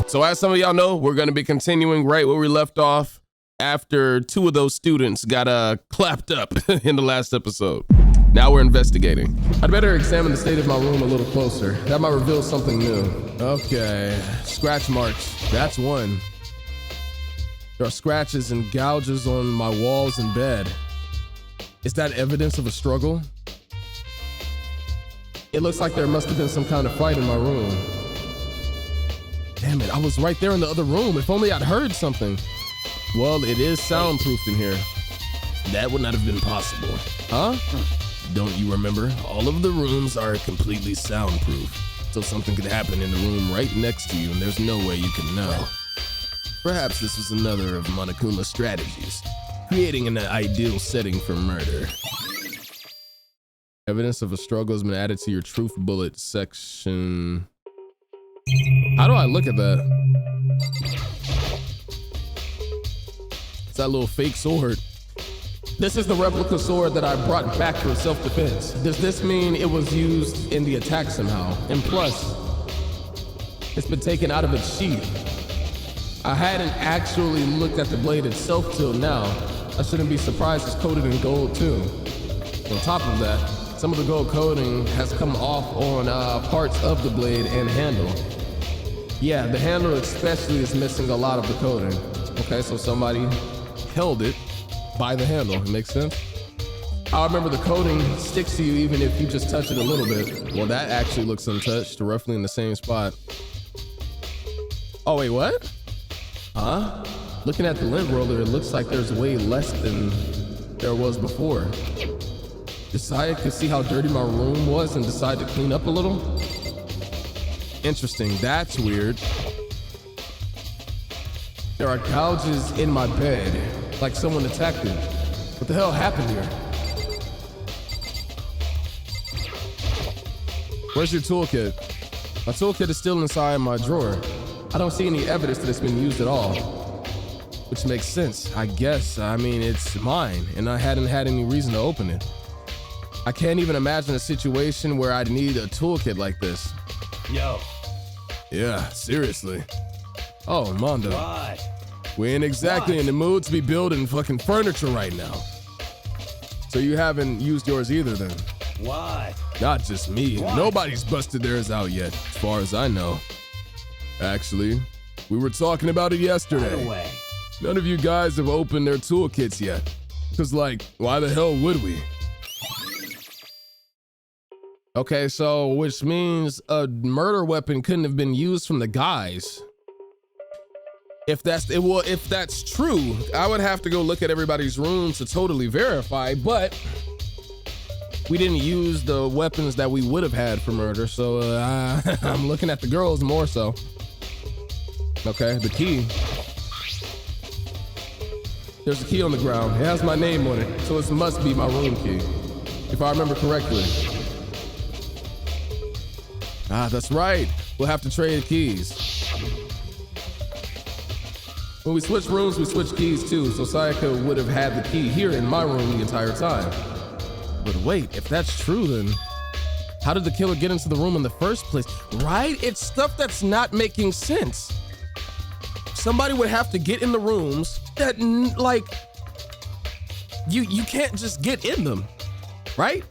So as some of y'all know, we're gonna be continuing right where we left off after two of those students got clapped up in the last episode. Now we're investigating. I'd better examine the state of my room a little closer. That might reveal something new. Okay, scratch marks. That's one. There are scratches and gouges on my walls and bed. Is that evidence of a struggle? It looks like there must have been some kind of fight in my room. Damn it, I was right there in the other room. If only I'd heard something. Well, it is soundproofed in here. That would not have been possible. Huh? Don't you remember? All of the rooms are completely soundproof. So something could happen in the room right next to you and there's no way you can know. Perhaps this was another of Monokuma's strategies, creating an ideal setting for murder. Evidence of a struggle has been added to your truth bullet section. How do I look at that? It's that little fake sword. This is the replica sword that I brought back for self-defense. Does this mean it was used in the attack somehow? And plus, it's been taken out of its sheath. I hadn't actually looked at the blade itself till now. I shouldn't be surprised it's coated in gold too. On top of that, some of the gold coating has come off on parts of the blade and handle. Yeah, the handle especially is missing a lot of the coating. Okay, so somebody held it by the handle. It makes sense? I remember the coating sticks to you even if you just touch it a little bit. Well, that actually looks untouched, roughly in the same spot. Oh, wait, what? Huh? Looking at the lint roller, it looks like there's way less than there was before. Did Sayaka see how dirty my room was and decide to clean up a little? Interesting, that's weird. There are gouges in my bed, like someone attacked it. What the hell happened here? Where's your toolkit? My toolkit is still inside my drawer. I don't see any evidence that it's been used at all. Which makes sense, I guess. I mean, it's mine, and I hadn't had any reason to open it. I can't even imagine a situation where I'd need a toolkit like this. Yo. Yeah, seriously. Oh, Mondo. What? We ain't exactly in the mood to be building fucking furniture right now. So you haven't used yours either then? What? Not just me. What? Nobody's busted theirs out yet, as far as I know. Actually, we were talking about it yesterday. By the way. None of you guys have opened their toolkits yet. Cause like, why the hell would we? Okay, so which means a murder weapon couldn't have been used from the guys. If that's true, I would have to go look at everybody's room to totally verify, but we didn't use the weapons that we would have had for murder, so I'm looking at the girls more so. Okay, the key. There's a key on the ground. It has my name on it, so it must be my room key, if I remember correctly. Ah, that's right. We'll have to trade keys. When we switch rooms, we switch keys too, so Sayaka would have had the key here in my room the entire time. But wait, if that's true, then how did the killer get into the room in the first place? Right? It's stuff that's not making sense. Somebody would have to get in the rooms that, like, you can't just get in them, right?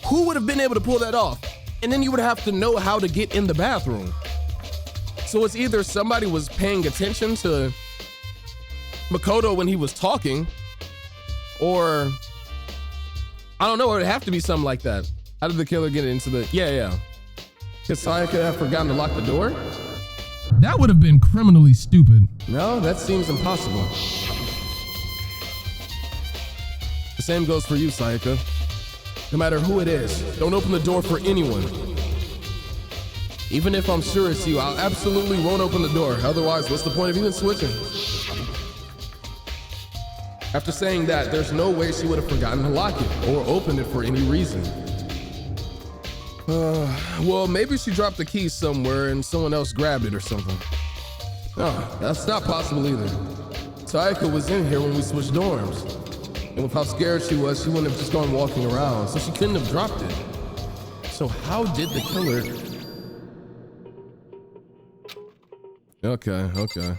Who would have been able to pull that off? And then you would have to know how to get in the bathroom. So it's either somebody was paying attention to Makoto when he was talking, or I don't know, it would have to be something like that. How did the killer get into the, yeah. Could Sayaka have forgotten to lock the door? That would have been criminally stupid. No, that seems impossible. The same goes for you, Sayaka. No matter who it is, don't open the door for anyone. Even if I'm sure it's you, I absolutely won't open the door. Otherwise, what's the point of even switching? After saying that, there's no way she would have forgotten to lock it or opened it for any reason. Well, maybe she dropped the key somewhere and someone else grabbed it or something. No, that's not possible either. Sayaka was in here when we switched dorms. And with how scared she was, she wouldn't have just gone walking around, so she couldn't have dropped it. So how did the killer... Okay.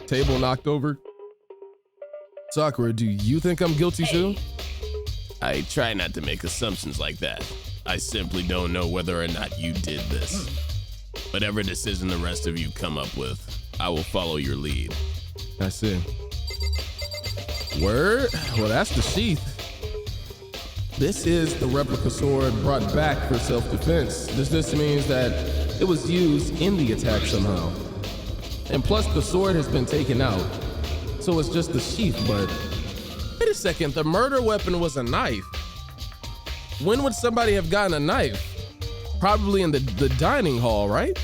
Table knocked over. Sakura, do you think I'm guilty too? I try not to make assumptions like that. I simply don't know whether or not you did this. Whatever decision the rest of you come up with, I will follow your lead. I see. Word? Well, that's the sheath. This is the replica sword brought back for self-defense. This means that it was used in the attack somehow. And plus the sword has been taken out. So it's just the sheath, but wait a second, the murder weapon was a knife. When would somebody have gotten a knife? Probably in the dining hall, right?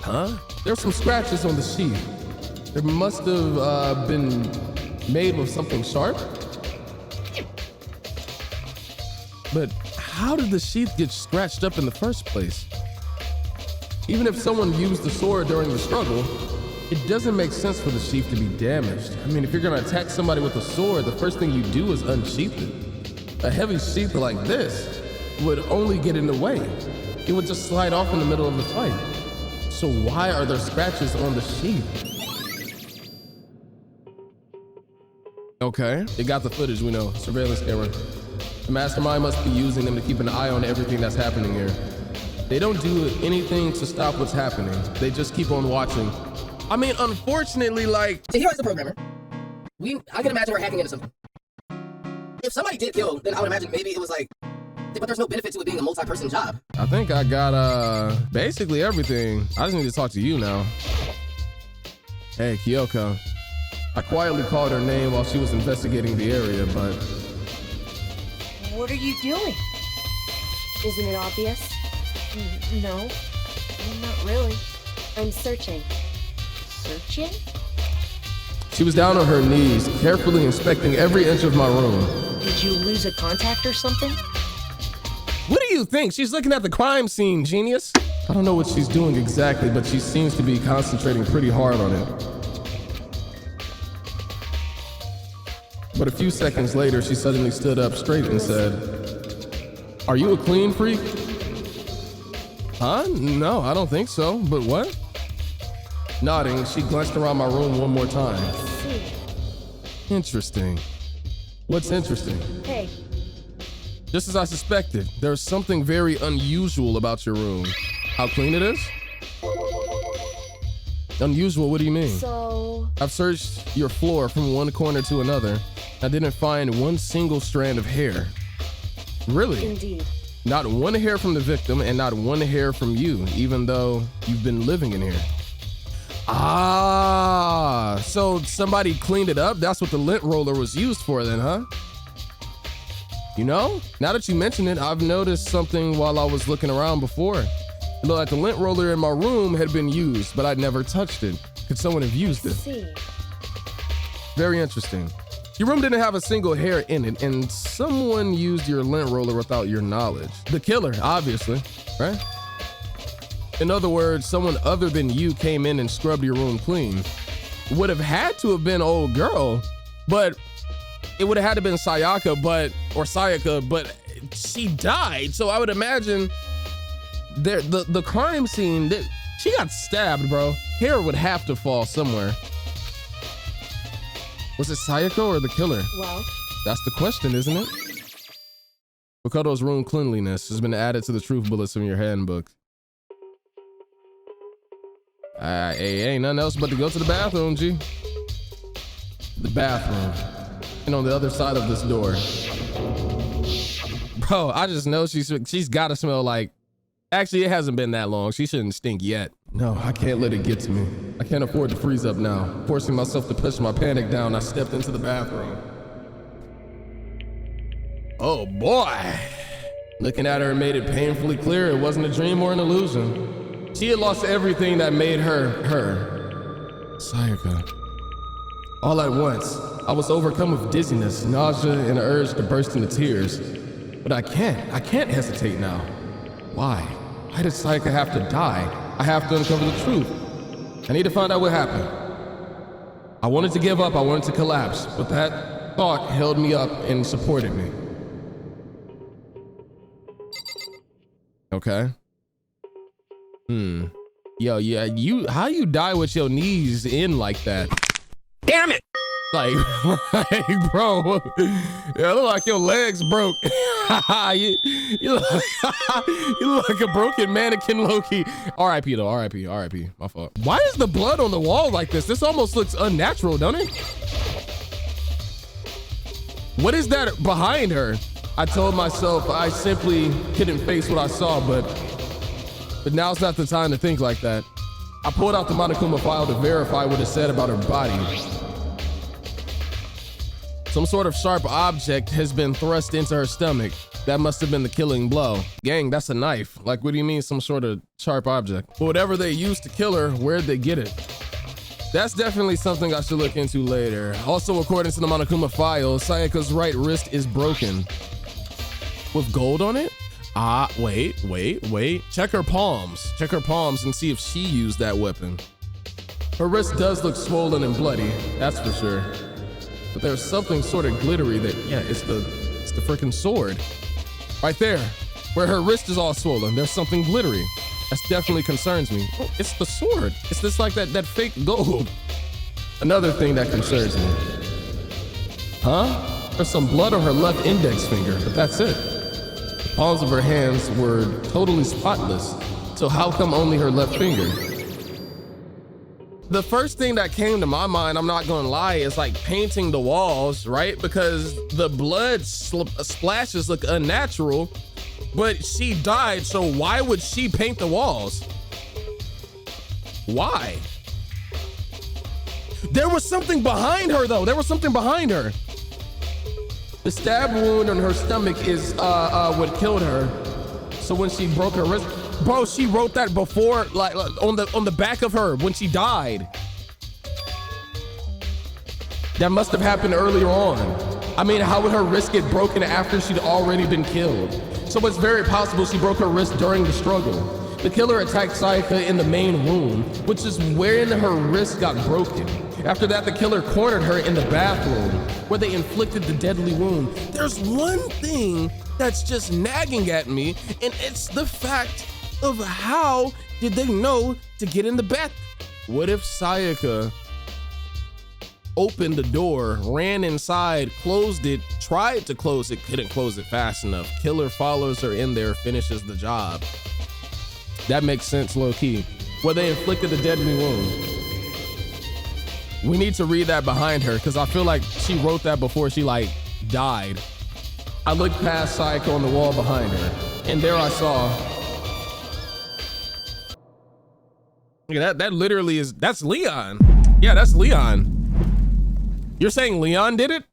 Huh? There's some scratches on the sheath. There must have been made with something sharp. But how did the sheath get scratched up in the first place? Even if someone used the sword during the struggle, it doesn't make sense for the sheath to be damaged. I mean, if you're gonna attack somebody with a sword, the first thing you do is unsheath it. A heavy sheath like this would only get in the way. It would just slide off in the middle of the fight. So why are there scratches on the sheath? Okay, it got the footage, we know, surveillance camera. The mastermind must be using them to keep an eye on everything that's happening here. They don't do anything to stop what's happening. They just keep on watching. I mean, unfortunately, like... So here is the programmer. I can imagine we're hacking into something. If somebody did kill, then I would imagine maybe it was like... But there's no benefit to it being a multi-person job. I think I got, basically everything. I just need to talk to you now. Hey, Kyoko. I quietly called her name while she was investigating the area, but... What are you doing? Isn't it obvious? No, not really. I'm searching. Searching? She was down on her knees, carefully inspecting every inch of my room. Did you lose a contact or something? What do you think? She's looking at the crime scene, genius. I don't know what she's doing exactly, but she seems to be concentrating pretty hard on it. But a few seconds later, she suddenly stood up straight and said, "Are you a clean freak?" Huh? No, I don't think so, but what? Nodding, she glanced around my room one more time. Interesting. What's interesting? Hey. Just as I suspected, there's something very unusual about your room. How clean it is? Unusual, what do you mean? So... I've searched your floor from one corner to another. I didn't find one single strand of hair. Really? Indeed. Not one hair from the victim and not one hair from you, even though you've been living in here. Ah, so somebody cleaned it up? That's what the lint roller was used for then, huh? You know, now that you mention it, I've noticed something while I was looking around before. It looked like the lint roller in my room had been used, but I'd never touched it. Could someone have used it? See. Very interesting. Your room didn't have a single hair in it, and someone used your lint roller without your knowledge. The killer, obviously, right? In other words, someone other than you came in and scrubbed your room clean. Would have had to have been old girl, but it would have had to been Sayaka, but she died. So I would imagine the crime scene, she got stabbed, bro. Hair would have to fall somewhere. Was it Sayaka or the killer? Well, that's the question, isn't it? Makoto's room cleanliness has been added to the truth bullets in your handbook. Ain't nothing else but to go to the bathroom, G. The bathroom. And on the other side of this door. Bro, I just know she's gotta smell like... Actually, it hasn't been that long. She shouldn't stink yet. No, I can't let it get to me. I can't afford to freeze up now. Forcing myself to push my panic down, I stepped into the bathroom. Oh boy. Looking at her made it painfully clear it wasn't a dream or an illusion. She had lost everything that made her, her. Sayaka. All at once, I was overcome with dizziness, nausea, and an urge to burst into tears. But I can't hesitate now. Why? Why did Sayaka have to die? I have to uncover the truth. I need to find out what happened. I wanted to give up, I wanted to collapse, but that thought held me up and supported me. Okay. Yo, yeah, how you die with your knees in like that? Damn it! Like, bro, yeah, look like your legs broke. you look like a broken mannequin, Loki. R.I.P. though, R.I.P. My fault. Why is the blood on the wall like this? This almost looks unnatural, don't it? What is that behind her? I told myself I simply couldn't face what I saw, but now's not the time to think like that. I pulled out the Monokuma file to verify what it said about her body. Some sort of sharp object has been thrust into her stomach. That must have been the killing blow. Gang, that's a knife. Like, what do you mean some sort of sharp object? But whatever they used to kill her, where'd they get it? That's definitely something I should look into later. Also, according to the Monokuma file, Sayaka's right wrist is broken. With gold on it? Ah, wait. Check her palms. Check her palms and see if she used that weapon. Her wrist does look swollen and bloody, that's for sure. But there's something sort of glittery that, yeah, it's the freaking sword. Right there, where her wrist is all swollen, there's something glittery. That definitely concerns me. Oh, it's the sword. It's just like that fake gold. Another thing that concerns me. Huh? There's some blood on her left index finger, but that's it. The palms of her hands were totally spotless. So how come only her left finger? The first thing that came to my mind, I'm not gonna lie, is like painting the walls, right? Because the blood splashes look unnatural, but she died, so why would she paint the walls? Why? There was something behind her though, there was something behind her. The stab wound on her stomach is what killed her. So when she broke her wrist, bro, she wrote that before, like on the back of her when she died. That must have happened earlier on. I mean, how would her wrist get broken after she'd already been killed? So it's very possible she broke her wrist during the struggle. The killer attacked Sayaka in the main room, which is when her wrist got broken. After that, the killer cornered her in the bathroom, where they inflicted the deadly wound. There's one thing that's just nagging at me, and it's the fact of how did they know to get in the bath? What if Sayaka opened the door, ran inside, closed it, tried to close it, couldn't close it fast enough. Killer follows her in there, finishes the job. That makes sense, low key. Where they inflicted the deadly wound. We need to read that behind her because I feel like she wrote that before she like died. I looked past Sayaka on the wall behind her, and there I saw. Yeah, that literally is, that's Leon. Yeah, that's Leon. You're saying Leon did it?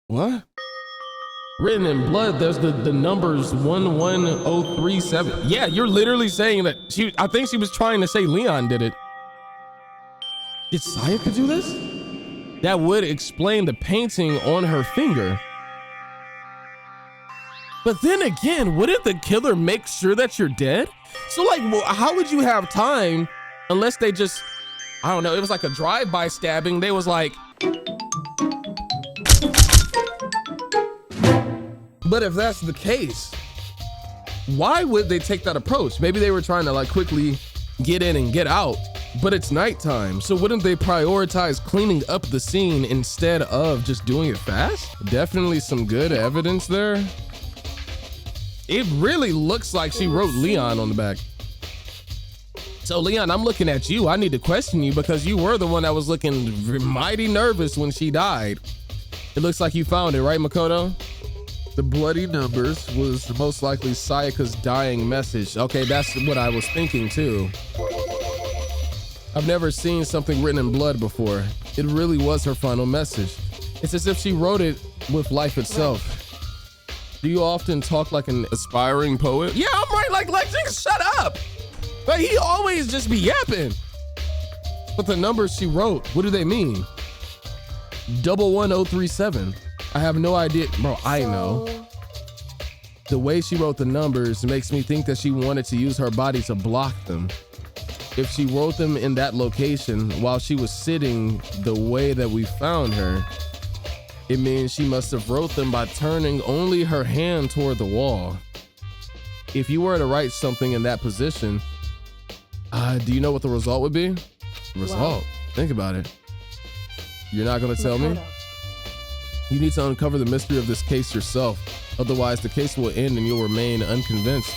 What? Written in blood, there's the numbers 11037. Yeah, you're literally saying that I think she was trying to say Leon did it. Did Sayaka do this? That would explain the painting on her finger. But then again, wouldn't the killer make sure that you're dead? So like, well, how would you have time unless they just, I don't know, it was like a drive-by stabbing. They was like, but if that's the case, why would they take that approach? Maybe they were trying to like quickly get in and get out, but it's nighttime. So wouldn't they prioritize cleaning up the scene instead of just doing it fast? Definitely some good evidence there. It really looks like she wrote Leon on the back. So Leon, I'm looking at you. I need to question you because you were the one that was looking mighty nervous when she died. It looks like you found it, right, Makoto? The bloody numbers was most likely Sayaka's dying message. Okay, that's what I was thinking too. I've never seen something written in blood before. It really was her final message. It's as if she wrote it with life itself. Do you often talk like an aspiring poet? Yeah, I'm right, like nigga, shut up. But he always just be yapping. But the numbers she wrote, what do they mean? 11037. I have no idea, bro, I know. The way she wrote the numbers makes me think that she wanted to use her body to block them. If she wrote them in that location while she was sitting the way that we found her, it means she must have wrote them by turning only her hand toward the wall. if you were to write something in that position, do you know what the result would be? Result. Think about it. You're not gonna tell me? You need to uncover the mystery of this case yourself. Otherwise, the case will end and you'll remain unconvinced.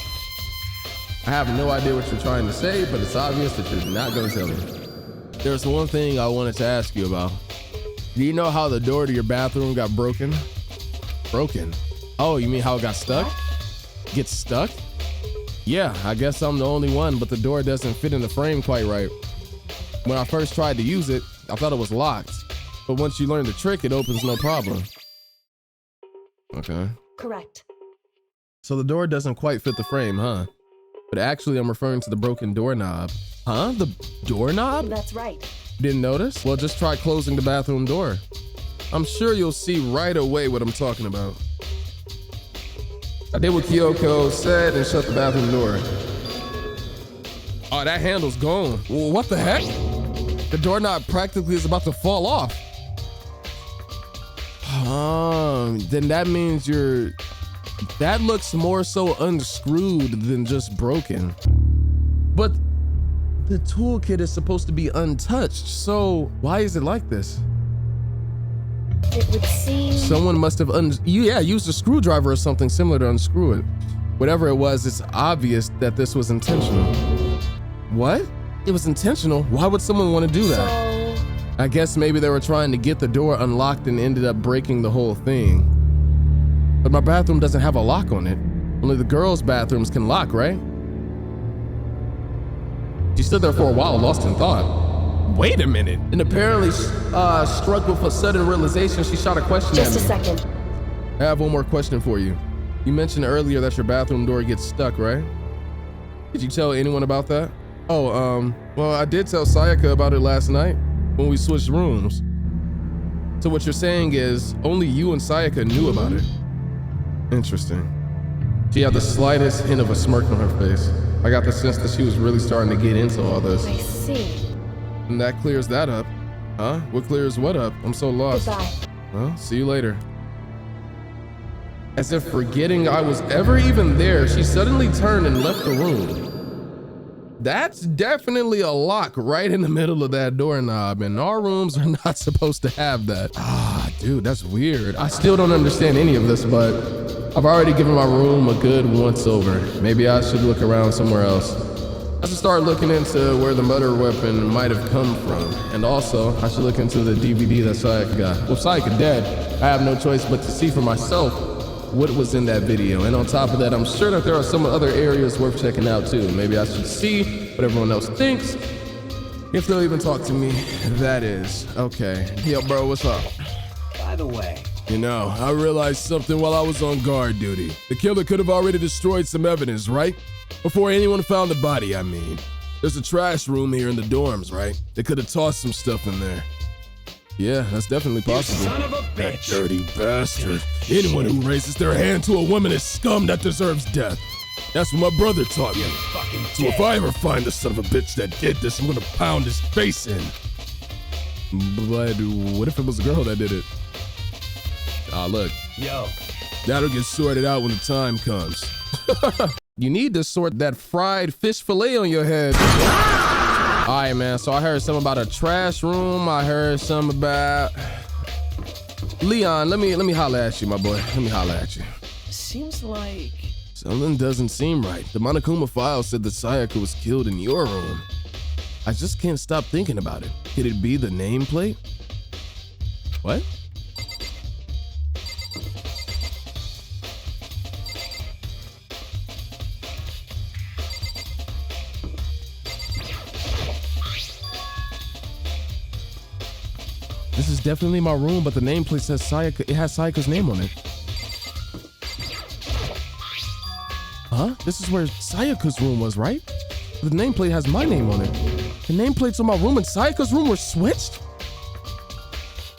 I have no idea what you're trying to say, but it's obvious that you're not gonna tell me. There's one thing I wanted to ask you about. Do you know how the door to your bathroom got broken? Broken? Oh, you mean how it got stuck? Gets stuck? Yeah, I guess I'm the only one, but the door doesn't fit in the frame quite right. When I first tried to use it, I thought it was locked. But once you learn the trick, it opens no problem. Okay. Correct. So the door doesn't quite fit the frame, huh? But actually, I'm referring to the broken doorknob. Huh? The doorknob? That's right. Didn't notice? Well, just try closing the bathroom door. I'm sure you'll see right away what I'm talking about. I did what Kyoko said and shut the bathroom door. Oh, that handle's gone. Well, what the heck? The doorknob practically is about to fall off. Then that means that looks more so unscrewed than just broken. But the toolkit is supposed to be untouched, so why is it like this? It would seem... Someone must have used a screwdriver or something similar to unscrew it. Whatever it was, it's obvious that this was intentional. What? It was intentional? Why would someone want to do that? So... I guess maybe they were trying to get the door unlocked and ended up breaking the whole thing. But my bathroom doesn't have a lock on it. Only the girls' bathrooms can lock, right? She stood there for a while, lost in thought. Wait a minute. And apparently, struck with a sudden realization, she shot a question at me. Just a second. I have one more question for you. You mentioned earlier that your bathroom door gets stuck, right? Did you tell anyone about that? Oh, well, I did tell Sayaka about it last night when we switched rooms. So what you're saying is only you and Sayaka knew about it. Interesting. She had the slightest hint of a smirk on her face. I got the sense that she was really starting to get into all this. I see. And that clears that up. Huh? What clears what up? I'm so lost. Goodbye. Well, see you later. As if forgetting I was ever even there, she suddenly turned and left the room. That's definitely a lock right in the middle of that doorknob, and our rooms are not supposed to have that. Ah, dude, that's weird. I still don't understand any of this, but I've already given my room a good once over. Maybe I should look around somewhere else. I should start looking into where the murder weapon might have come from. And also, I should look into the DVD that Sayaka got. With Sayaka dead, I have no choice but to see for myself what was in that video. And on top of that, I'm sure that there are some other areas worth checking out too. Maybe I should see what everyone else thinks. If they'll even talk to me, that is. Okay. Yo, bro, what's up? By the way, You know, I realized something while I was on guard duty. The killer could have already destroyed some evidence, right? Before anyone found the body, I mean. There's a trash room here in the dorms, right? They could have tossed some stuff in there. Yeah, that's definitely possible. son of a That bitch. dirty bastard. Anyone who raises their hand to a woman is scum that deserves death. That's what my brother taught me. Fucking So if I ever find the son of a bitch that did this, I'm gonna pound his face in. But what if it was a girl that did it? Ah, look, Yo, that'll get sorted out when the time comes. You need to sort that fried fish fillet on your head. All right, man. So I heard something about a trash room. I heard something about Leon. Let me holler at you, my boy. Let me holler at you. Seems like... Something doesn't seem right. The Monokuma file said that Sayaka was killed in your room. I just can't stop thinking about it. Could it be the nameplate? What? This is definitely my room, but the nameplate says Sayaka. It has Sayaka's name on it. Huh? This is where Sayaka's room was, right? The nameplate has my name on it. The nameplates on my room and Sayaka's room were switched?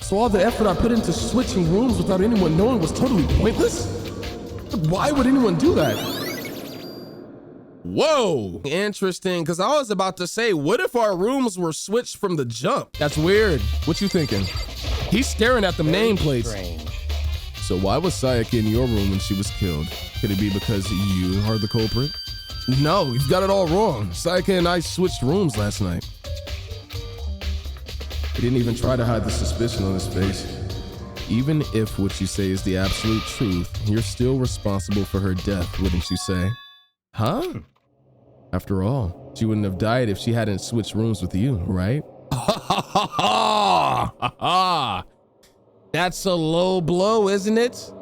So all the effort I put into switching rooms without anyone knowing was totally pointless? Why would anyone do that? Whoa, interesting, because I was about to say, what if our rooms were switched from the jump? That's weird. What you thinking? He's staring at the nameplates. strange. So why was Sayaka in your room when she was killed? Could it be because you are the culprit? No, you've got it all wrong. Sayaka and I switched rooms last night. He didn't even try to hide the suspicion on his face. Even if what you say is the absolute truth, you're still responsible for her death, wouldn't you say? Huh? After all, she wouldn't have died if she hadn't switched rooms with you, right? That's a low blow, isn't it?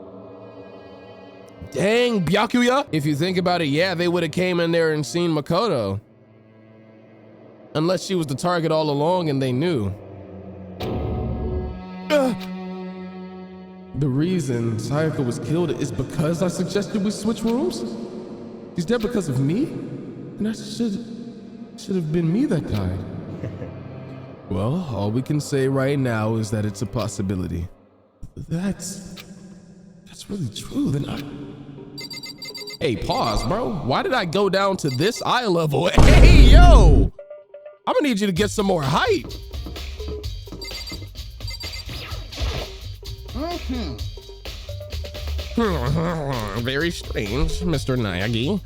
Dang, Byakuya. If you think about it, yeah, they would have came in there and seen Makoto. Unless she was the target all along and they knew. The reason Sayaka was killed is because I suggested we switch rooms? She's dead because of me? And that should have been me that died. Well, all we can say right now is that it's a possibility. That's really true. Then Hey, pause, bro. Why did I go down to this eye level? Hey, yo! I'm gonna need you to get some more height. Very strange, Mr. Nayagi.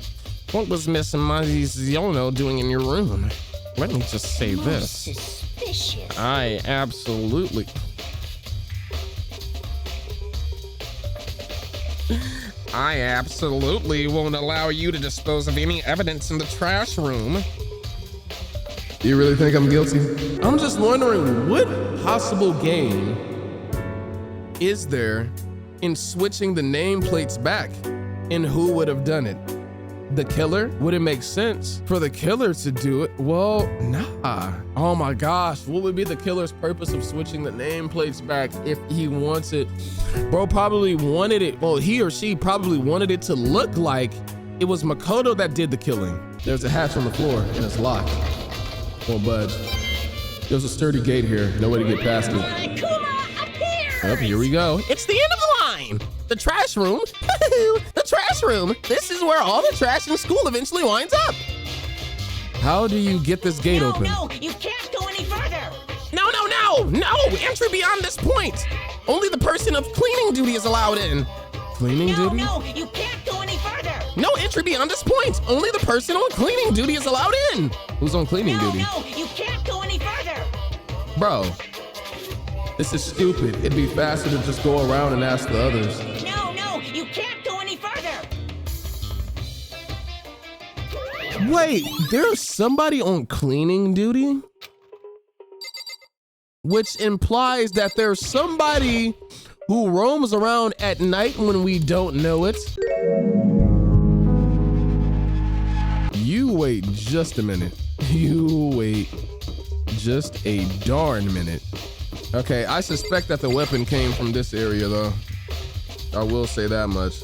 What was Miss Maziono doing in your room? Let me just say this. Suspicious. I absolutely won't allow you to dispose of any evidence in the trash room. You really think I'm guilty? I'm just wondering, what possible gain is there in switching the nameplates back? And who would have done it? The killer? Would it make sense for the killer to do it? Well, nah. Oh my gosh, what would be the killer's purpose of switching the nameplates back if he wants it? Bro probably wanted it, well, he or she probably wanted it to look like it was Makoto that did the killing. There's a hatch on the floor and it's locked. Won't budge. There's a sturdy gate here. No way to get past it. Monokuma appears! Oh, here we go. It's the end of the line. The trash room. The trash room. This is where all the trash in school eventually winds up. How do you get this gate open? No, you can't go any further! No. Entry beyond this point. Only the person of cleaning duty is allowed in. Cleaning duty? No, you can't go any further! No entry beyond this point. Only the person on cleaning duty is allowed in. Who's on cleaning duty? No, you can't go any further! Bro, this is stupid. It'd be faster to just go around and ask the others. No, you can't go any further! Wait, there's somebody on cleaning duty? Which implies that there's somebody who roams around at night when we don't know it. You wait just a minute. You wait just a darn minute. Okay, I suspect that the weapon came from this area though. I will say that much.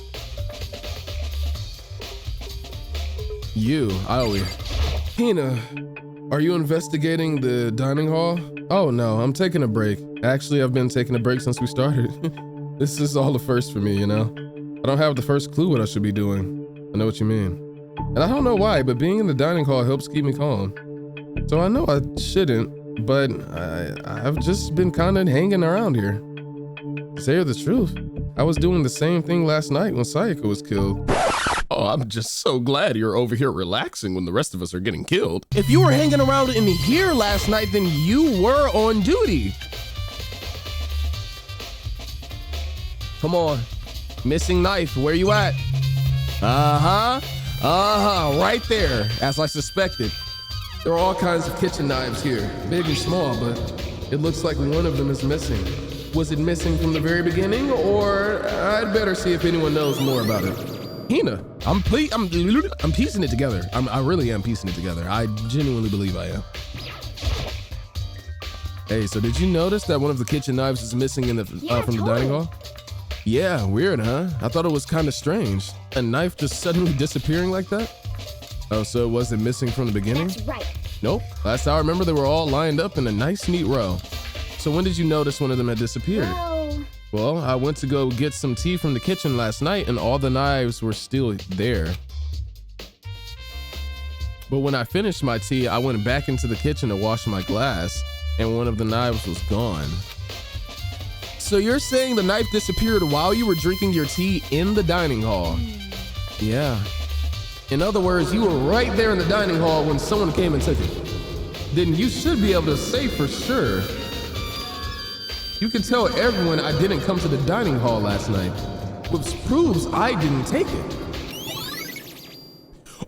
You, Aoi. Hina, are you investigating the dining hall? Oh no, I'm taking a break. Actually, I've been taking a break since we started. This is all the first for me, you know? I don't have the first clue what I should be doing. I know what you mean. And I don't know why, but being in the dining hall helps keep me calm. So I know I shouldn't, but I've just been kind of hanging around here. To tell you the truth, I was doing the same thing last night when Sayaka was killed. Oh, I'm just so glad you're over here relaxing when the rest of us are getting killed. If you were hanging around in here last night, then you were on duty. Come on. Missing knife, where you at? Right there, as I suspected. There are all kinds of kitchen knives here, big and small, but it looks like one of them is missing. Was it missing from the very beginning, or I'd better see if anyone knows more about it. Hina, I'm piecing it together. I really am piecing it together. I genuinely believe I am. Hey, so did you notice that one of the kitchen knives is missing in the from the dining hall? Yeah, weird, huh? I thought it was kind of strange. A knife just suddenly disappearing like that? Oh, so it wasn't missing from the beginning? That's right. Nope. Last I remember, they were all lined up in a nice, neat row. So when did you notice one of them had disappeared? Well, I went to go get some tea from the kitchen last night and all the knives were still there. But when I finished my tea, I went back into the kitchen to wash my glass and one of the knives was gone. So you're saying the knife disappeared while you were drinking your tea in the dining hall? Yeah. In other words, you were right there in the dining hall when someone came and took it. Then you should be able to say for sure. You can tell everyone I didn't come to the dining hall last night, which proves I didn't take it.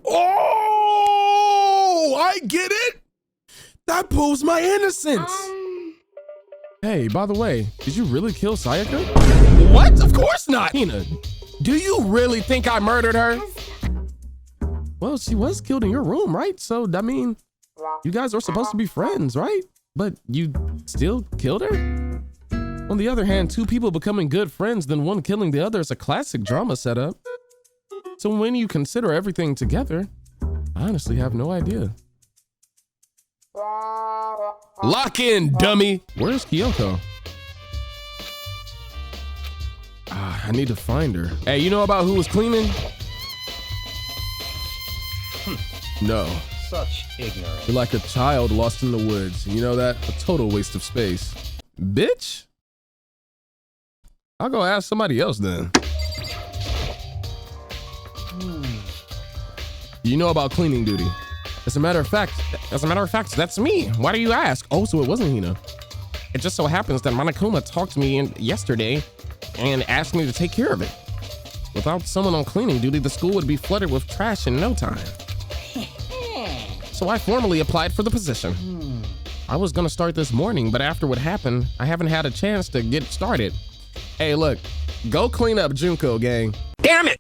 Oh, I get it. That proves my innocence. Hey, by the way, did you really kill Sayaka? What? Of course not. Hina, do you really think I murdered her? Well, she was killed in your room, right? So, I mean, you guys are supposed to be friends, right? But you still killed her? On the other hand, two people becoming good friends, then one killing the other is a classic drama setup. So when you consider everything together, I honestly have no idea. Lock in, dummy! Where's Kyoko? I need to find her. Hey, you know about who was cleaning? No. Such ignorance. You're like a child lost in the woods. You know that? A total waste of space. Bitch? I'll go ask somebody else then. You know about cleaning duty. As a matter of fact, that's me. Why do you ask? Oh, so it wasn't Hina. It just so happens that Monokuma talked to me yesterday and asked me to take care of it. Without someone on cleaning duty, the school would be flooded with trash in no time. So I formally applied for the position. I was gonna start this morning, but after what happened, I haven't had a chance to get started. Hey, look, go clean up Junko, gang. Damn it!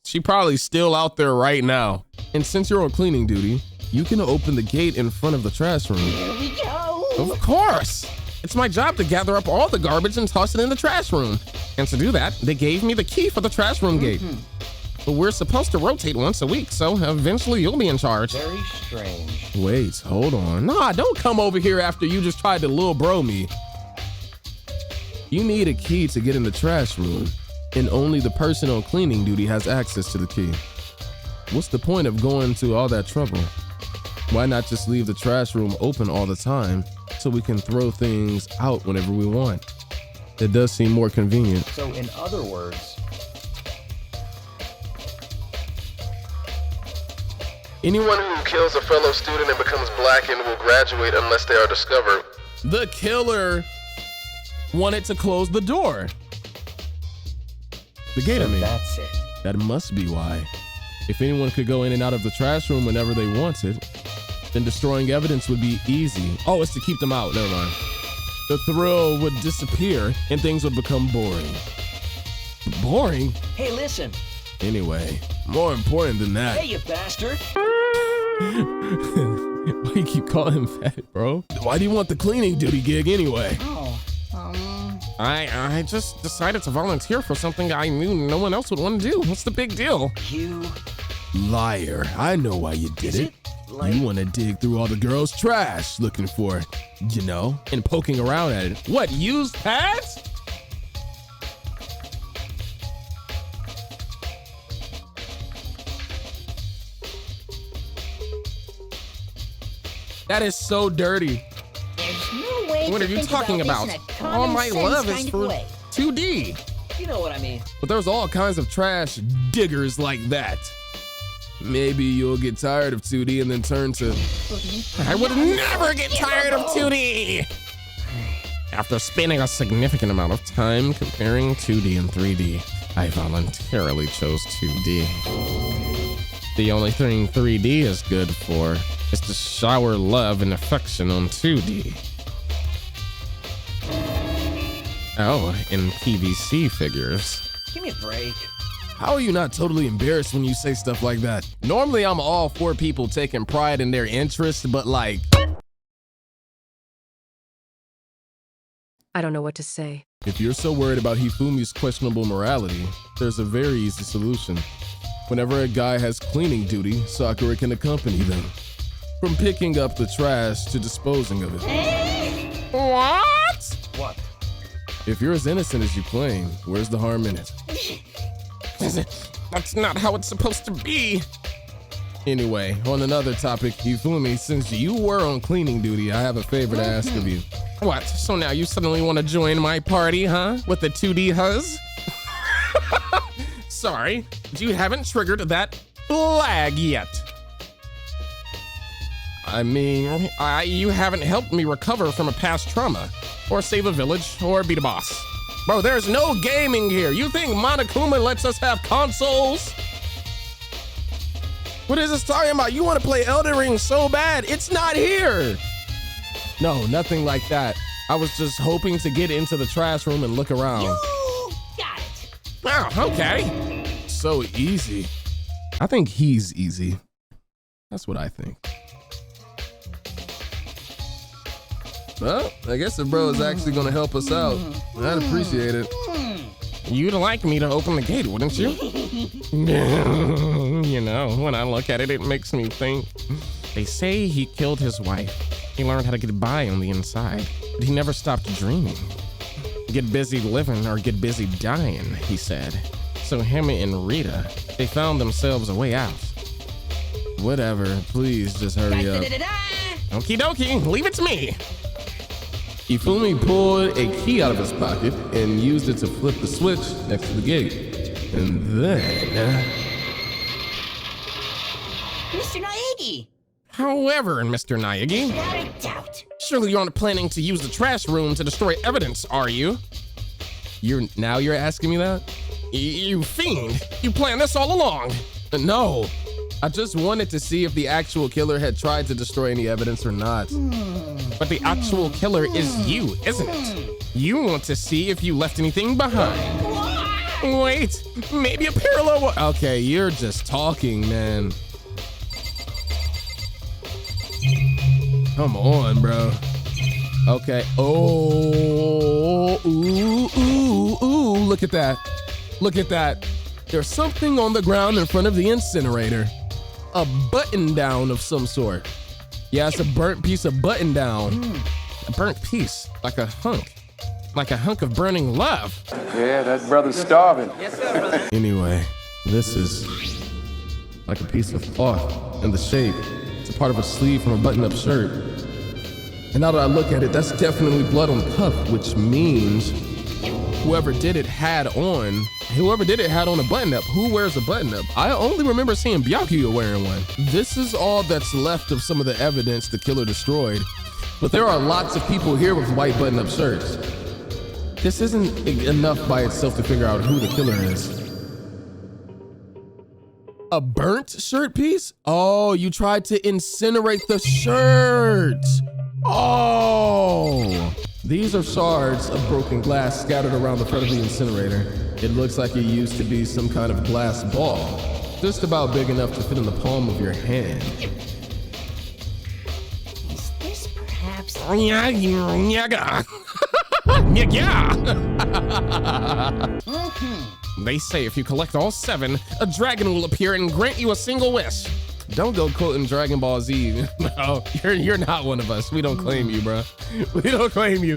She probably still out there right now. And since you're on cleaning duty, you can open the gate in front of the trash room. Here we go. Of course! It's my job to gather up all the garbage and toss it in the trash room. And to do that, they gave me the key for the trash room gate. But we're supposed to rotate once a week, so eventually you'll be in charge. Very strange. Wait, hold on. Nah, don't come over here after you just tried to little bro me. You need a key to get in the trash room, and only the person on cleaning duty has access to the key. What's the point of going to all that trouble? Why not just leave the trash room open all the time so we can throw things out whenever we want? It does seem more convenient. So in other words, anyone who kills a fellow student and becomes blackened will graduate unless they are discovered. The killer wanted to close the door. The gate, I mean. that's it. That must be why. If anyone could go in and out of the trash room whenever they wanted, then destroying evidence would be easy. Oh, it's to keep them out, never mind. The thrill would disappear and things would become boring. Boring? Hey, listen. Anyway, more important than that. Hey, you bastard. Why do you keep calling him fat, bro? Why do you want the cleaning duty gig anyway? I just decided to volunteer for something I knew no one else would want to do. What's the big deal? You Liar. I know why you did it. You want to dig through all the girls' trash looking for, you know, and poking around at it. What, used pads? That is so dirty. There's no way What to are you think talking about? this in a All my common love sense is kind of for way. 2D. You know what I mean. But there's all kinds of trash diggers like that. Maybe you'll get tired of 2D and then turn to... I would never get tired of 2D! After spending a significant amount of time comparing 2D and 3D, I voluntarily chose 2D. The only thing 3D is good for is to shower love and affection on 2D. Oh, and PVC figures. Give me a break. How are you not totally embarrassed when you say stuff like that? Normally, I'm all for people taking pride in their interests, but like... I don't know what to say. If you're so worried about Hifumi's questionable morality, there's a very easy solution. Whenever a guy has cleaning duty, Sakura can accompany them. From picking up the trash to disposing of it. What? What? If you're as innocent as you claim, where's the harm in it? That's not how it's supposed to be. Anyway, on another topic, Hifumi, since you were on cleaning duty, I have a favor to ask of you. What? So now you suddenly want to join my party, huh? With the 2D huzz? Sorry, you haven't triggered that flag yet. I mean, you haven't helped me recover from a past trauma, or save a village, or beat a boss. Bro, there's no gaming here. You think Monokuma lets us have consoles? What is this talking about? You want to play Elden Ring so bad? It's not here. No, nothing like that. I was just hoping to get into the trash room and look around. You got it. Oh, okay. So easy. I think he's easy. That's what I think. Well, I guess the bro is actually gonna help us out. I'd appreciate it. You'd like me to open the gate, wouldn't you? You know, when I look at it, it makes me think. They say he killed his wife. He learned how to get by on the inside, but he never stopped dreaming. Get busy living or get busy dying, he said. So him and Rita, they found themselves a way out. Whatever, please just hurry up. Okie dokie, leave it to me. Ifumi pulled a key out of his pocket and used it to flip the switch next to the gate. And then... Mr. Naegi. However, Mr. Naegi, Not a doubt. surely you aren't planning to use the trash room to destroy evidence, are you? Now you're asking me that? You fiend, you planned this all along. No, I just wanted to see if the actual killer had tried to destroy any evidence or not. But the actual killer is you, isn't it? You want to see if you left anything behind. Wait, maybe a parallel. Okay, you're just talking, man. Come on, bro. Okay. Oh, ooh, look at that. Look at that. There's something on the ground in front of the incinerator. A button down of some sort. Yeah, it's a burnt piece of button down. A burnt piece, like a hunk of burning love. Yeah, that brother's starving. Anyway, this is like a piece of cloth in the shape. It's a part of a sleeve from a button-up shirt. And now that I look at it, that's definitely blood on the cuff, which means whoever did it had on a button-up. Who wears a button-up? I only remember seeing Byakuya wearing one. This is all that's left of some of the evidence the killer destroyed. But there are lots of people here with white button-up shirts. This isn't enough by itself to figure out who the killer is. A burnt shirt piece? Oh, you tried to incinerate the shirt. Oh. These are shards of broken glass scattered around the front of the incinerator. It looks like it used to be some kind of glass ball, just about big enough to fit in the palm of your hand. Is this perhaps... They say if you collect all 7, a dragon will appear and grant you a single wish. Don't go quoting Dragon Ball Z. No, you're not one of us. We don't claim you, bro. We don't claim you.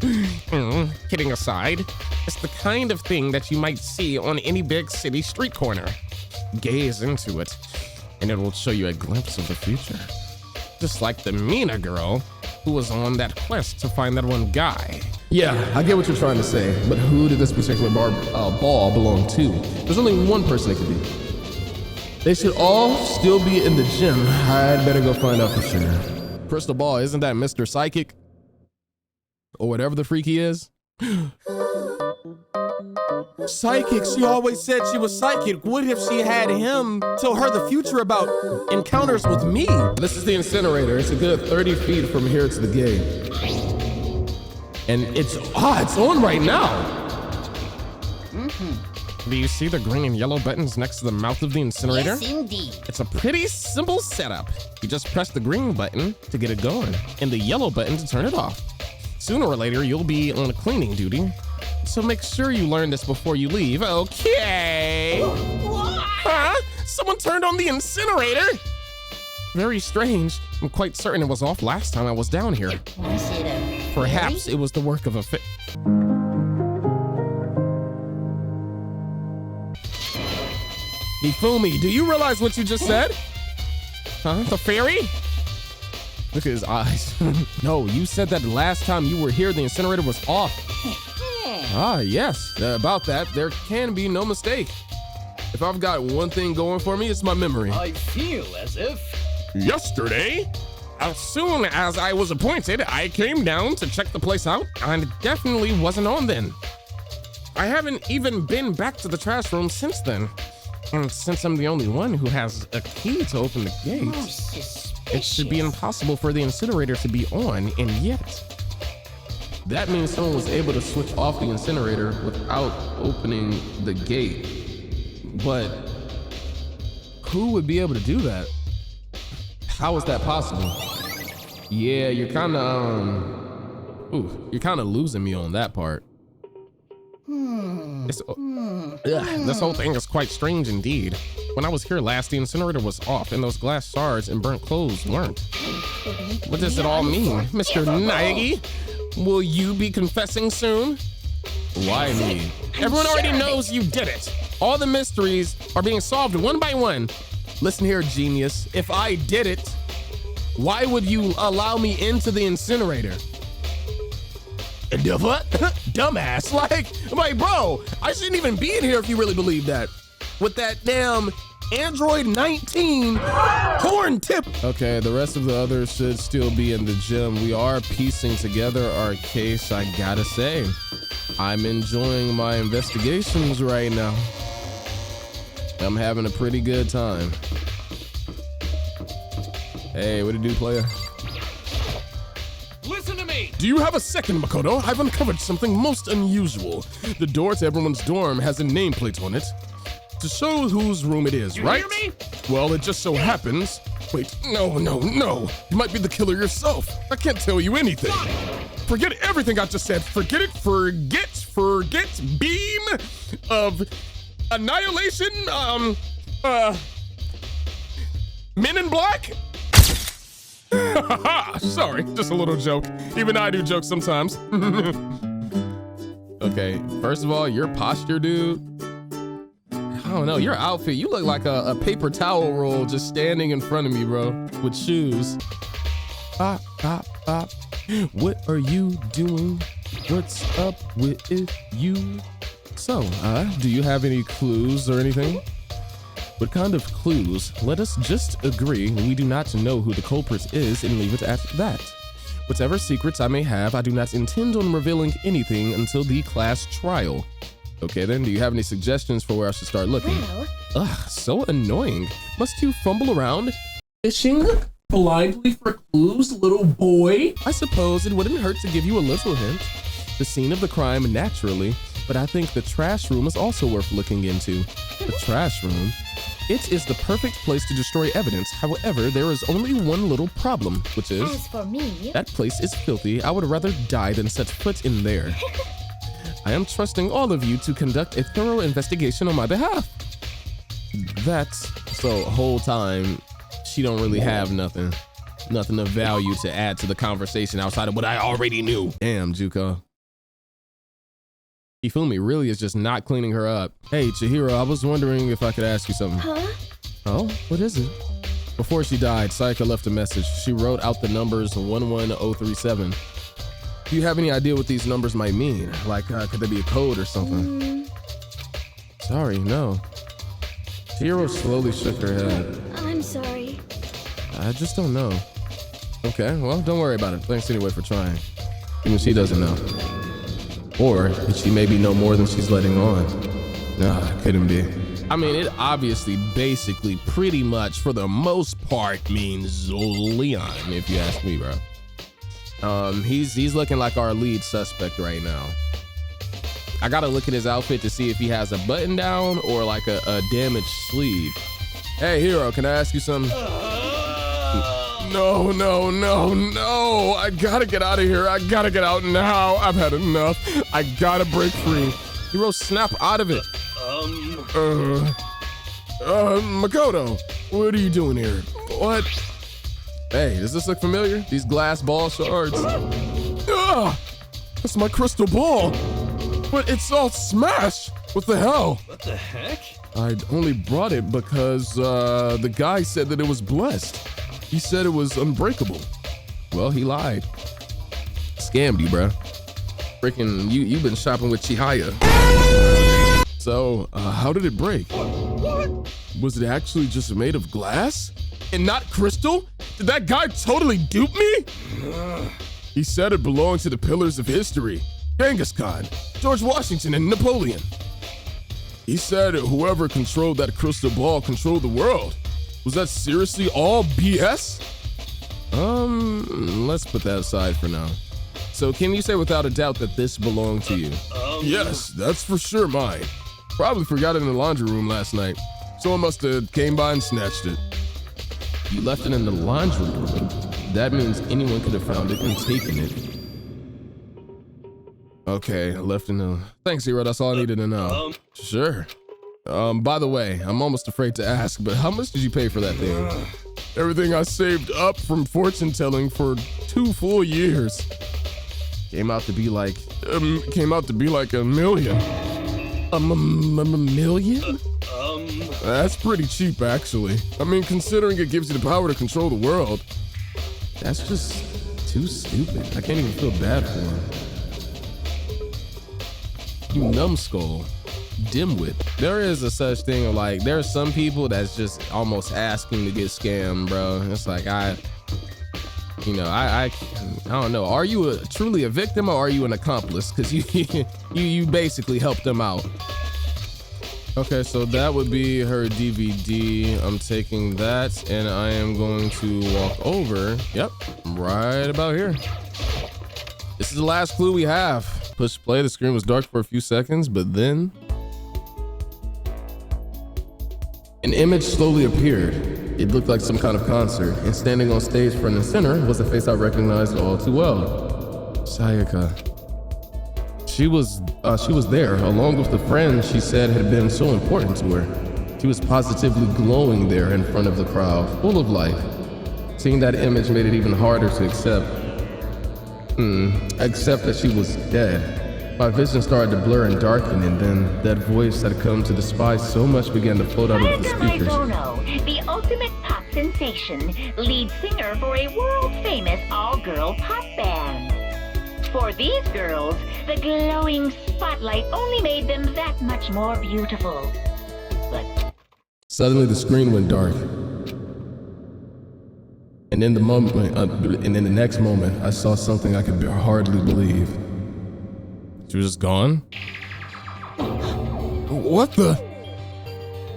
Kidding aside, it's the kind of thing that you might see on any big city street corner. Gaze into it, and it will show you a glimpse of the future. Just like the Mina girl who was on that quest to find that one guy. Yeah, I get what you're trying to say, but who did this particular ball belong to? There's only one person it could be. They should all still be in the gym. I'd better go find out for sure. Crystal Ball, isn't that Mr. Psychic? Or whatever the freak he is? Psychic, she always said she was psychic. What if she had him tell her the future about encounters with me? This is the incinerator. It's a good 30 feet from here to the gate. And it's on right now. Do you see the green and yellow buttons next to the mouth of the incinerator? Yes, indeed. It's a pretty simple setup. You just press the green button to get it going and the yellow button to turn it off. Sooner or later, you'll be on cleaning duty. So make sure you learn this before you leave, okay? Huh? Someone turned on the incinerator? Very strange. I'm quite certain it was off last time I was down here. Was it a... Perhaps it was the work of a Ifumi, do you realize what you just said? Huh? The fairy? Look at his eyes. No, you said that last time you were here, the incinerator was off. Ah, yes, about that, there can be no mistake. If I've got one thing going for me, it's my memory. I feel as if... Yesterday, as soon as I was appointed, I came down to check the place out, and it definitely wasn't on then. I haven't even been back to the trash room since then. And since I'm the only one who has a key to open the gate, it should be impossible for the incinerator to be on, and yet. That means someone was able to switch off the incinerator without opening the gate. But who would be able to do that? How is that possible? Yeah, you're kind of losing me on that part. This whole thing is quite strange indeed. When I was here last, the incinerator was off and those glass shards and burnt clothes weren't. What does it all mean? Mr. Naegi, will you be confessing soon? Why me? Everyone already knows you did it. All the mysteries are being solved one by one. Listen here, genius. If I did it, why would you allow me into the incinerator? What? Dumbass. Like, bro, I shouldn't even be in here if you really believe that. With that damn Android 19 horn tip. Okay, the rest of the others should still be in the gym. We are piecing together our case, I gotta say. I'm enjoying my investigations right now. I'm having a pretty good time. Hey, what it do, player? Listen to me! Do you have a second, Makoto? I've uncovered something most unusual. The door to everyone's dorm has a nameplate on it to show whose room it is, right? You hear me? Well, it just so happens. Wait, no. You might be the killer yourself. I can't tell you anything. Forget everything I just said. Forget it. Forget. Beam of annihilation. Men in Black. Sorry, just a little joke. Even I do jokes sometimes. Okay, first of all, your posture, dude. I don't know, your outfit, you look like a paper towel roll just standing in front of me, bro, with shoes. Bop, bop, bop. What are you doing? What's up with you? So, do you have any clues or anything? What kind of clues? Let us just agree we do not know who the culprit is and leave it at that. Whatever secrets I may have, I do not intend on revealing anything until the class trial. Okay then, do you have any suggestions for where I should start looking? Well, Ugh, so annoying. Must you fumble around, fishing blindly for clues, little boy? I suppose it wouldn't hurt to give you a little hint. The scene of the crime, naturally, but I think the trash room is also worth looking into. The trash room? It is the perfect place to destroy evidence. However, there is only one little problem, which is as for me, that place is filthy. I would rather die than set foot in there. I am trusting all of you to conduct a thorough investigation on my behalf. So whole time, she don't really have nothing of value to add to the conversation outside of what I already knew. Damn, Juko. Hifumi really is just not cleaning her up. Hey, Chihiro, I was wondering if I could ask you something. huh? Oh, what is it? Before she died, Sayaka left a message. She wrote out the numbers 11037. Do you have any idea what these numbers might mean? Like, could there be a code or something? Sorry, no. Chihiro slowly shook her head. I'm sorry. I just don't know. Okay, well, don't worry about it. Thanks anyway for trying. Even she doesn't know. Or she maybe know more than she's letting on. No, it couldn't be. I mean, it obviously, basically, pretty much, for the most part, means Leon, if you ask me, bro. He's looking like our lead suspect right now. I gotta look at his outfit to see if he has a button down or like a damaged sleeve. Hey, Hero, can I ask you something? No. I gotta get out of here. I gotta get out now. I've had enough. I gotta break free. Hero, snap out of it. Makoto, what are you doing here? What? Hey, does this look familiar? These glass ball shards. Ah, that's my crystal ball. But it's all smashed. What the hell? What the heck? I only brought it because the guy said that it was blessed. He said it was unbreakable. Well, he lied. Scammed you, bro. Freaking, you've been shopping with Chihaya. So, how did it break? Was it actually just made of glass? And not crystal? Did that guy totally dupe me? He said it belonged to the pillars of history. Genghis Khan, George Washington, and Napoleon. He said whoever controlled that crystal ball controlled the world. Was that seriously all BS? Let's put that aside for now. So can you say without a doubt that this belonged to you? Yes, that's for sure mine. Probably forgot it in the laundry room last night. Someone must have came by and snatched it. You left it in the laundry room. That means anyone could have found it and taken it. Okay, I left in the... Thanks, Hero, that's all I needed to know. Sure. By the way, I'm almost afraid to ask, but how much did you pay for that thing? Everything I saved up from fortune telling for 2 full years. Came out to be like $1 million. a million? That's pretty cheap, actually. I mean, considering it gives you the power to control the world. That's just too stupid. I can't even feel bad for him. You numbskull. Dimwit. There is a such thing of like, there are some people that's just almost asking to get scammed, bro. It's like, I don't know. Are you truly a victim or are you an accomplice? Because you basically helped them out. Okay, so that would be her DVD. I'm taking that and I am going to walk over. Yep, right about here. This is the last clue we have. Push play, the screen was dark for a few seconds, but then an image slowly appeared. It looked like some kind of concert, and standing on stage front and center was a face I recognized all too well. Sayaka. She was there, along with the friend she said had been so important to her. She was positively glowing there in front of the crowd, full of life. Seeing that image made it even harder to accept that she was dead. My vision started to blur and darken, and then that voice that had come to despise so much began to float out of the speakers. Sayaka, the ultimate pop sensation, lead singer for a world-famous all-girl pop band. For these girls, the glowing spotlight only made them that much more beautiful. But suddenly the screen went dark. And in the next moment, I saw something I could hardly believe. She was just gone? What the?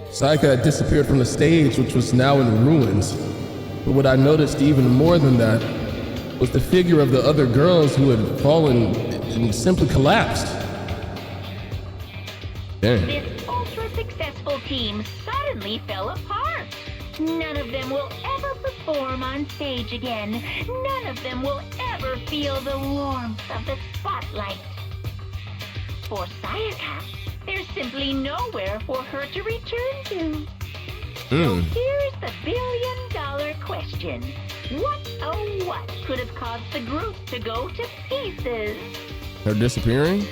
Sayaka had disappeared from the stage, which was now in ruins. But what I noticed even more than that was the figure of the other girls who had fallen and simply collapsed. Damn. this ultra-successful team suddenly fell apart. None of them will ever perform on stage again. None of them will ever feel the warmth of the spotlight. For Sayaka, there's simply nowhere for her to return to. So here's the billion-dollar question. What, oh what, could have caused the group to go to pieces? Her disappearing?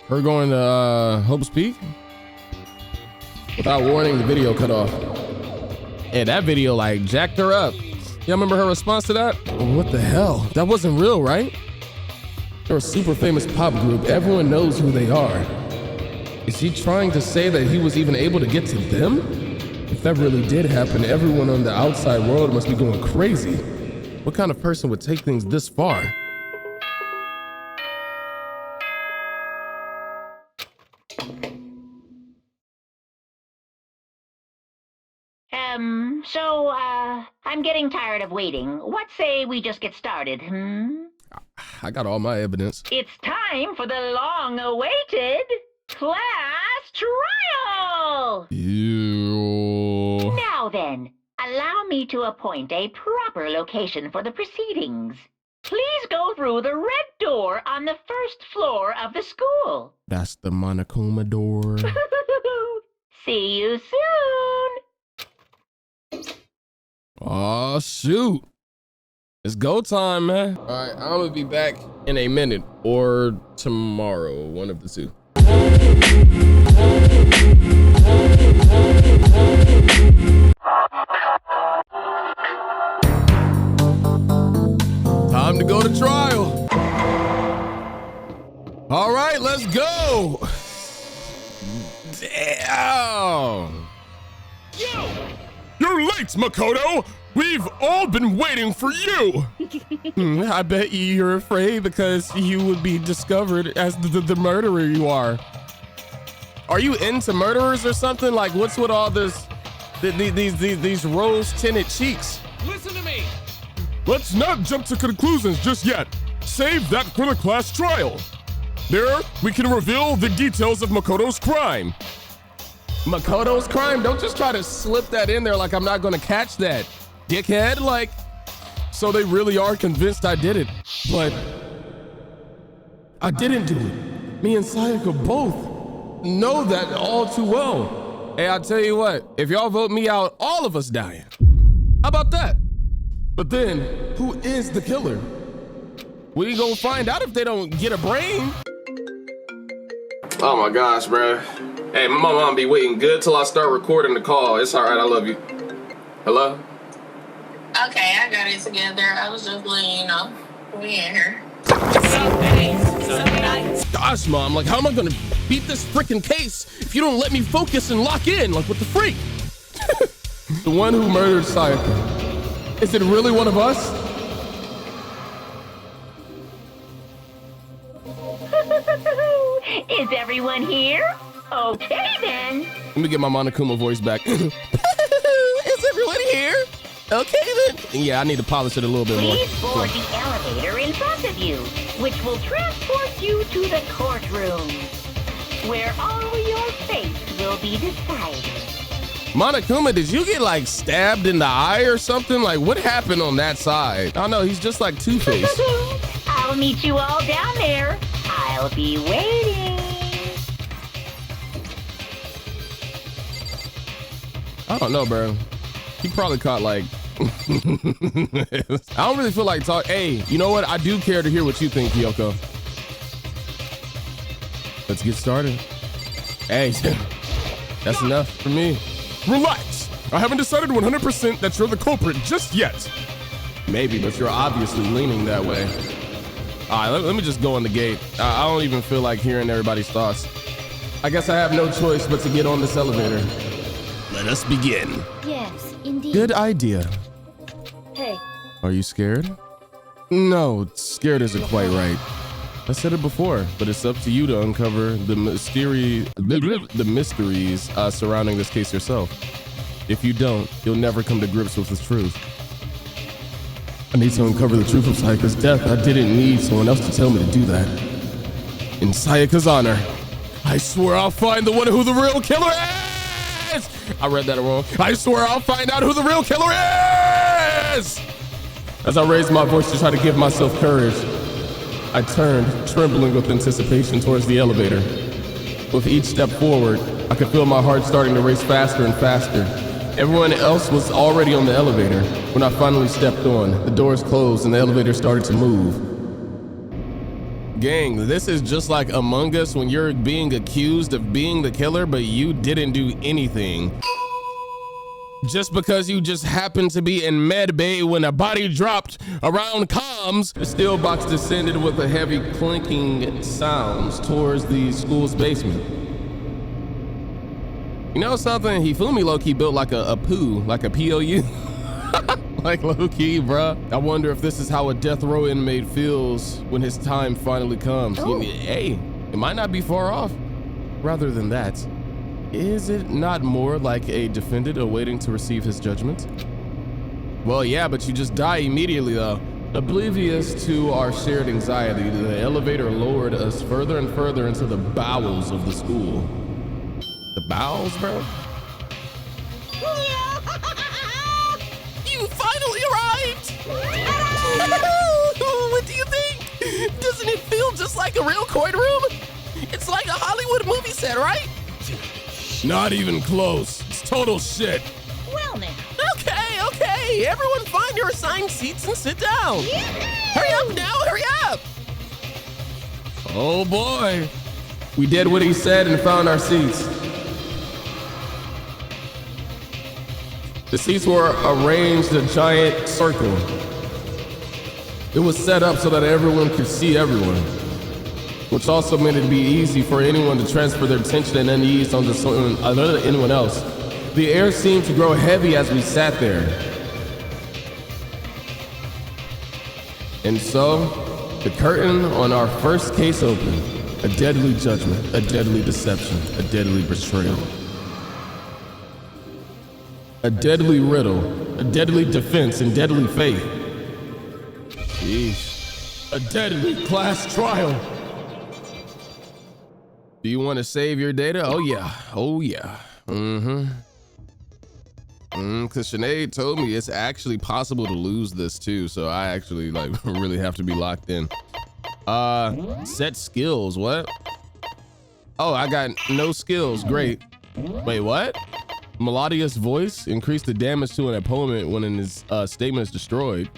Her going to Hope's Peak? Without warning, the video cut off. And that video like jacked her up. Y'all remember her response to that? What the hell? That wasn't real, right? They're a super famous pop group. Everyone knows who they are. Is she trying to say that he was even able to get to them? If that really did happen, everyone on the outside world must be going crazy. What kind of person would take things this far? I'm getting tired of waiting. What say we just get started, I got all my evidence. It's time for the long-awaited class trial! Ew. Now then, allow me to appoint a proper location for the proceedings. Please go through the red door on the first floor of the school. That's the Monokuma door. See you soon! Oh, shoot. It's go time, man. All right, I'm gonna be back in a minute or tomorrow, one of the two. All right, let's go. Damn. You're late, Makoto. We've all been waiting for you. I bet you're afraid because you would be discovered as the murderer you are. Are you into murderers or something? Like, what's with all this, these rose-tinted cheeks? Listen to me. Let's not jump to conclusions just yet. Save that for the class trial. There, we can reveal the details of Makoto's crime. Makoto's crime? Don't just try to slip that in there like I'm not gonna catch that, dickhead. Like, So they really are convinced I did it, but I didn't do it. Me and Sayaka both know that all too well. Hey, I'll tell you what, if y'all vote me out, all of us dying. How about that? But then, who is the killer? We gonna find out if they don't get a brain. Oh my gosh, bro. Hey, my mom be waiting good till I start recording the call. It's all right, I love you. Hello? Okay, I got it together. I was just letting you know. We in here. Gosh, Mom, like, how am I gonna beat this freaking case if you don't let me focus and lock in? Like, what the freak? The one who murdered Sayaka. Is it really one of us? Is everyone here? Okay then. Let me get my Monokuma voice back. Is everyone here? Okay then. Yeah, I need to polish it a little bit more. Please board the elevator in front of you, which will transport you to the courtroom, where all your fate will be decided. Monokuma, did you get like stabbed in the eye or something? Like, what happened on that side? I don't know, he's just like Two-Face. I'll meet you all down there. I'll be waiting. I don't know, bro. He probably caught like... I don't really feel like talk. Hey, you know what? I do care to hear what you think, Kyoko. Let's get started. Hey, that's enough for me. relax. I haven't decided 100% that you're the culprit just yet. Maybe, but you're obviously leaning that way. All right, let me just go on the gate. I don't even feel like hearing everybody's thoughts. I guess I have no choice but to get on this elevator. Let us begin. Yes, indeed. Good idea. Hey. Are you scared? No, scared isn't quite right. I said it before, but it's up to you to uncover the mysteries surrounding this case yourself. If you don't, you'll never come to grips with the truth. I need to uncover the truth of Sayaka's death. I didn't need someone else to tell me to do that. In Sayaka's honor, I swear I'll find the one who the real killer is! I read that wrong. I swear I'll find out who the real killer is! As I raised my voice to try to give myself courage, I turned, trembling with anticipation towards the elevator. With each step forward, I could feel my heart starting to race faster and faster. Everyone else was already on the elevator. When I finally stepped on, the doors closed and the elevator started to move. Gang, this is just like Among Us when you're being accused of being the killer, but you didn't do anything. Just because you just happened to be in med bay when a body dropped around comms, the steel box descended with a heavy clinking sounds towards the school's basement. You know something? Hifumi low-key built like a poo, like a POU. Like low-key, bruh. I wonder if this is how a death row inmate feels when his time finally comes. Hey, it might not be far off. Rather than that, is it not more like a defendant awaiting to receive his judgment? Well, yeah, but you just die immediately, though. Oblivious to our shared anxiety, the elevator lowered us further and further into the bowels of the school. The bowels, bro? You finally arrived! What do you think? Doesn't it feel just like a real courtroom? It's like a Hollywood movie set, right? Not even close. It's total shit. Well now. Okay. Everyone find your assigned seats and sit down. Yeah. Hurry up now, hurry up. Oh boy. We did what he said and found our seats. The seats were arranged in a giant circle. It was set up so that everyone could see everyone. which also made it be easy for anyone to transfer their tension and unease onto anyone else. The air seemed to grow heavy as we sat there. And so, the curtain on our first case opened. A deadly judgment, a deadly deception, a deadly betrayal. A deadly riddle, a deadly defense, and deadly faith. Sheesh. A deadly class trial. Do you want to save your data? Oh yeah, oh yeah. Cause Sinead told me it's actually possible to lose this too, so I actually like really have to be locked in. Set skills, what? Oh, I got no skills, great. Wait, what? Melodious voice, increase the damage to an opponent when his statement is destroyed.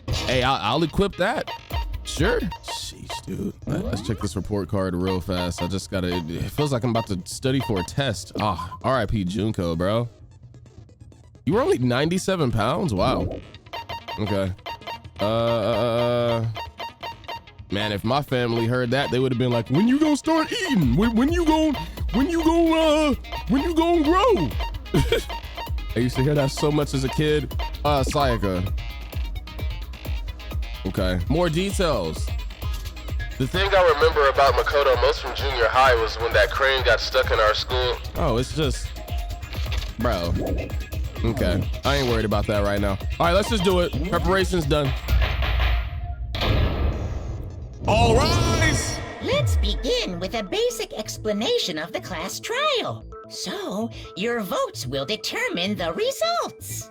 Hey, I'll equip that. Sure. Sheesh, dude. Let's check this report card real fast. I just gotta, it feels like I'm about to study for a test. Ah, RIP Junko, bro. You were only 97 pounds? Wow. Okay. Man, if my family heard that, they would have been like, when you gonna start eating? When you gonna grow? I used to hear that so much as a kid. Sayaka. Okay, more details. The thing I remember about Makoto most from junior high was when that crane got stuck in our school. Oh, it's just, bro. Okay, I ain't worried about that right now. All right, let's just do it. Preparation's done. All rise! Let's begin with a basic explanation of the class trial. So, your votes will determine the results.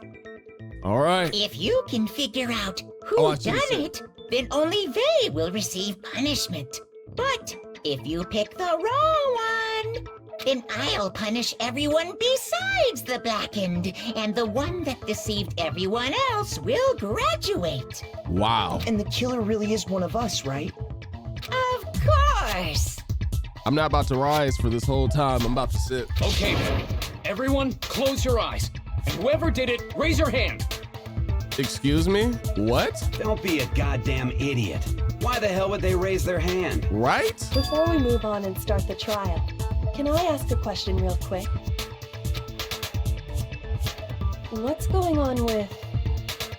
All right. If you can figure out who done it, then only they will receive punishment. But if you pick the wrong one, then I'll punish everyone besides the blackened, and the one that deceived everyone else will graduate. Wow. And the killer really is one of us, right? Of course. I'm not about to rise for this whole time. I'm about to sit. Okay, then. Everyone, close your eyes. And whoever did it, raise your hand. Excuse me? What? Don't be a goddamn idiot. Why the hell would they raise their hand? Right? Before we move on and start the trial, can I ask a question real quick? What's going on with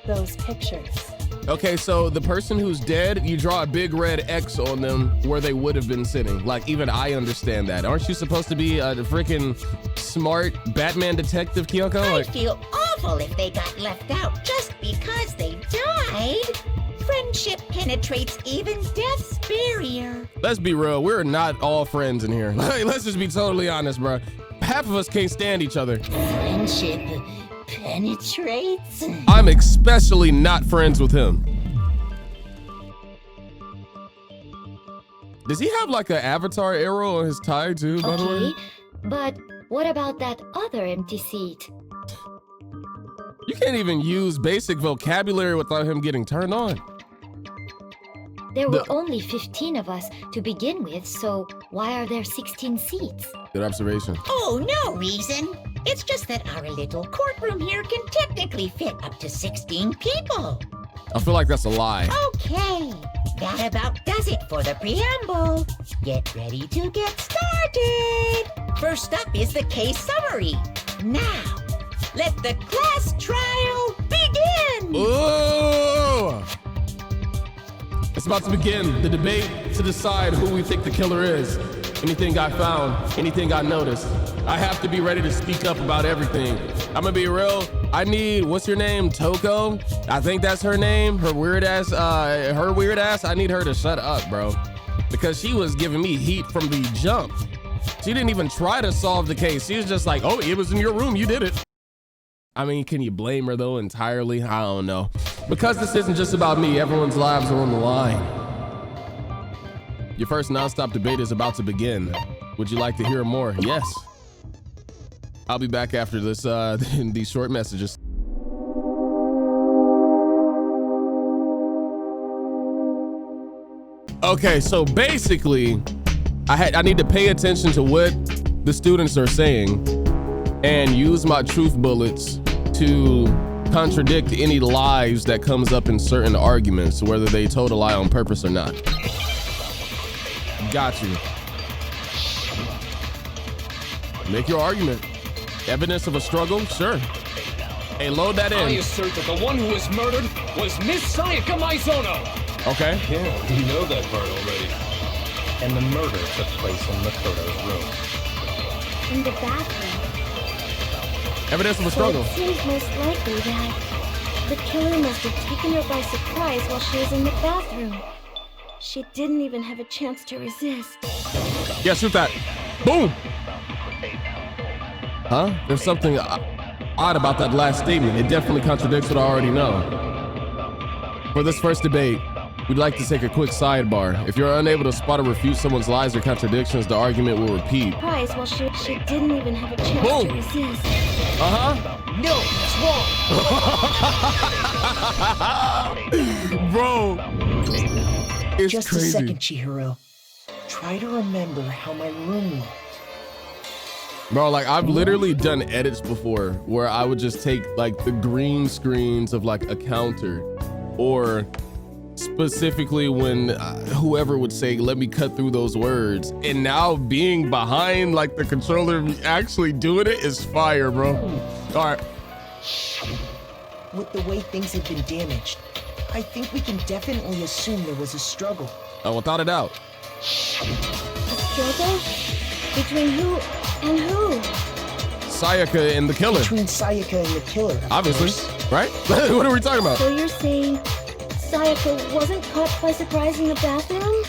those pictures? Okay, so the person who's dead, you draw a big red X on them where they would have been sitting. Like, even I understand that. Aren't you supposed to be a freaking smart Batman detective, Kyoko? I feel awful if they got left out just because they died. Friendship penetrates even death's barrier. Let's be real, we're not all friends in here. Let's just be totally honest, bro. Half of us can't stand each other. Friendship penetrates? I'm especially not friends with him. Does he have like an avatar arrow on his tie too, by the way? But what about that other empty seat? You can't even use basic vocabulary without him getting turned on. There were only 15 of us to begin with, so why are there 16 seats? Good observation. Oh, no reason. It's just that our little courtroom here can technically fit up to 16 people. I feel like that's a lie. Okay, that about does it for the preamble. Get ready to get started. First up is the case summary. Now, let the class trial begin. Ooh! It's about to begin the debate to decide who we think the killer is. Anything got found, anything got noticed. I have to be ready to speak up about everything. I'm gonna be real. I need, what's your name? Toko? I think that's her name. Her weird ass. I need her to shut up, bro. Because she was giving me heat from the jump. She didn't even try to solve the case. She was just like, oh, it was in your room, you did it. I mean, can you blame her though entirely? I don't know. Because this isn't just about me, everyone's lives are on the line. Your first nonstop debate is about to begin. Would you like to hear more? Yes. I'll be back after this, these short messages. Okay, so basically, I need to pay attention to what the students are saying and use my truth bullets to contradict any lies that comes up in certain arguments, whether they told a lie on purpose or not. Got you. Make your argument. Evidence of a struggle? Sure. Hey, load that in. I assert that the one who was murdered was Miss Sayaka Maizono. Okay. Yeah, we know that part already. And the murder took place in Makoto's room. In the bathroom. Evidence of a struggle. So it seems most likely that the killer must have taken her by surprise while she was in the bathroom. She didn't even have a chance to resist. Yeah, shoot that. Boom. Huh? There's something odd about that last statement. It definitely contradicts what I already know. For this first debate, we'd like to take a quick sidebar. If you're unable to spot or refute someone's lies or contradictions, the argument will repeat. Surprise while she didn't even have a chance Boom. to resist. No, that's wrong. Bro, it's Just crazy. a second, Chihiro. Try to remember how my room looked. Bro, like I've literally done edits before where I would just take like the green screens of like a counter, or specifically when whoever would say, let me cut through those words. And now being behind like the controller actually doing it is fire, bro. All right. With the way things have been damaged, I think we can definitely assume there was a struggle. Oh, without a doubt. A struggle? Between who and who? Sayaka and the killer. Between Sayaka and the killer. Obviously, right? What are we talking about? So you're saying Sayaka wasn't caught by surprise in the bathroom?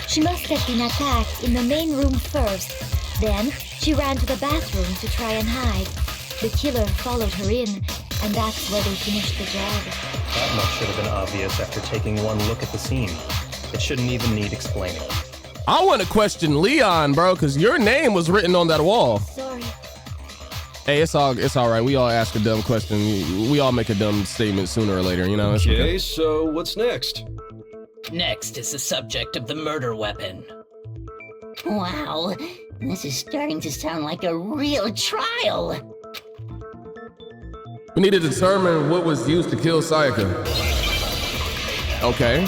She must have been attacked in the main room first. Then she ran to the bathroom to try and hide. The killer followed her in, and that's where they finished the job. That much should have been obvious after taking one look at the scene. It shouldn't even need explaining. I want to question Leon, bro, because your name was written on that wall. Sorry. Hey, it's all right. We all ask a dumb question. We all make a dumb statement sooner or later, you know? It's Okay, so what's next? Next is the subject of the murder weapon. Wow, this is starting to sound like a real trial. We need to determine what was used to kill Sayaka. Okay.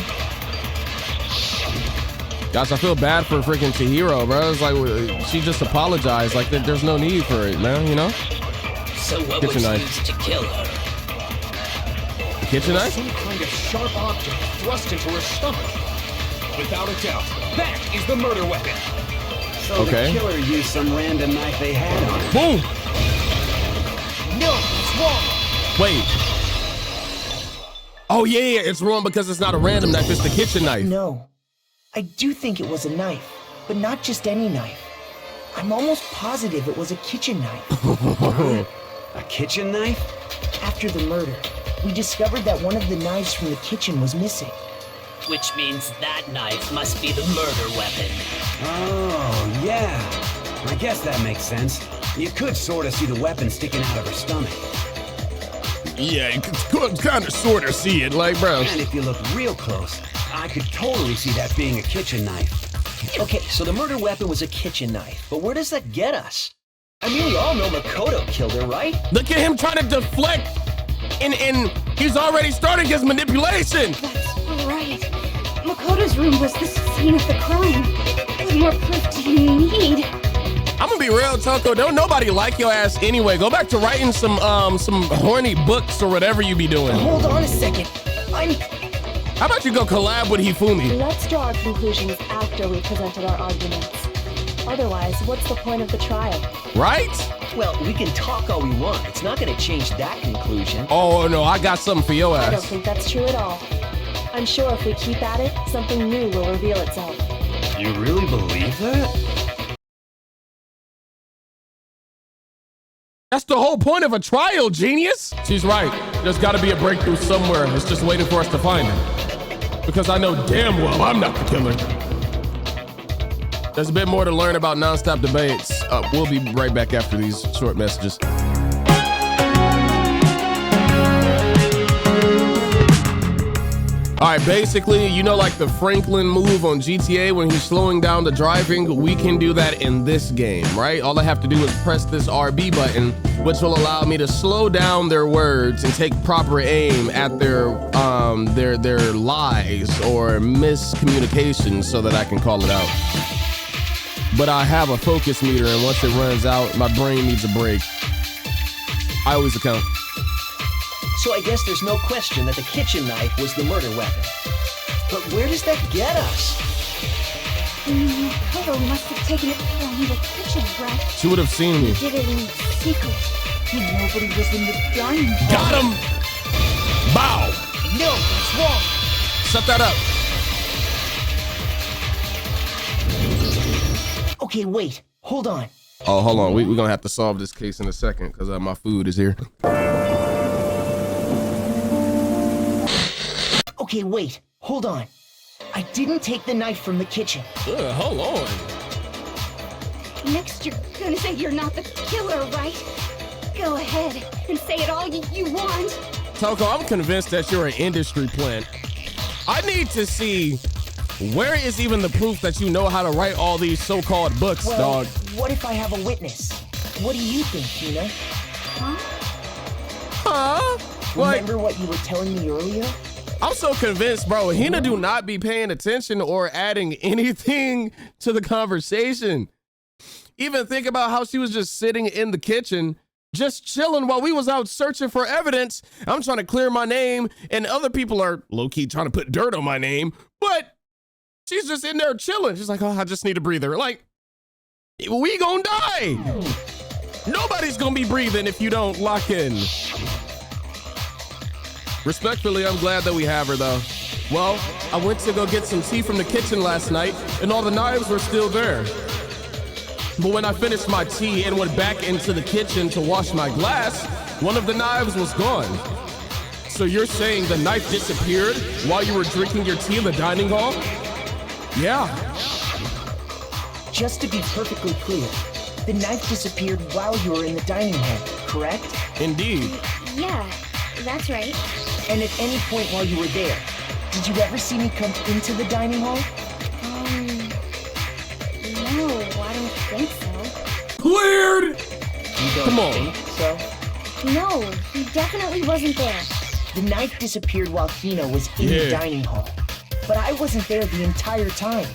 Gosh, I feel bad for freaking Chihiro, bro. It's like she just apologized. Like there's no need for it, man. You know? So what Kitchen was knife. used to kill her? The kitchen knife? Some kind of sharp object thrust into her stomach. Without a doubt, that is the murder weapon. So Okay. the killer used some random knife they had on her. Boom! No, it's wrong. Wait. Oh yeah, it's wrong because it's not a random knife. It's the kitchen knife. No. I do think it was a knife, but not just any knife. I'm almost positive it was a kitchen knife. A kitchen knife? After the murder, we discovered that one of the knives from the kitchen was missing. Which means that knife must be the murder weapon. Oh, yeah. I guess that makes sense. You could sort of see the weapon sticking out of her stomach. Yeah, you could kind of sort of see it, like, bro. And if you look real close, I could totally see that being a kitchen knife. Okay, so the murder weapon was a kitchen knife, but where does that get us? I mean, we all know Makoto killed her, right? Look at him trying to deflect, and he's already starting his manipulation. That's right. Makoto's room was the scene of the crime. What more proof do you need? I'm gonna be real, Toko. Don't nobody like your ass anyway. Go back to writing some horny books or whatever you be doing. Hold on a second. How about you go collab with Hifumi? Let's draw our conclusions after we presented our arguments. Otherwise, what's the point of the trial? Right? Well, we can talk all we want. It's not going to change that conclusion. Oh no, I got something for your I don't ass. think that's true at all. I'm sure if we keep at it, something new will reveal itself. You really believe that? That's the whole point of a trial, genius. She's right. There's got to be a breakthrough somewhere. It's just waiting for us to find it. Because I know damn well I'm not the killer. There's a bit more to learn about Nonstop debates. We'll be right back after these short messages. All right, basically, you know, like the Franklin move on GTA when he's slowing down the driving, we can do that in this game, right? All I have to do is press this RB button, which will allow me to slow down their words and take proper aim at their lies or miscommunications so that I can call it out. but I have a focus meter, and once it runs out, my brain needs a break. I always account. So I guess there's no question that the kitchen knife was the murder weapon. But where does that get us? Mikoto must have taken it from the kitchen, right? She would have seen me. He did it in secret. Nobody was in the dining hall. Got him! Bow! No, that's wrong. Shut that up. Okay, wait. Hold on. Oh, hold on. We're going to have to solve this case in a second because my food is here. Okay, wait. Hold on. I didn't take the knife from the kitchen. Hold on. Next, you're gonna say you're not the killer, right? Go ahead and say it all you want. Toko, I'm convinced that you're an industry plant. I need to see where is even the proof that you know how to write all these so-called books, Well, dog. what if I have a witness? What do you think, Hina? Huh? Remember what you were telling me earlier? I'm so convinced, bro. Hina do not be paying attention or adding anything to the conversation. Even think about how she was just sitting in the kitchen, just chilling while we was out searching for evidence. I'm trying to clear my name, and other people are low-key trying to put dirt on my name, but she's just in there chilling. She's like, oh, I just need a breather. Like, we gonna die. Nobody's gonna be breathing if you don't lock in. Respectfully, I'm glad that we have her, though. Well, I went to go get some tea from the kitchen last night, and all the knives were still there. But when I finished my tea and went back into the kitchen to wash my glass, one of the knives was gone. So you're saying the knife disappeared while you were drinking your tea in the dining hall? Yeah. Just to be perfectly clear, the knife disappeared while you were in the dining hall, correct? Indeed. Yeah, that's right. And at any point while you were there, did you ever see me come into the dining hall? No, I don't think so. Cleared! You don't Come on. think so? No, he definitely wasn't there. The knife disappeared while Hina was in the dining hall. But I wasn't there the entire time.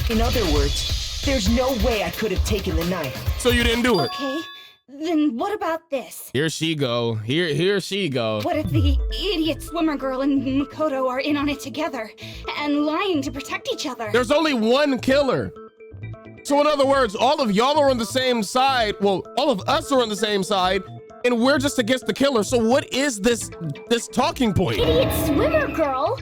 In other words, there's no way I could have taken the knife. So you didn't do it? Okay, then what about this? Here she go. Here she go. What if the idiot swimmer girl and Makoto are in on it together and lying to protect each other? There's only one killer. So in other words, all of y'all are on the same side. Well, all of us are on the same side, and we're just against the killer. So what is this talking point? Idiot swimmer girl?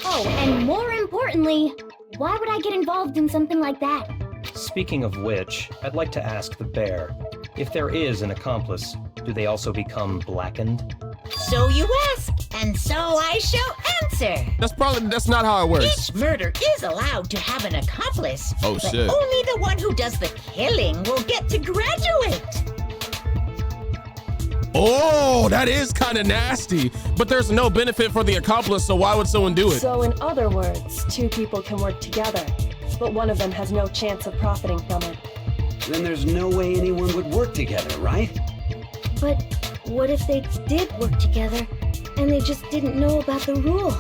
Oh, and more importantly, why would I get involved in something like that? Speaking of which, I'd like to ask the bear, if there is an accomplice, do they also become blackened? So you ask, and so I shall answer. That's not how it works. Each murder is allowed to have an accomplice. Oh, but shit. only the one who does the killing will get to graduate. Oh, that is kind of nasty. But there's no benefit for the accomplice, so why would someone do it? So in other words, two people can work together, but one of them has no chance of profiting from it. Then there's no way anyone would work together, right? But what if they did work together and they just didn't know about the rule?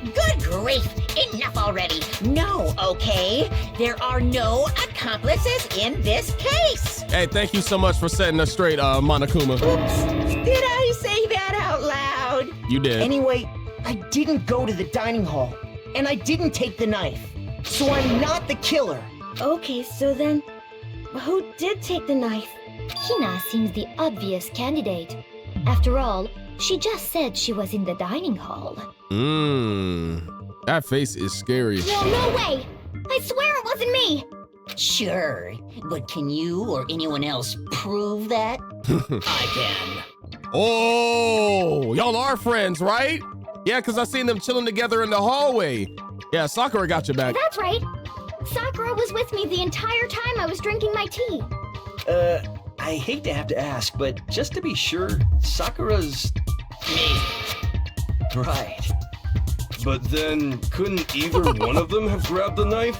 Good grief, enough already. No, okay? There are no accomplices in this case. Hey, thank you so much for setting us straight, Monokuma. Oops, did I say that out loud? You did. Anyway, I didn't go to the dining hall, and I didn't take the knife. So I'm not the killer. Okay, so then, who did take the knife? Hina seems the obvious candidate. After all, she just said she was in the dining hall. That face is scary. No way! I swear it wasn't me! Sure, but can you or anyone else prove that? I can. Oh, y'all are friends, right? Yeah, because I seen them chilling together in the hallway. Yeah, Sakura got your back. That's right. Sakura was with me the entire time I was drinking my tea. I hate to have to ask, but just to be sure, Sakura's... Me. Right. But then, couldn't either one of them have grabbed the knife?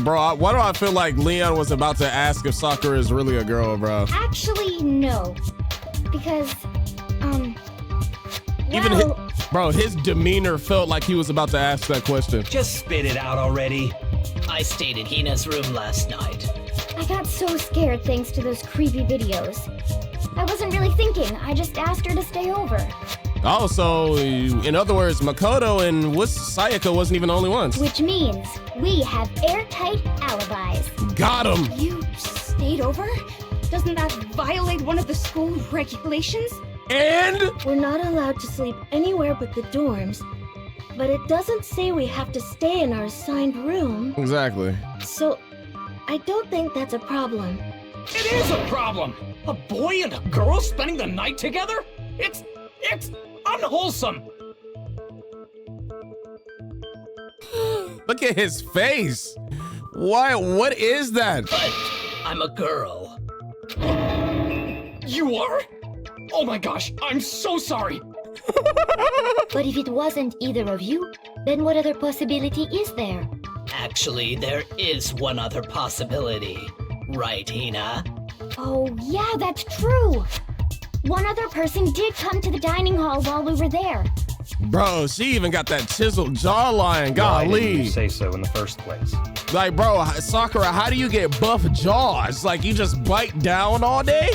Bro, why do I feel like Leon was about to ask if Sakura is really a girl, bro? Actually, no. Because, Even well... his demeanor felt like he was about to ask that question. Just spit it out already. I stayed in Hina's room last night. I got so scared thanks to those creepy videos. I wasn't really thinking. I just asked her to stay over. Oh, so in other words, Makoto and Sayaka wasn't even the only ones. Which means we have airtight alibis. Got him. You stayed over? Doesn't that violate one of the school regulations? And? We're not allowed to sleep anywhere but the dorms. But it doesn't say we have to stay in our assigned room. Exactly. So, I don't think that's a problem. It is a problem! A boy and a girl spending the night together? It's unwholesome! Look at his face. What is that? But I'm a girl. You are? Oh my gosh, I'm so sorry! But if it wasn't either of you, then what other possibility is there? Actually, there is one other possibility. Right, Hina? Oh, yeah, that's true. One other person did come to the dining hall while we were there. Bro, she even got that chiseled jawline. Why didn't Golly. you say so in the first place? Like, bro, Sakura, how do you get buff jaws? Like, you just bite down all day?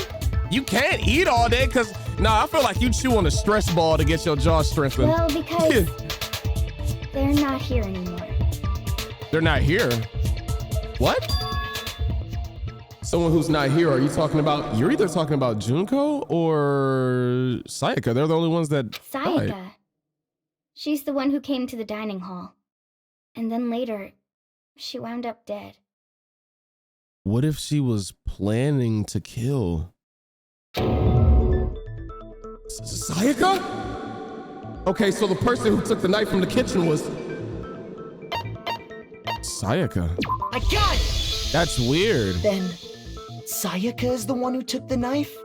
You can't eat all day because, I feel like you chew on a stress ball to get your jaw strengthened. Well, because they're not here anymore. They're not here? What? Someone who's not here, are you talking about, you're either talking about Junko or Sayaka. They're the only ones that Sayaka. died. She's the one who came to the dining hall. And then later, she wound up dead. What if she was planning to kill? Sayaka? Okay, so the person who took the knife from the kitchen was Sayaka. I got it! That's weird. Then Sayaka is the one who took the knife?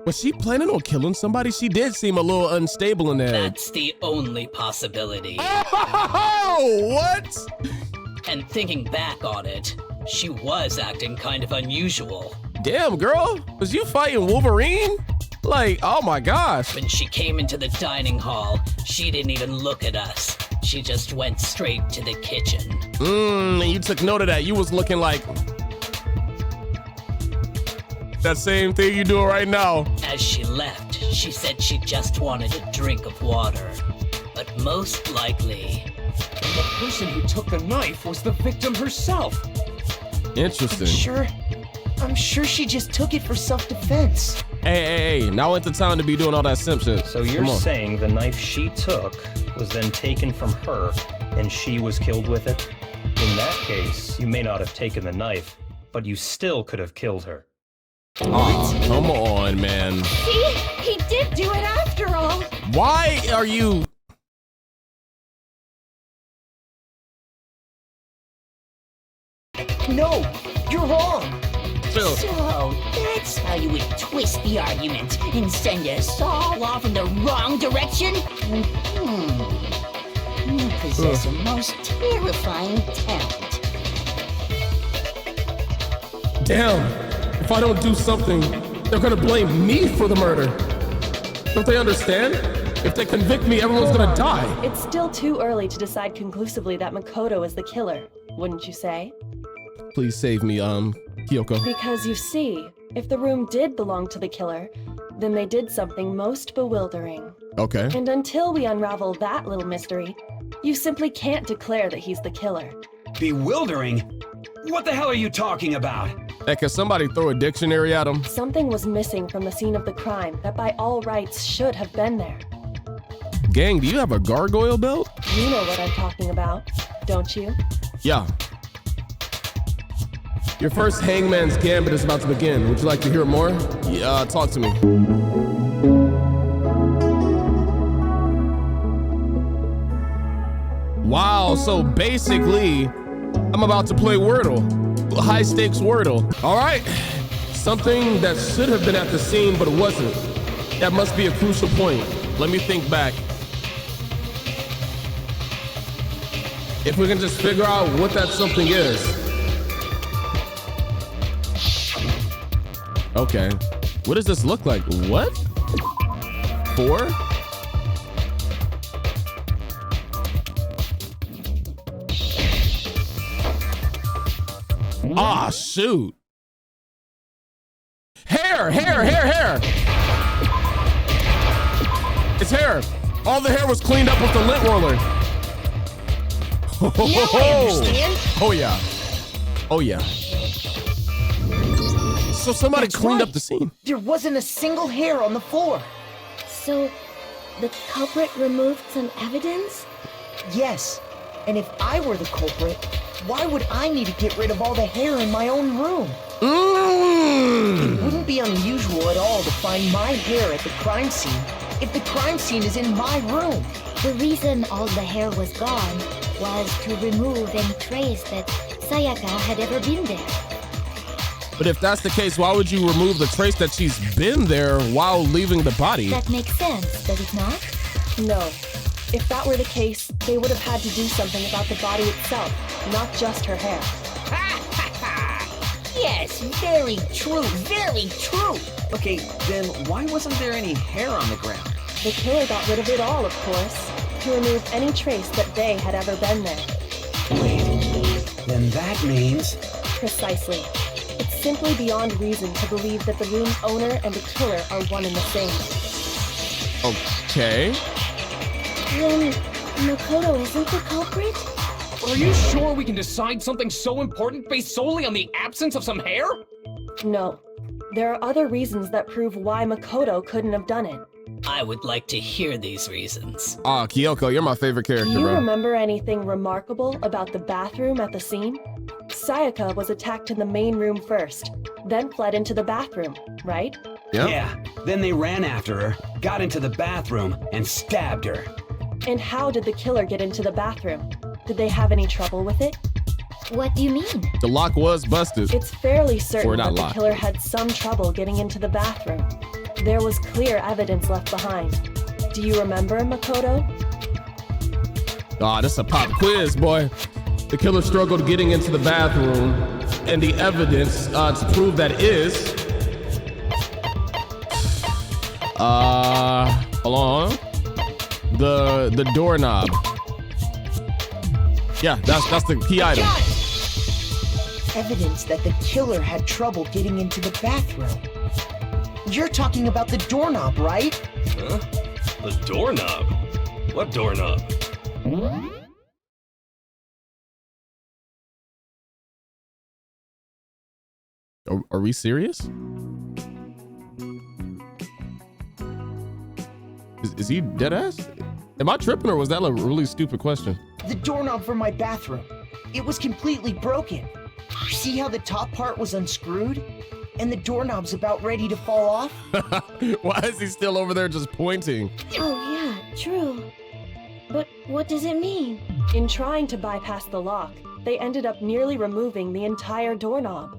Was she planning on killing somebody? She did seem a little unstable in the head. That's the only possibility. Oh, what? And thinking back on it, she was acting kind of unusual. Damn, girl. Was you fighting Wolverine? Like, oh my gosh. When she came into the dining hall, she didn't even look at us. She just went straight to the kitchen. And you took note of that. You was looking like that same thing you doing right now. As she left, she said she just wanted a drink of water. But most likely, the person who took the knife was the victim herself. Interesting. I'm sure she just took it for self-defense. Hey, now ain't the time to be doing all that simp shit. So you're saying the knife she took was then taken from her and she was killed with it? In that case, you may not have taken the knife, but you still could have killed her. Oh, come on, man. See? He did do it after all. Why are you... No, you're wrong. Phil. So, that's how you would twist the argument and send us all off in the wrong direction? You possess a most terrifying talent. Damn, if I don't do something, they're gonna blame me for the murder. Don't they understand? If they convict me, everyone's gonna die. It's still too early to decide conclusively that Makoto is the killer, wouldn't you say? Please save me, Kyoko. Because you see, if the room did belong to the killer, then they did something most bewildering. Okay. And until we unravel that little mystery, you simply can't declare that he's the killer. Bewildering? What the hell are you talking about? Hey, can somebody throw a dictionary at him? Something was missing from the scene of the crime that by all rights should have been there. Gang, do you have a gargoyle belt? You know what I'm talking about, don't you? Yeah. Your first Hangman's Gambit is about to begin. Would you like to hear more? Yeah, talk to me. Wow, so basically, I'm about to play Wordle. High stakes Wordle. All right, something that should have been at the scene, but it wasn't. That must be a crucial point. Let me think back. If we can just figure out what that something is. Okay, what does this look like? What? 4? Ah, shoot. Hair. It's hair. All the hair was cleaned up with the lint roller. Now I understand. Oh yeah. So somebody cleaned up the scene. There wasn't a single hair on the floor. So, the culprit removed some evidence? Yes. And if I were the culprit, why would I need to get rid of all the hair in my own room? It wouldn't be unusual at all to find my hair at the crime scene if the crime scene is in my room. The reason all the hair was gone was to remove any trace that Sayaka had ever been there. But if that's the case, why would you remove the trace that she's been there while leaving the body? That makes sense, does it not? No. If that were the case, they would have had to do something about the body itself, not just her hair. Yes, very true, very true. Okay, then why wasn't there any hair on the ground? The killer got rid of it all, of course, to remove any trace that they had ever been there. Wait, then that means... Precisely. It's simply beyond reason to believe that the room's owner and the killer are one and the same. Okay. Then Makoto isn't the culprit? Are you sure we can decide something so important based solely on the absence of some hair? No. There are other reasons that prove why Makoto couldn't have done it. I would like to hear these reasons. Ah, Kyoko, you're my favorite character, Do you bro. remember anything remarkable about the bathroom at the scene? Sayaka was attacked in the main room first, then fled into the bathroom, right? Yep. Yeah, then they ran after her, got into the bathroom, and stabbed her. And how did the killer get into the bathroom? Did they have any trouble with it? What do you mean? The lock was busted. It's fairly certain Or not that the locked. killer had some trouble getting into the bathroom. There was clear evidence left behind. Do you remember, Makoto? Ah, this is a pop quiz, boy. The killer struggled getting into the bathroom, and the evidence to prove that is... hold on. The doorknob. Yeah, that's the key item. Evidence that the killer had trouble getting into the bathroom. You're talking about the doorknob, right? Huh? The doorknob? What doorknob? Are we serious? Is he dead ass? Am I tripping, or was that a really stupid question? The doorknob for my bathroom. It was completely broken. See how the top part was unscrewed? And the doorknob's about ready to fall off? Why is he still over there just pointing? Oh yeah, true. But what does it mean? In trying to bypass the lock, they ended up nearly removing the entire doorknob.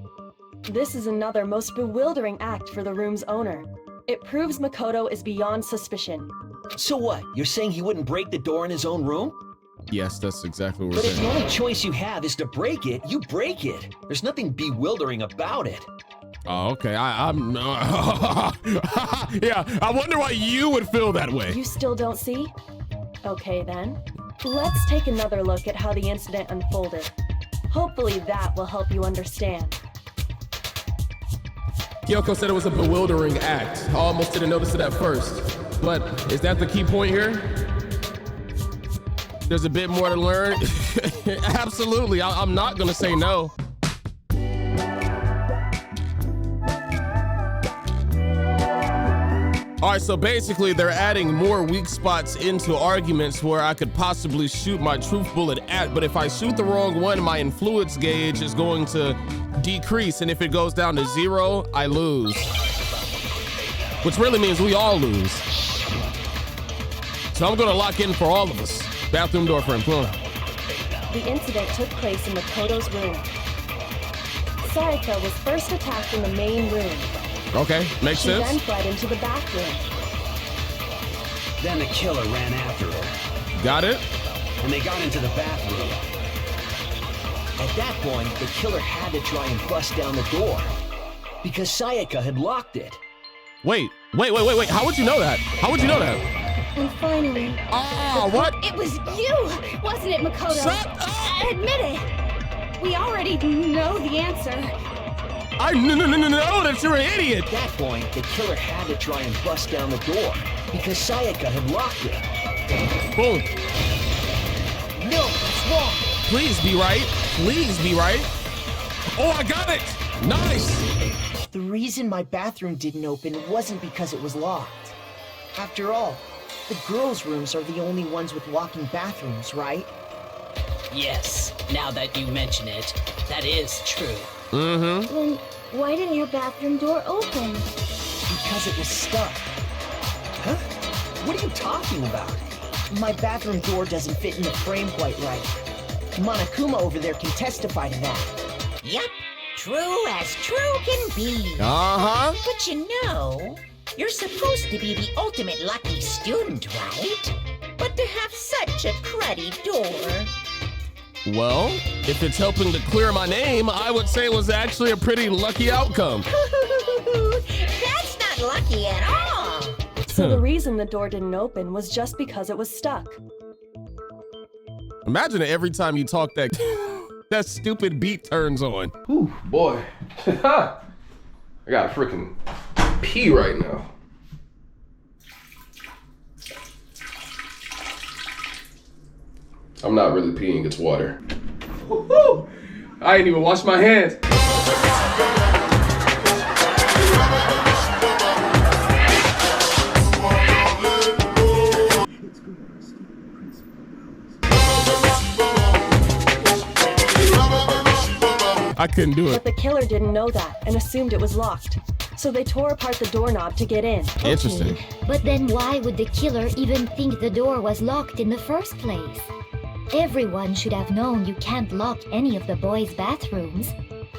This is another most bewildering act for the room's owner. It proves Makoto is beyond suspicion. So what? You're saying he wouldn't break the door in his own room? Yes, that's exactly what we're But if the saying. only choice you have is to break it, you break it. There's nothing bewildering about it. Oh, okay. I'm yeah, I wonder why you would feel that way. You still don't see? Okay then. Let's take another look at how the incident unfolded. Hopefully that will help you understand. Kyoko said it was a bewildering act. I almost didn't notice it at first. But is that the key point here? There's a bit more to learn? Absolutely. I'm not gonna say no. All right, so basically they're adding more weak spots into arguments where I could possibly shoot my truth bullet at, but if I shoot the wrong one, my influence gauge is going to decrease, and if it goes down to 0, I lose. Which really means we all lose. So I'm gonna lock in for all of us. Bathroom door frame, come on. The incident took place in Makoto's room. Sayaka was first attacked in the main room. Okay, makes She sense. then fled into the bathroom. Then the killer ran after her. Got it. And they got into the bathroom. At that point, the killer had to try and bust down the door. Because Sayaka had locked it. Wait. How would you know that? How would you know that? And finally... Ah, what? It was you, wasn't it, Makoto? Shut up! Admit it! We already know the answer. I know that you're an idiot. At that point, the killer had to try and bust down the door because Sayaka had locked it. Boom. No, it's wrong. Please be right. Please be right. Oh, I got it. Nice. The reason my bathroom didn't open wasn't because it was locked. After all, the girls' rooms are the only ones with walking bathrooms, right? Yes, now that you mention it, that is true. Then why didn't your bathroom door open? Because it was stuck. Huh? What are you talking about? My bathroom door doesn't fit in the frame quite right. Monokuma over there can testify to that. Yep, true as true can be. Uh-huh. But you know, you're supposed to be the ultimate lucky student, right? But to have such a cruddy door. Well, if it's helping to clear my name, I would say it was actually a pretty lucky outcome. That's not lucky at all. So the reason the door didn't open was just because it was stuck. Imagine every time you talk that that stupid beat turns on. Whew, boy. I gotta freaking pee right now. I'm not really peeing, it's water. Woo-hoo! I ain't even washed my hands. I couldn't do it. But the killer didn't know that and assumed it was locked. So they tore apart the doorknob to get in. Interesting. But then why would the killer even think the door was locked in the first place? Everyone should have known you can't lock any of the boys' bathrooms.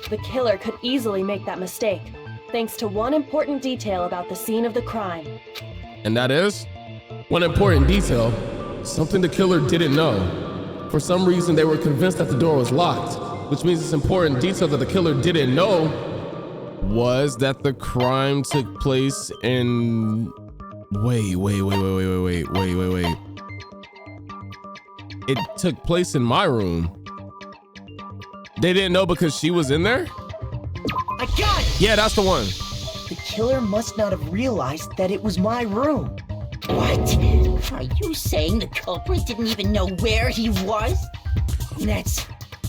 The killer could easily make that mistake, thanks to one important detail about the scene of the crime. And that is? One important detail, something the killer didn't know. For some reason, they were convinced that the door was locked, which means this important detail that the killer didn't know was that the crime took place in... Wait. It took place in my room. They didn't know because she was in there? I got it! Yeah, that's the one. The killer must not have realized that it was my room. What? Are you saying the culprit didn't even know where he was? That's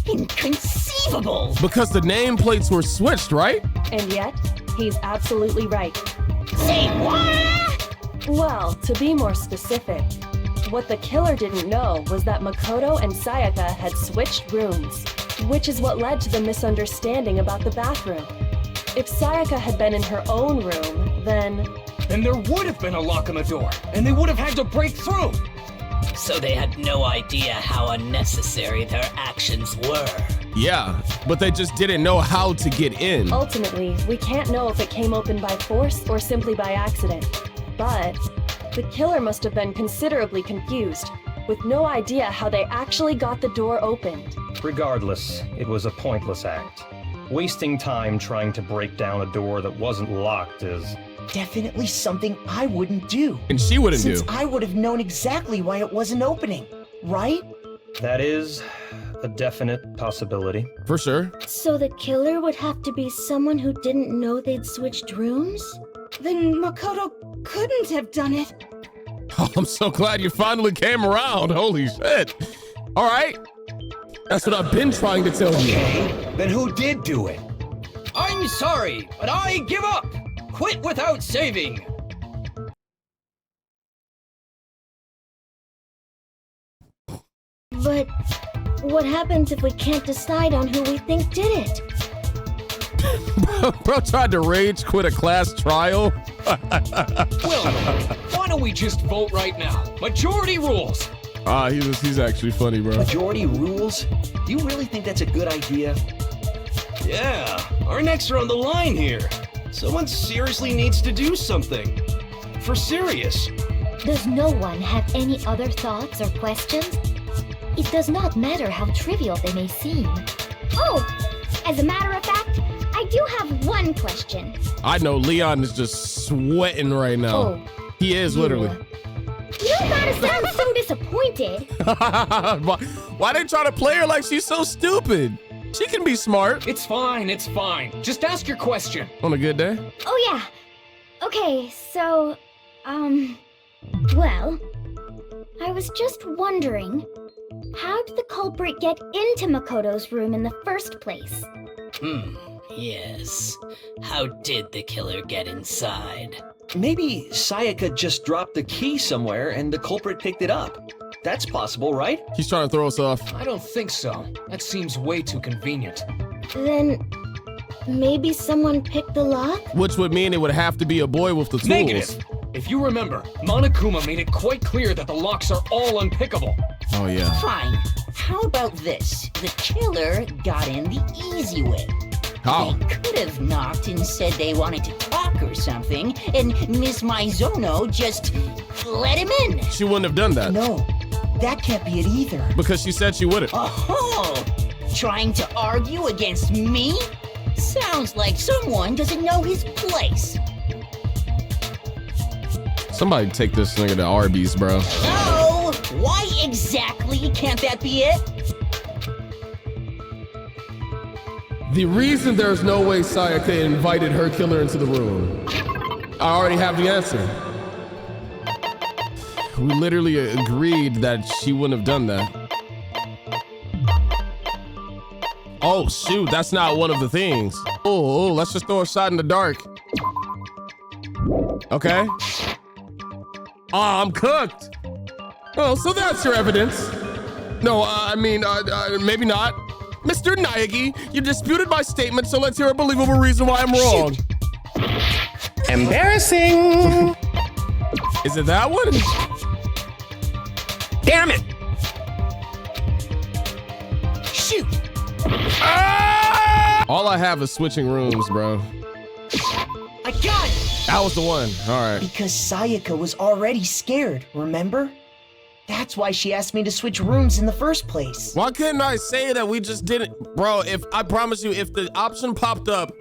inconceivable! Because the nameplates were switched, right? And yet, he's absolutely right. Say what? Well, to be more specific, what the killer didn't know was that Makoto and Sayaka had switched rooms, which is what led to the misunderstanding about the bathroom. If Sayaka had been in her own room, then there would have been a lock on the door, and they would have had to break through. So they had no idea how unnecessary their actions were. Yeah, but they just didn't know how to get in. Ultimately, we can't know if it came open by force or simply by accident. But the killer must have been considerably confused, with no idea how they actually got the door opened. Regardless, it was a pointless act. Wasting time trying to break down a door that wasn't locked is... definitely something I wouldn't do. And she wouldn't since do. I would have known exactly why it wasn't opening, right? That is a definite possibility. For sure. So the killer would have to be someone who didn't know they'd switched rooms? Then Makoto couldn't have done it. Oh, I'm so glad you finally came around. Holy shit. All right. That's what I've been trying to tell you. Okay, then who did do it? I'm sorry, but I give up. Quit without saving. But what happens if we can't decide on who we think did it? Bro tried to rage quit a class trial. Well, why don't we just vote right now? Majority rules. He's actually funny, bro. Majority rules? Do you really think that's a good idea? Yeah, our necks are on the line here. Someone seriously needs to do something. For serious. Does no one have any other thoughts or questions? It does not matter how trivial they may seem. Oh, as a matter of fact, I do have one question. I know Leon is just sweating right now. Oh, he is literally. You don't gotta sound so disappointed. Why they try to play her like she's so stupid? She can be smart. It's fine, it's fine. Just ask your question. On a good day? Oh yeah. Okay, so, well, I was just wondering, how did the culprit get into Makoto's room in the first place? Yes. How did the killer get inside? Maybe Sayaka just dropped the key somewhere and the culprit picked it up. That's possible, right? He's trying to throw us off. I don't think so. That seems way too convenient. Then, maybe someone picked the lock? Which would mean it would have to be a boy with the tools. Negative! If you remember, Monokuma made it quite clear that the locks are all unpickable. Oh yeah. Fine. How about this? The killer got in the easy way. How? They could have knocked and said they wanted to talk or something, and Miss Maizono just let him in. She wouldn't have done that. No, that can't be it either. Because she said she wouldn't. Oh, trying to argue against me? Sounds like someone doesn't know his place. Somebody take this nigga to Arby's, bro. Oh, why exactly can't that be it? The reason there's no way Sayaka invited her killer into the room. I already have the answer. We literally agreed that she wouldn't have done that. Oh shoot, that's not one of the things. Oh, let's just throw a shot in the dark. Okay. Ah, I'm cooked. Oh, so that's your evidence. No, I mean, maybe not. Mr. Naegi, you disputed my statement, so let's hear a believable reason why I'm wrong. Embarrassing. Is it that one? Damn it. Shoot. Ah! All I have is switching rooms, bro. I got it! That was the one. All right. Because Sayaka was already scared, remember? That's why she asked me to switch rooms in the first place. Why couldn't I say that we just didn't? Bro, if I promise you, if the option popped up,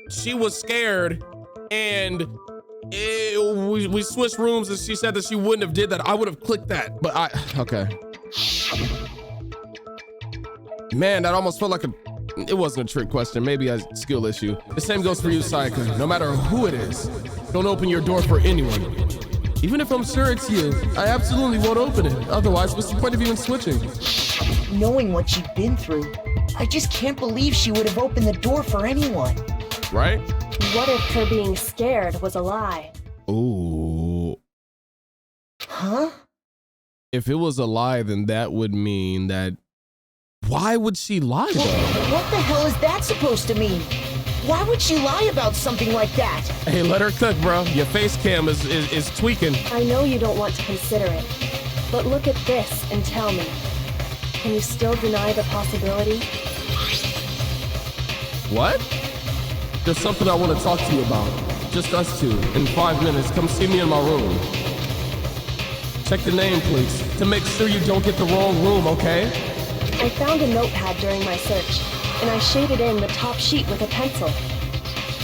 she was scared and we switched rooms and she said that she wouldn't have did that, I would have clicked that. But okay. Man, that almost felt like it wasn't a trick question, maybe a skill issue. The same goes for you, Sayaka. No matter who it is, don't open your door for anyone. Even if I'm sure it's you, I absolutely won't open it. Otherwise, what's the point of even switching? Knowing what she'd been through, I just can't believe she would have opened the door for anyone. Right? What if her being scared was a lie? Ooh. Huh? If it was a lie, then that would mean that... Why would she lie, though? What the hell is that supposed to mean? Why would she lie about something like that? Hey, let her cook, bro. Your face cam is tweaking. I know you don't want to consider it, but look at this and tell me. Can you still deny the possibility? What? There's something I want to talk to you about. Just us two. In 5 minutes, come see me in my room. Check the nameplates to make sure you don't get the wrong room, okay? I found a notepad during my search, and I shaded in the top sheet with a pencil.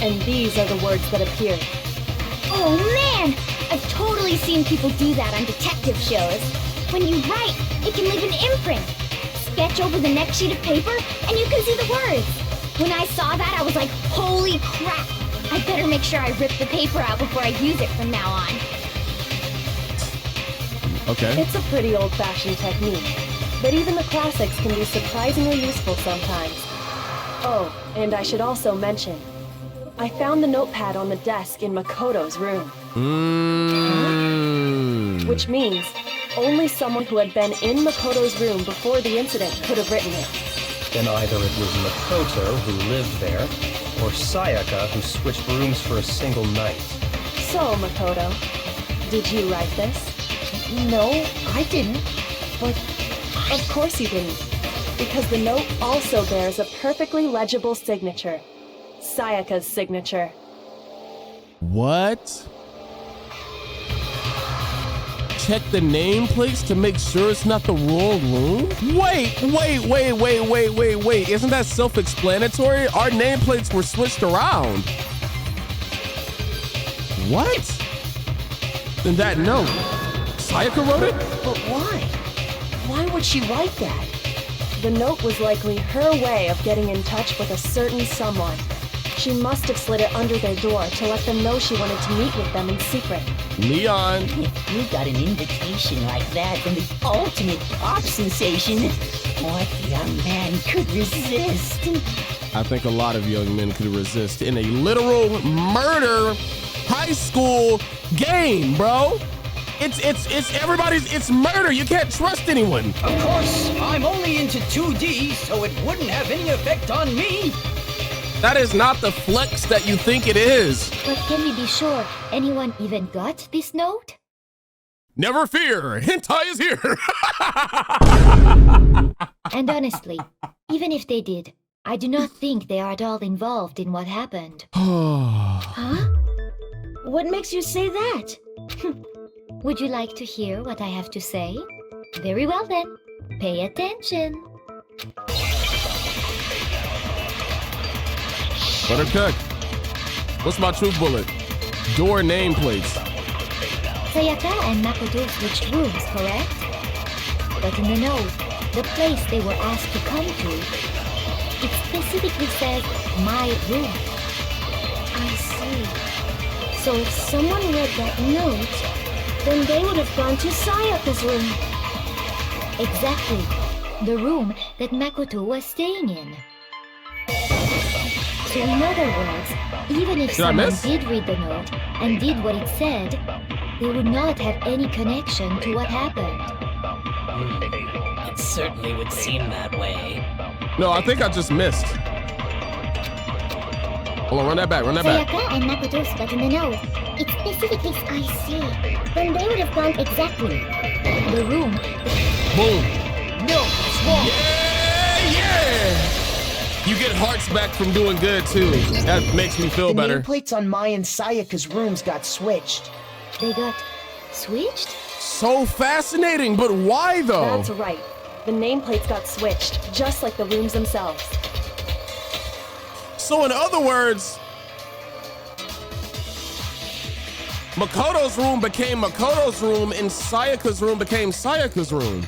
And these are the words that appeared. Oh man! I've totally seen people do that on detective shows. When you write, it can leave an imprint. Sketch over the next sheet of paper, and you can see the words. When I saw that, I was like, holy crap! I better make sure I rip the paper out before I use it from now on. Okay. It's a pretty old-fashioned technique, but even the classics can be surprisingly useful sometimes. Oh, and I should also mention, I found the notepad on the desk in Makoto's room. Which means only someone who had been in Makoto's room before the incident could have written it. Then either it was Makoto who lived there, or Sayaka who switched rooms for a single night. So, Makoto, did you write this? No, I didn't. But of course you didn't, because the note also bears a perfectly legible signature. Sayaka's signature. What? Check the nameplates to make sure it's not the wrong room? Wait. Isn't that self-explanatory? Our nameplates were switched around. What? Then that note, Sayaka wrote it? But why? Why would she write that? The note was likely her way of getting in touch with a certain someone. She must have slid it under their door to let them know she wanted to meet with them in secret. Leon. If you got an invitation like that from the ultimate pop sensation, what young man could resist? I think a lot of young men could resist in a literal murder high school game, bro. It's murder. You can't trust anyone. Of course, I'm only into 2D, so it wouldn't have any effect on me. That is not the flex that you think it is. But can we be sure anyone even got this note? Never fear, hentai is here. And honestly, even if they did, I do not think they are at all involved in what happened. Huh? What makes you say that? Would you like to hear what I have to say? Very well then, pay attention. Buttercup, what's my truth bullet? Door nameplates. Sayaka and Makoto switched rooms, correct? But in the note, the place they were asked to come to, it specifically says, my room. I see. So if someone read that note, then they would have gone to Sayaka's room. Exactly. The room that Makoto was staying in. So in other words, even if someone did read the note and did what it said, they would not have any connection to what happened. It certainly would seem that way. No, I think I just missed. Hold on, run that back, run that back. Sayaka and Makoto split in the note. It specifically, I see. Then they would have gone exactly. The room. Boom. No, it's wrong. Yeah! You get hearts back from doing good too. That makes me feel better. The nameplates on Mai and Sayaka's rooms got switched. They got switched? So fascinating, but why though? That's right. The nameplates got switched, just like the rooms themselves. So in other words, Makoto's room became Makoto's room and Sayaka's room became Sayaka's room.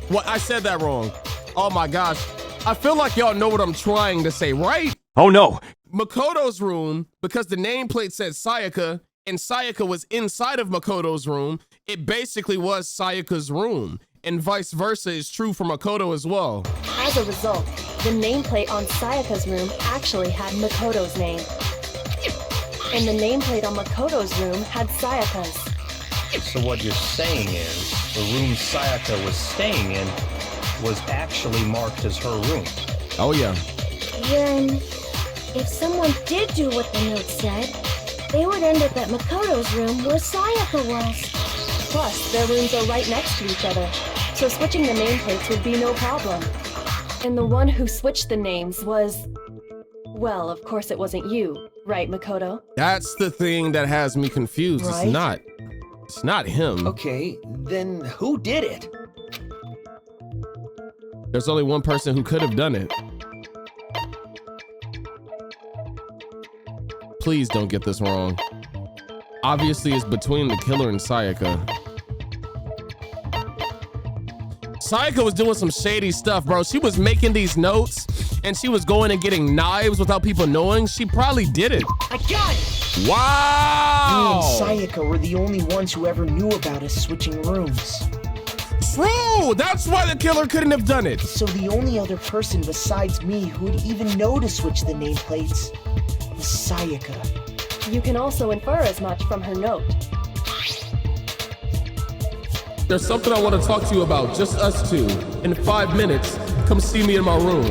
What? I said that wrong. Oh my gosh. I feel like y'all know what I'm trying to say, right? Oh no. Makoto's room, because the nameplate said Sayaka, and Sayaka was inside of Makoto's room, it basically was Sayaka's room. And vice versa is true for Makoto as well. As a result, the nameplate on Sayaka's room actually had Makoto's name. And the nameplate on Makoto's room had Sayaka's. So what you're saying is, the room Sayaka was staying in was actually marked as her room. Oh yeah. Then, if someone did do what the note said, they would end up at Makoto's room where Sayaka was. Plus, their rooms are right next to each other, so switching the nameplates would be no problem. And the one who switched the names was... Well, of course it wasn't you, right, Makoto? That's the thing that has me confused. Right? It's not him. Okay, then who did it? There's only one person who could have done it. Please don't get this wrong. Obviously, it's between the killer and Sayaka. Sayaka was doing some shady stuff, bro. She was making these notes and she was going and getting knives without people knowing. She probably did it. I got it! Wow! Me and Sayaka were the only ones who ever knew about us switching rooms. True! That's why the killer couldn't have done it. So the only other person besides me who would even know to switch the nameplates was Sayaka. You can also infer as much from her note. There's something I want to talk to you about, just us two. In 5 minutes, come see me in my room.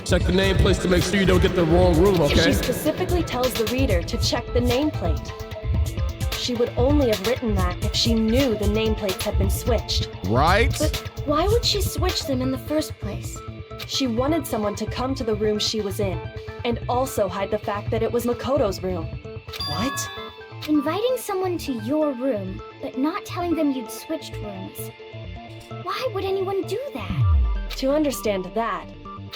Check the nameplates to make sure you don't get the wrong room, okay? She specifically tells the reader to check the nameplate. She would only have written that if she knew the nameplates had been switched. Right? But why would she switch them in the first place? She wanted someone to come to the room she was in, and also hide the fact that it was Makoto's room. What? Inviting someone to your room, but not telling them you'd switched rooms. Why would anyone do that? To understand that,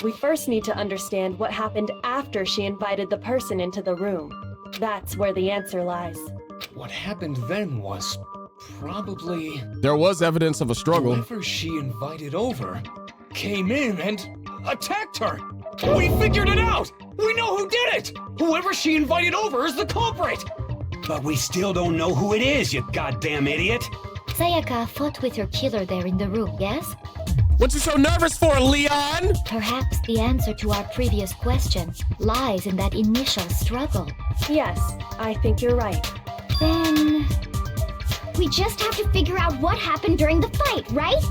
we first need to understand what happened after she invited the person into the room. That's where the answer lies. What happened then was Probably There was evidence of a struggle. whoever she invited over came in and attacked her. We figured it out! We know who did it! Whoever she invited over is the culprit! But we still don't know who it is, you goddamn idiot! Sayaka fought with her killer there in the room, yes? What you so nervous for, Leon? Perhaps the answer to our previous question lies in that initial struggle. Yes, I think you're right. Then... we just have to figure out what happened during the fight, right?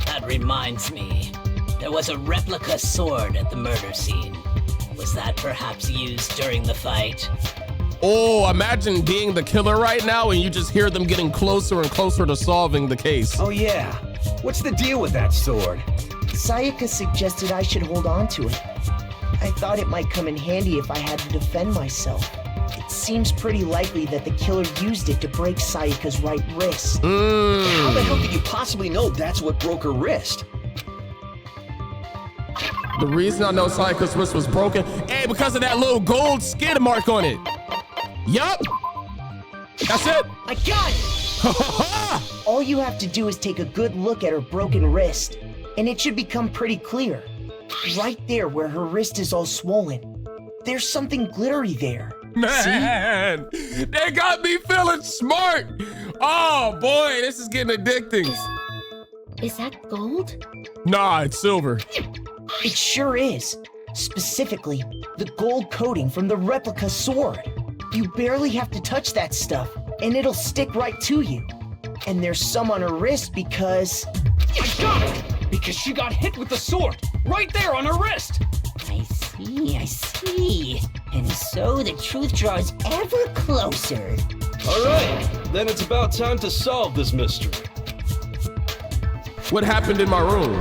That reminds me. There was a replica sword at the murder scene. Was that perhaps used during the fight? Oh, imagine being the killer right now and you just hear them getting closer and closer to solving the case. Oh yeah, what's the deal with that sword? Sayaka suggested I should hold on to it. I thought it might come in handy if I had to defend myself. It seems pretty likely that the killer used it to break Sayaka's right wrist. How the hell could you possibly know that's what broke her wrist? The reason I know Sayaka's wrist was broken, hey, because of that little gold skid mark on it. Yup. That's it. I got it! All you have to do is take a good look at her broken wrist, and it should become pretty clear. Right there where her wrist is all swollen. There's something glittery there. Man, they got me feeling smart. Oh boy, this is getting addicting. Is that gold? Nah, it's silver. It sure is. Specifically, the gold coating from the replica sword. You barely have to touch that stuff, and it'll stick right to you. And there's some on her wrist because... I got it! Because she got hit with the sword, right there on her wrist! I see. And so the truth draws ever closer. All right, then it's about time to solve this mystery. What happened in my room?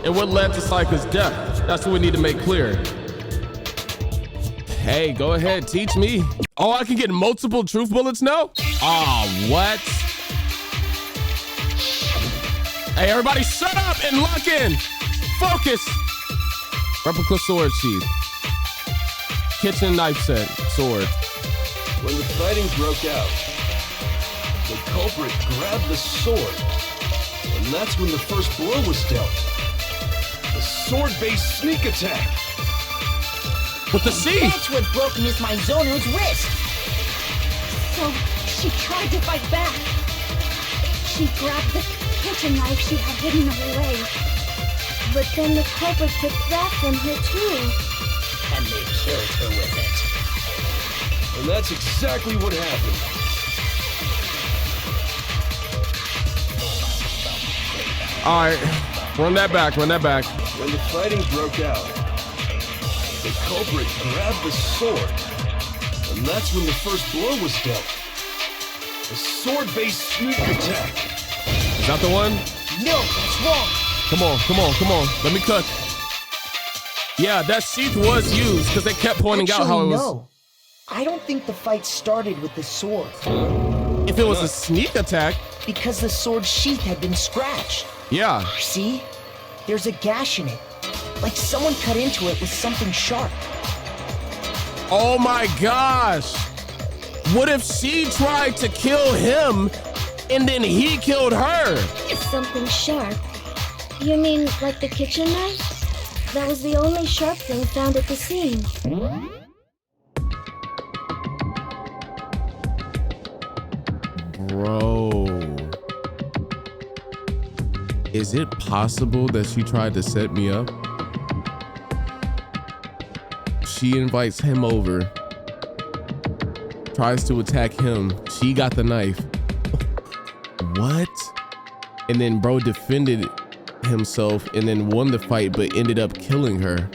And what led to Sayaka's death? That's what we need to make clear. Hey, go ahead, teach me. Oh, I can get multiple truth bullets now? Ah, what? Hey, everybody shut up and lock in. Focus. Replica sword sheath. Kitchen knife set, sword. When the fighting broke out, the culprit grabbed the sword, and that's when the first blow was dealt. A sword-based sneak attack. With the C. That's what broke Miss Maizono's wrist. So she tried to fight back. She grabbed the kitchen knife she had hidden away. But then the culprit took that from her too. And they killed her with it. And that's exactly what happened. All right, run that back. When the fighting broke out, the culprit grabbed the sword, and that's when the first blow was dealt. A sword-based sneak attack. Is that the one? No, that's wrong. Come on. Let me cook. Yeah, that sheath was used because they kept pointing out how it was. No. I don't think the fight started with the sword. If it was a sneak attack. Because the sword sheath had been scratched. Yeah. See? There's a gash in it. Like someone cut into it with something sharp. Oh my gosh. What if she tried to kill him and then he killed her? Something sharp? You mean like the kitchen knife? That was the only sharp thing found at the scene. Bro. Is it possible that she tried to set me up? She invites him over, tries to attack him. She got the knife. What? And then bro defended himself and then won the fight, but ended up killing her.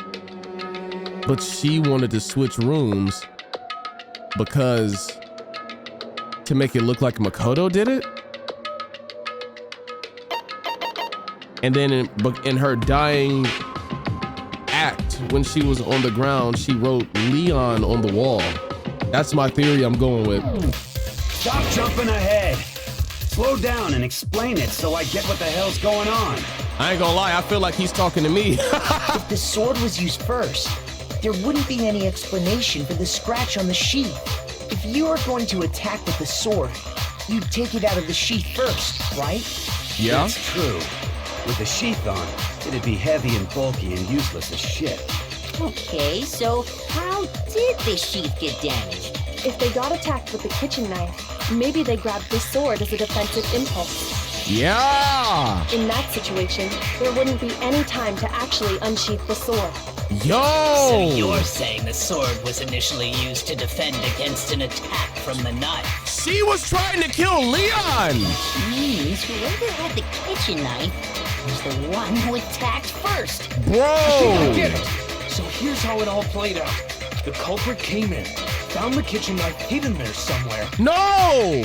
But she wanted to switch rooms because to make it look like Makoto did it. And then in her dying act, when she was on the ground, she wrote Leon on the wall. That's my theory I'm going with. Stop jumping ahead. Slow down and explain it so I get what the hell's going on. I ain't gonna lie, I feel like he's talking to me. If the sword was used first, there wouldn't be any explanation for the scratch on the sheath. If you are going to attack with the sword, you'd take it out of the sheath first, right? Yeah. That's true. With the sheath on, it'd be heavy and bulky and useless as shit. Okay, so how did the sheath get damaged? If they got attacked with the kitchen knife, maybe they grabbed the sword as a defensive impulse. Yeah! In that situation, there wouldn't be any time to actually unsheath the sword. Yo! So you're saying the sword was initially used to defend against an attack from the knife? She was trying to kill Leon! Means whoever had the kitchen knife was the one who attacked first. Bro! I get it. So here's how it all played out. The culprit came in, found the kitchen knife hidden there somewhere. No!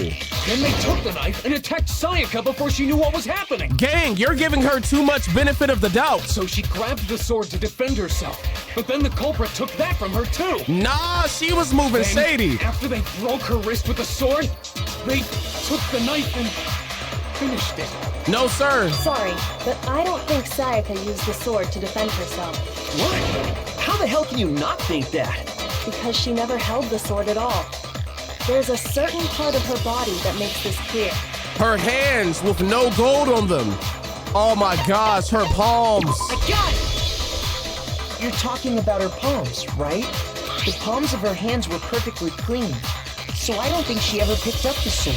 Then they took the knife and attacked Sayaka before she knew what was happening. Gang, you're giving her too much benefit of the doubt. So she grabbed the sword to defend herself. But then the culprit took that from her too. Nah, she was moving shady. After they broke her wrist with the sword, they took the knife and finished it. No, sir. Sorry, but I don't think Sayaka used the sword to defend herself. What? How the hell can you not think that? Because she never held the sword at all. There's a certain part of her body that makes this clear. Her hands with no gold on them. Oh my gosh, her palms. I got it! You're talking about her palms, right? The palms of her hands were perfectly clean. So I don't think she ever picked up the sword.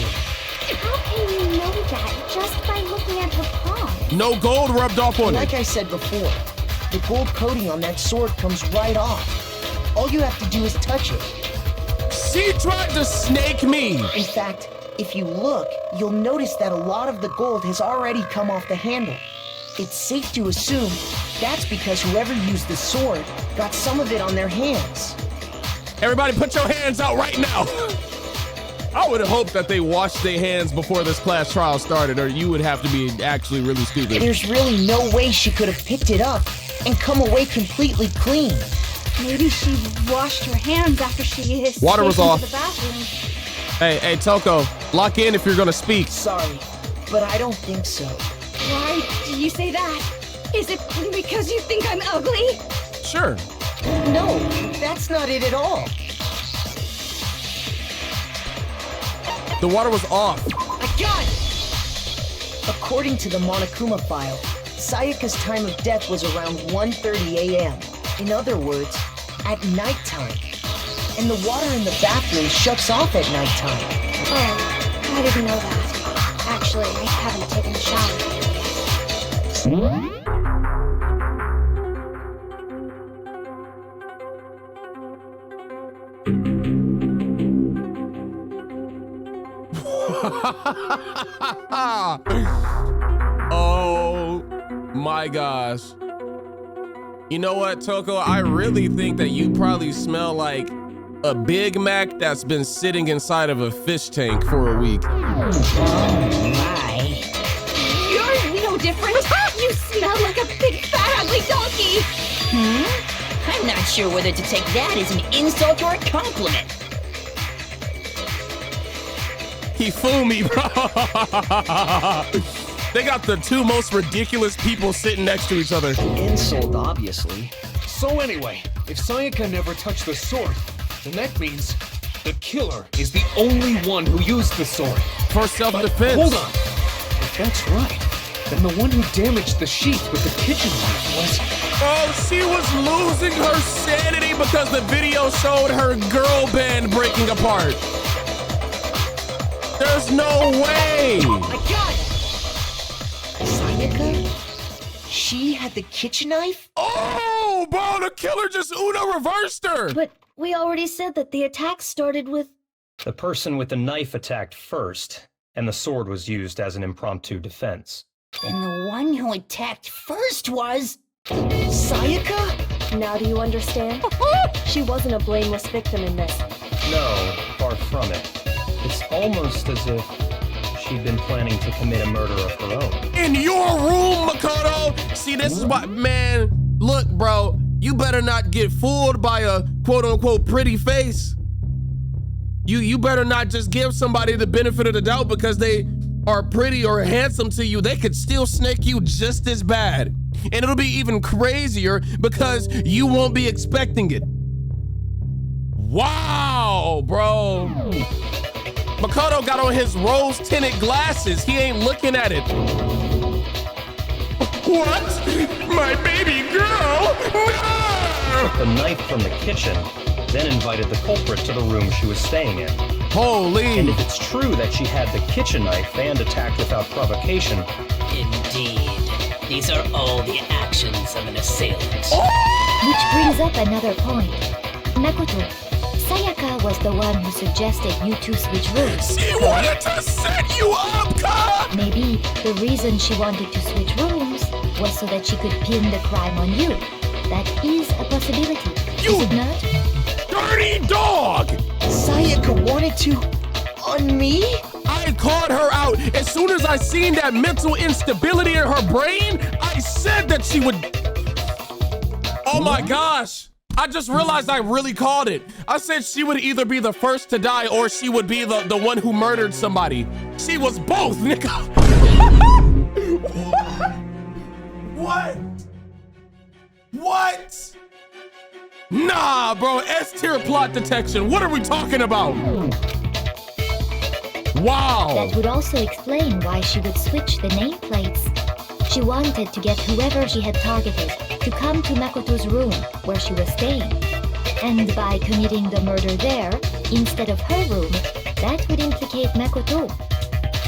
How can you know that just by looking at her palm? No gold rubbed off on it. Like I said before, the gold coating on that sword comes right off. All you have to do is touch it. She tried to snake me. In fact, if you look, you'll notice that a lot of the gold has already come off the handle. It's safe to assume that's because whoever used the sword got some of it on their hands. Everybody put your hands out right now. I would have hoped that they washed their hands before this class trial started, or you would have to be actually really stupid. There's really no way she could have picked it up and come away completely clean. Maybe she washed her hands after she escaped Water was off. into the bathroom. Hey, Toko, lock in if you're gonna speak. Sorry, but I don't think so. Why do you say that? Is it because you think I'm ugly? Sure. No, that's not it at all. The water was off. I got it! According to the Monokuma file, Sayaka's time of death was around 1:30 a.m. In other words, at nighttime. And the water in the bathroom shuts off at nighttime. Oh, I didn't know that. Actually, I haven't taken a shower yet. Oh my gosh. You know what, Toko? I really think that you probably smell like a Big Mac that's been sitting inside of a fish tank for a week. Oh my. You're no different. You smell like a big fat ugly donkey. I'm not sure whether to take that as an insult or a compliment. He fooled me, bro. They got the two most ridiculous people sitting next to each other. Insult, obviously. So anyway, if Sayaka never touched the sword, then that means the killer is the only one who used the sword. For self-defense. Hold on. If that's right, then the one who damaged the sheath with the kitchen knife was... Oh, she was losing her sanity because the video showed her girl band breaking apart. There's no way! I got it! Sayaka? She had the kitchen knife? Oh, bro, the killer just Uno reversed her! But we already said that the attack started with... The person with the knife attacked first, and the sword was used as an impromptu defense. Then the one who attacked first was... Sayaka? Now do you understand? She wasn't a blameless victim in this. No, far from it. It's almost as if she'd been planning to commit a murder of her own. In your room, Makoto! See, this is what, man, look, bro, you better not get fooled by a quote-unquote pretty face. You better not just give somebody the benefit of the doubt because they are pretty or handsome to you. They could still snake you just as bad. And it'll be even crazier because you won't be expecting it. Wow, bro. Makoto got on his rose-tinted glasses. He ain't looking at it. What? My baby girl? No! The knife from the kitchen, then invited the culprit to the room she was staying in. Holy! And if it's true that she had the kitchen knife and attacked without provocation... Indeed. These are all the actions of an assailant. Which brings up another point. Makoto, Sayaka was the one who suggested you two switch rooms. She wanted to set you up, Ka! Maybe the reason she wanted to switch rooms was so that she could pin the crime on you. That is a possibility, is it not? Dirty dog! Sayaka wanted to... on me? I called her out. As soon as I seen that mental instability in her brain, I said that she would... Oh my gosh. I just realized I really called it. I said she would either be the first to die or she would be the one who murdered somebody. She was both, nigga. What? What? Nah, bro, S-tier plot detection. What are we talking about? Wow. That would also explain why she would switch the nameplates. She wanted to get whoever she had targeted to come to Makoto's room where she was staying. And by committing the murder there, instead of her room, that would implicate Makoto.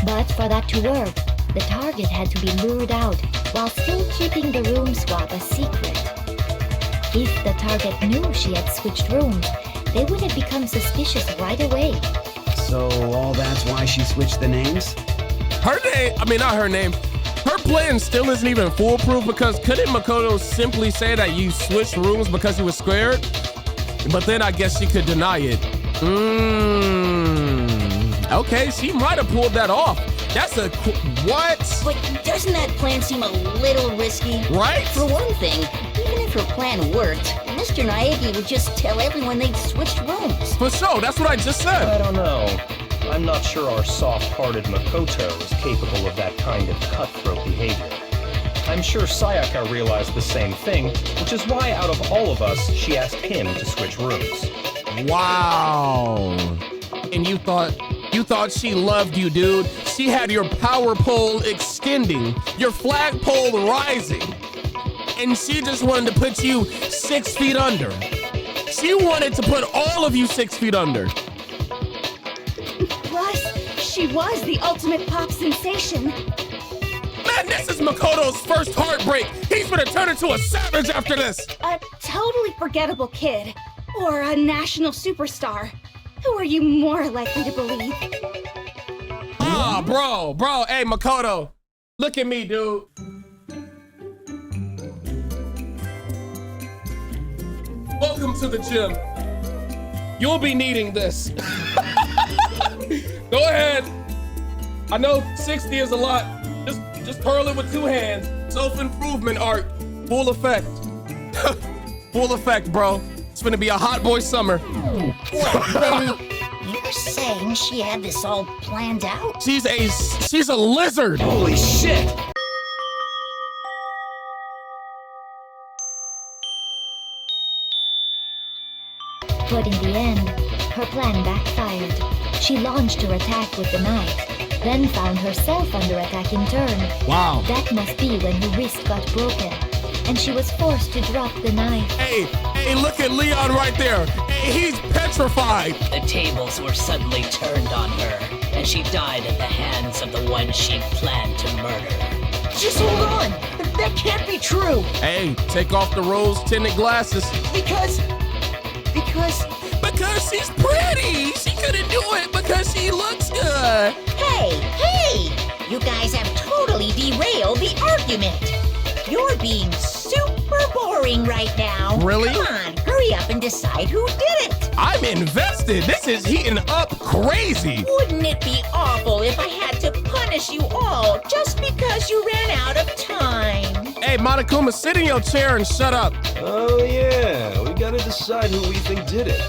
But for that to work, the target had to be lured out while still keeping the room swap a secret. If the target knew she had switched rooms, they would have become suspicious right away. So all that's why she switched the names? Her name, I mean, not her name. Her plan still isn't even foolproof because couldn't Makoto simply say that you switched rooms because he was scared? But then I guess she could deny it. Okay, she might have pulled that off. That's a, what? But doesn't that plan seem a little risky? Right? For one thing, even if her plan worked, Mr. Naegi would just tell everyone they'd switched rooms. For sure, that's what I just said. I don't know. I'm not sure our soft-hearted Makoto is capable of that kind of cutthroat behavior. I'm sure Sayaka realized the same thing, which is why out of all of us, she asked him to switch rooms. Wow. And you thought she loved you, dude. She had your power pole extending, your flagpole rising, and she just wanted to put you 6 feet under. She wanted to put all of you 6 feet under. Plus, she was the ultimate pop sensation. Man, this is Makoto's first heartbreak. He's gonna turn into a savage after this. A totally forgettable kid, or a national superstar. Who are you more likely to believe? Ah, bro, hey, Makoto, look at me, dude. Welcome to the gym. You'll be needing this. Go ahead. I know 60 is a lot. Just hurl it with 2 hands. Self-improvement art. Full effect. Full effect, bro. It's gonna be a hot boy summer. Well, you're saying she had this all planned out? She's a lizard. Holy shit! But in the end, her plan backfired. She launched her attack with the knife, then found herself under attack in turn. Wow. That must be when her wrist got broken, and she was forced to drop the knife. Hey, look at Leon right there. Hey, he's petrified. The tables were suddenly turned on her, and she died at the hands of the one she planned to murder. Just hold on! That can't be true! Hey, take off the rose-tinted glasses. Because she's pretty. She couldn't do it because she looks good. Hey! You guys have totally derailed the argument. You're being super boring right now. Really? Come on, hurry up and decide who did it. I'm invested. This is heating up crazy. Wouldn't it be awful if I had to punish you all just because you ran out of time? Hey, Monokuma, sit in your chair and shut up. Oh yeah, we gotta decide who we think did it.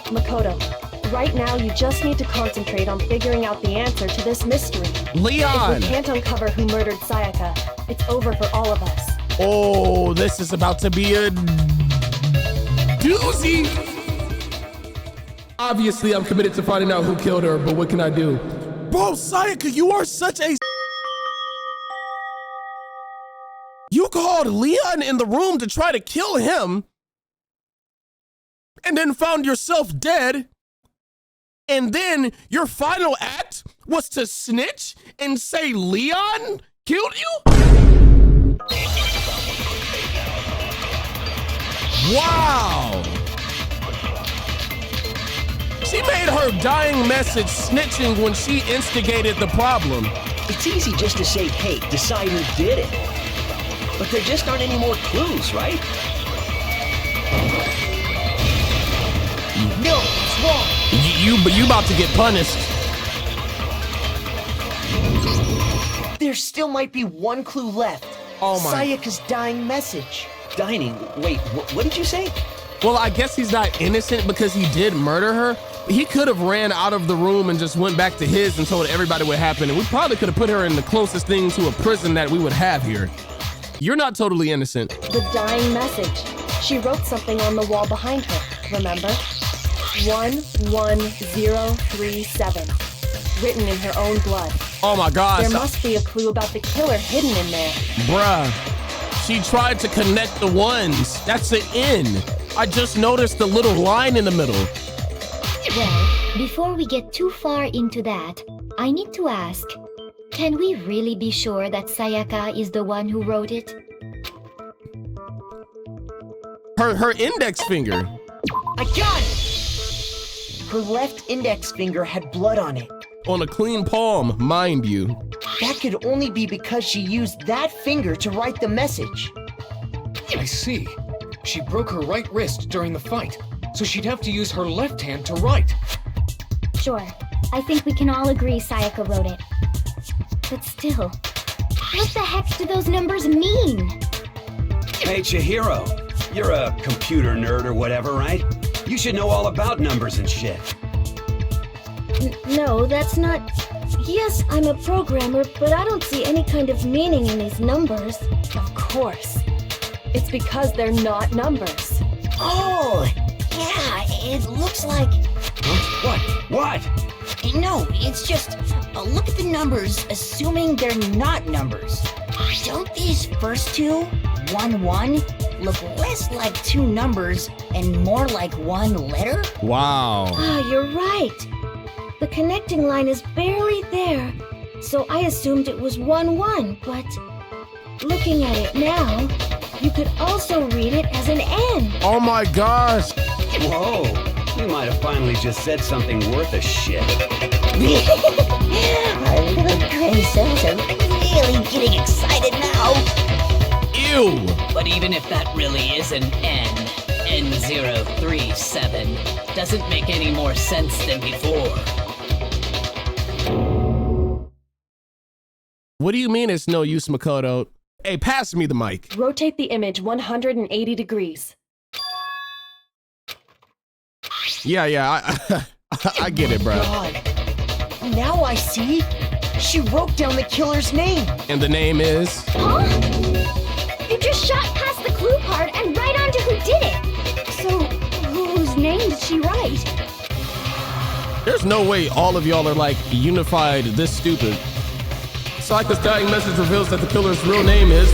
Makoto, right now you just need to concentrate on figuring out the answer to this mystery. Leon! If we can't uncover who murdered Sayaka, it's over for all of us. Oh, this is about to be a doozy. Obviously, I'm committed to finding out who killed her, but what can I do? Bro, Sayaka, you are such a... You called Leon in the room to try to kill him and then found yourself dead. And then your final act was to snitch and say Leon killed you? Wow. She made her dying message snitching when she instigated the problem. It's easy just to say, hey, decide who did it. But there just aren't any more clues, right? No, it's wrong. You about to get punished. There still might be one clue left. Oh my. Sayaka's dying message. Dining? Wait, what did you say? Well, I guess he's not innocent because he did murder her. He could have ran out of the room and just went back to his and told everybody what happened. And we probably could have put her in the closest thing to a prison that we would have here. You're not totally innocent. The dying message. She wrote something on the wall behind her, remember? 11037. Written in her own blood. Oh my gosh. There must be a clue about the killer hidden in there. Bruh. She tried to connect the ones. That's an N. I just noticed the little line in the middle. Well, before we get too far into that, I need to ask, can we really be sure that Sayaka is the one who wrote it? Her index finger. I got it! Her left index finger had blood on it. On a clean palm, mind you. That could only be because she used that finger to write the message. I see. She broke her right wrist during the fight, so she'd have to use her left hand to write. Sure, I think we can all agree Sayaka wrote it. But still, what the heck do those numbers mean? Hey, Chihiro, you're a computer nerd or whatever, right? You should know all about numbers and shit. No, that's not... Yes, I'm a programmer, but I don't see any kind of meaning in these numbers. Of course. It's because they're not numbers. Oh, yeah, it looks like... Huh? What? No, it's just, look at the numbers, assuming they're not numbers. Don't these first two, 1-1, look less like two numbers and more like one letter? Wow. Ah, you're right. The connecting line is barely there, so I assumed it was 1-1, but looking at it now, you could also read it as an N. Oh my gosh. Whoa, you might have finally just said something worth a shit. Our little princess are really getting excited now. Ew. But even if that really is an N037, doesn't make any more sense than before. What do you mean it's no use, Makoto? Hey, pass me the mic. Rotate the image 180 degrees. Yeah, I get it, bro. God. Now I see. She wrote down the killer's name. And the name is? Huh? You just shot past the clue part and right onto who did it. So, whose name did she write? There's no way all of y'all are like unified this stupid. Sayaka's dying message reveals that the killer's real name is...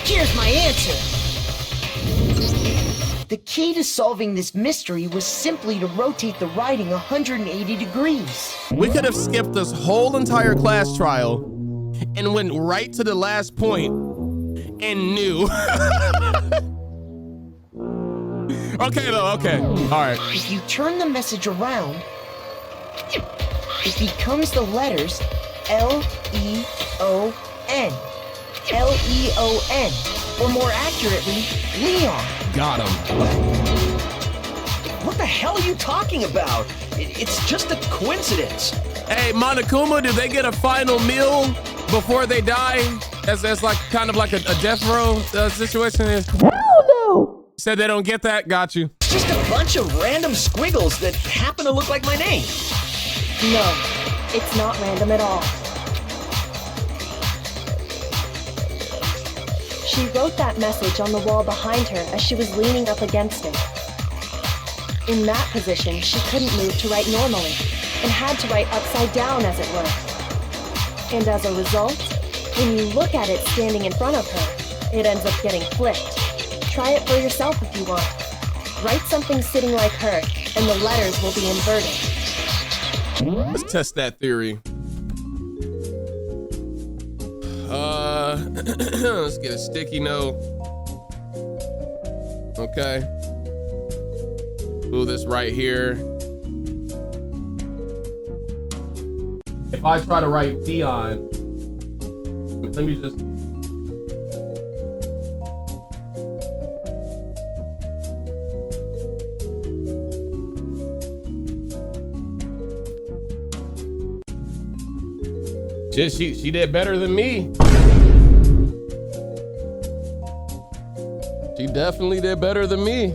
Here's my answer. The key to solving this mystery was simply to rotate the writing 180 degrees. We could have skipped this whole entire class trial and went right to the last point and knew. Okay, though, okay. All right. If you turn the message around, it becomes the letters L-E-O-N. L-E-O-N. Or more accurately, Leon. Got him. What the hell are you talking about? It's just a coincidence. Hey, Monokuma, do they get a final meal before they die? As like kind of like a death row situation? Hell no! Said they don't get that? Got you. Just a bunch of random squiggles that happen to look like my name. No, it's not random at all. She wrote that message on the wall behind her as she was leaning up against it. In that position, she couldn't move to write normally, and had to write upside down, as it were. And as a result, when you look at it standing in front of her, it ends up getting flipped. Try it for yourself if you want. Write something sitting like her, and the letters will be inverted. Let's test that theory. Let's get a sticky note. Okay. Move this right here. If I try to write Dion, let me just. She did better than me. She definitely did better than me.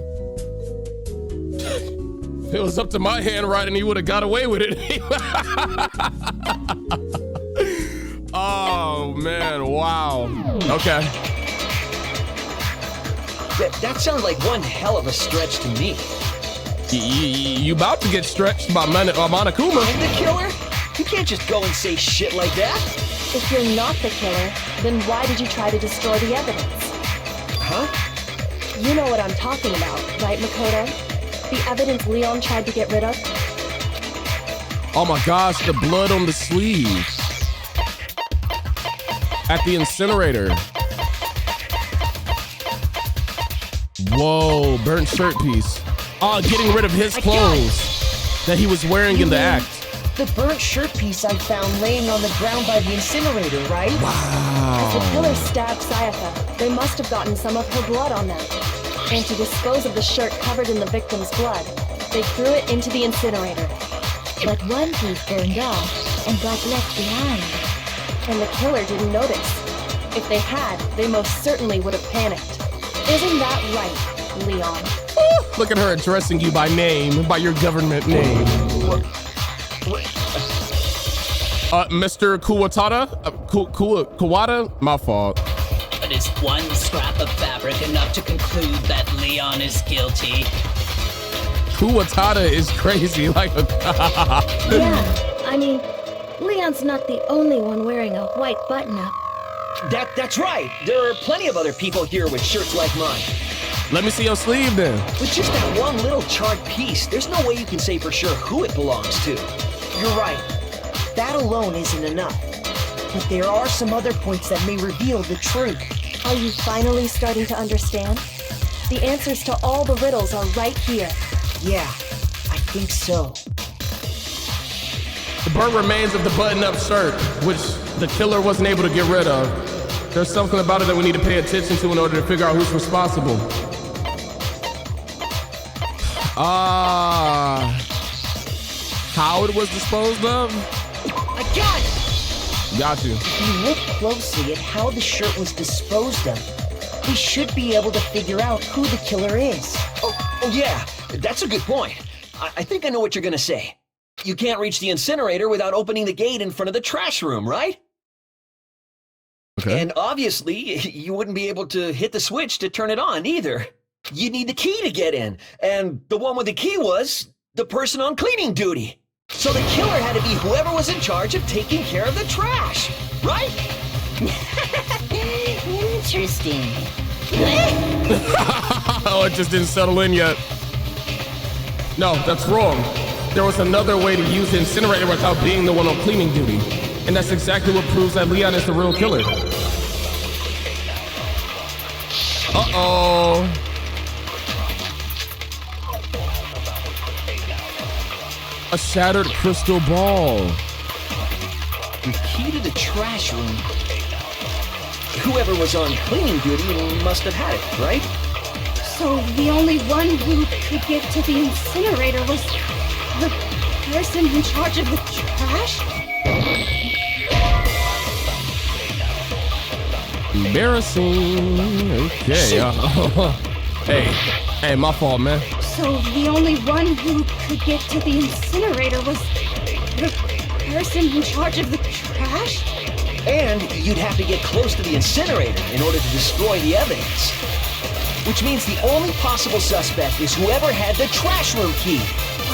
If it was up to my handwriting, he would have got away with it. Oh man, wow. Okay. That sounds like one hell of a stretch to me. You about to get stretched by Monokuma. I'm the killer? You can't just go and say shit like that. If you're not the killer, then why did you try to destroy the evidence? Huh? You know what I'm talking about, right, Makoto? The evidence Leon tried to get rid of? Oh my gosh, the blood on the sleeve. At the incinerator. Whoa, burnt shirt piece. Oh, getting rid of his clothes that he was wearing in the act. The burnt shirt piece I found laying on the ground by the incinerator, right? Wow. As the killer stabbed Sayaka, they must have gotten some of her blood on them. And to dispose of the shirt covered in the victim's blood, they threw it into the incinerator. But one piece burned off and got left behind. And the killer didn't notice. If they had, they most certainly would have panicked. Isn't that right, Leon? Look at her addressing you by name, by your government name. Mr. Kuwatada? Kuwata? My fault. But is one scrap of fabric enough to conclude that Leon is guilty? Kuwatada is crazy like a... Yeah, I mean, Leon's not the only one wearing a white button-up. That's right. There are plenty of other people here with shirts like mine. Let me see your sleeve then. With just that one little charred piece, there's no way you can say for sure who it belongs to. You're right. That alone isn't enough. But there are some other points that may reveal the truth. Are you finally starting to understand? The answers to all the riddles are right here. Yeah, I think so. The burnt remains of the button-up shirt, which the killer wasn't able to get rid of. There's something about it that we need to pay attention to in order to figure out who's responsible. How it was disposed of? I got it! Got you. If you look closely at how the shirt was disposed of, we should be able to figure out who the killer is. Oh yeah, that's a good point. I think I know what you're gonna say. You can't reach the incinerator without opening the gate in front of the trash room, right? Okay. And obviously, you wouldn't be able to hit the switch to turn it on either. You need the key to get in, and the one with the key was the person on cleaning duty. So the killer had to be whoever was in charge of taking care of the trash, right? Interesting. Oh, it just didn't settle in yet. No, that's wrong. There was another way to use the incinerator without being the one on cleaning duty. And that's exactly what proves that Leon is the real killer. Uh-oh. A shattered crystal ball. The key to the trash room. Whoever was on cleaning duty must have had it, right? So the only one who could get to the incinerator was the person in charge of the trash? Embarrassing. Okay. Hey, my fault, man. So the only one who could get to the incinerator was the person in charge of the trash? And you'd have to get close to the incinerator in order to destroy the evidence. Which means the only possible suspect is whoever had the trash room key.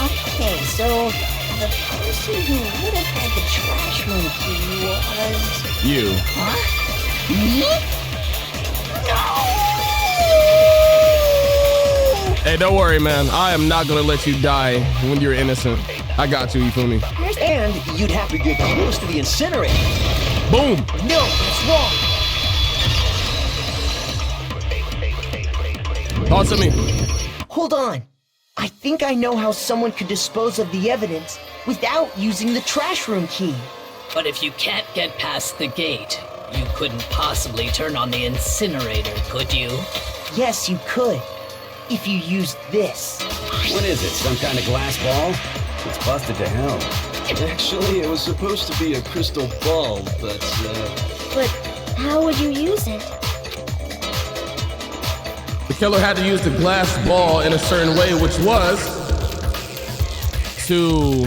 Okay, so the person who would have had the trash room key was... You. Huh? Me? No! Hey, don't worry, man. I am not gonna let you die when you're innocent. I got you, you feel me? And you'd have to get close to the incinerator. Boom! No, that's wrong. Talk to me. Hold on. I think I know how someone could dispose of the evidence without using the trash room key. But if you can't get past the gate, you couldn't possibly turn on the incinerator, could you? Yes, you could. If you used this. What is it, some kind of glass ball? It's busted to hell. Actually, it was supposed to be a crystal ball, but But how would you use it? The killer had to use the glass ball in a certain way, which was to...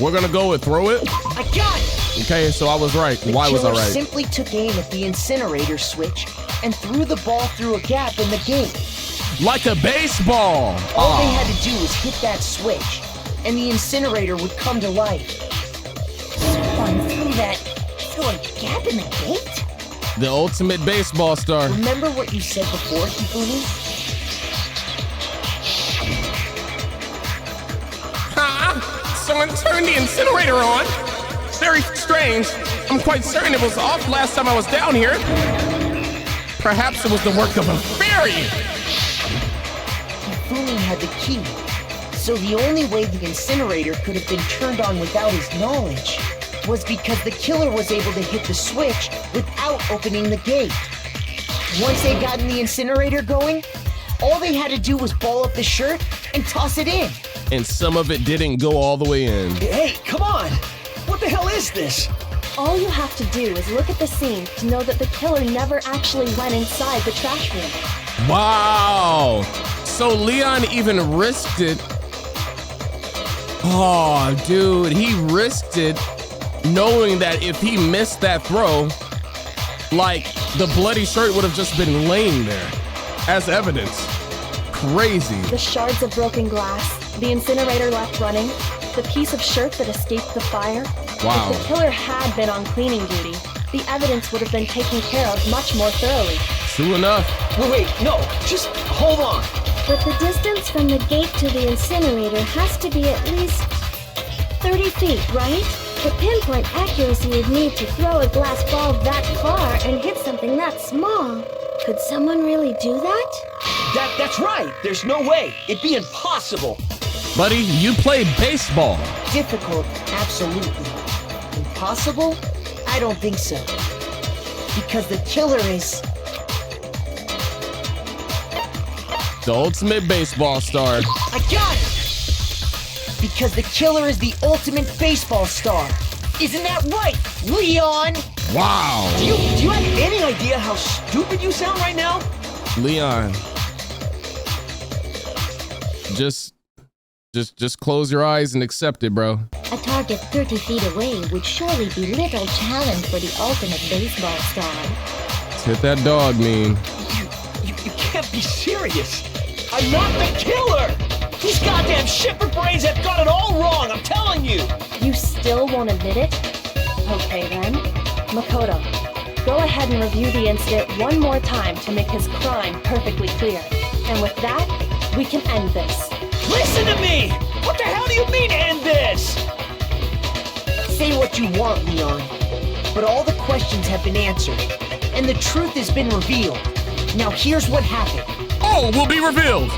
We're gonna go and throw it. I got it! Okay, so I was right. Why was I The killer right? simply took aim at the incinerator switch and threw the ball through a gap in the gate. Like a baseball. All they had to do was hit that switch, and the incinerator would come to life. Someone threw a gap in the gate? The ultimate baseball star. Remember what you said before, Hifumi? Someone turned the incinerator on. Very strange. I'm quite certain it was off last time I was down here. Perhaps it was the work of a fairy. Hifumi had the key, so the only way the incinerator could have been turned on without his knowledge was because the killer was able to hit the switch without opening the gate. Once they got in the incinerator going, all they had to do was ball up the shirt and toss it in. And some of it didn't go all the way in. Hey, come on! What the hell is this? All you have to do is look at the scene to know that the killer never actually went inside the trash room. Wow. So Leon even risked it. Oh, dude, he risked it knowing that if he missed that throw, like the bloody shirt would have just been laying there as evidence. Crazy. The shards of broken glass, the incinerator left running, the piece of shirt that escaped the fire. Wow. If the killer had been on cleaning duty, the evidence would have been taken care of much more thoroughly. True enough. Wait, no, just hold on. But the distance from the gate to the incinerator has to be at least 30 feet, right? The pinpoint accuracy you'd need to throw a glass ball that far and hit something that small. Could someone really do that? That's right. There's no way. It'd be impossible. Buddy, you play baseball. Difficult, absolutely. Impossible? I don't think so. Because the killer is... The ultimate baseball star. I got it! Because the killer is the ultimate baseball star. Isn't that right, Leon? Wow. Do you have any idea how stupid you sound right now? Leon. Just close your eyes and accept it, bro. A target 30 feet away would surely be little challenge for the ultimate baseball star. Hit that dog, mean. You can't be serious. I'm not the killer. These goddamn shipper brains have got it all wrong, I'm telling you. You still won't admit it? Okay then. Makoto, go ahead and review the incident one more time to make his crime perfectly clear. And with that, we can end this. Listen to me! What the hell do you mean, end this? Say what you want, Leon. But all the questions have been answered, and the truth has been revealed. Now here's what happened. All will be revealed!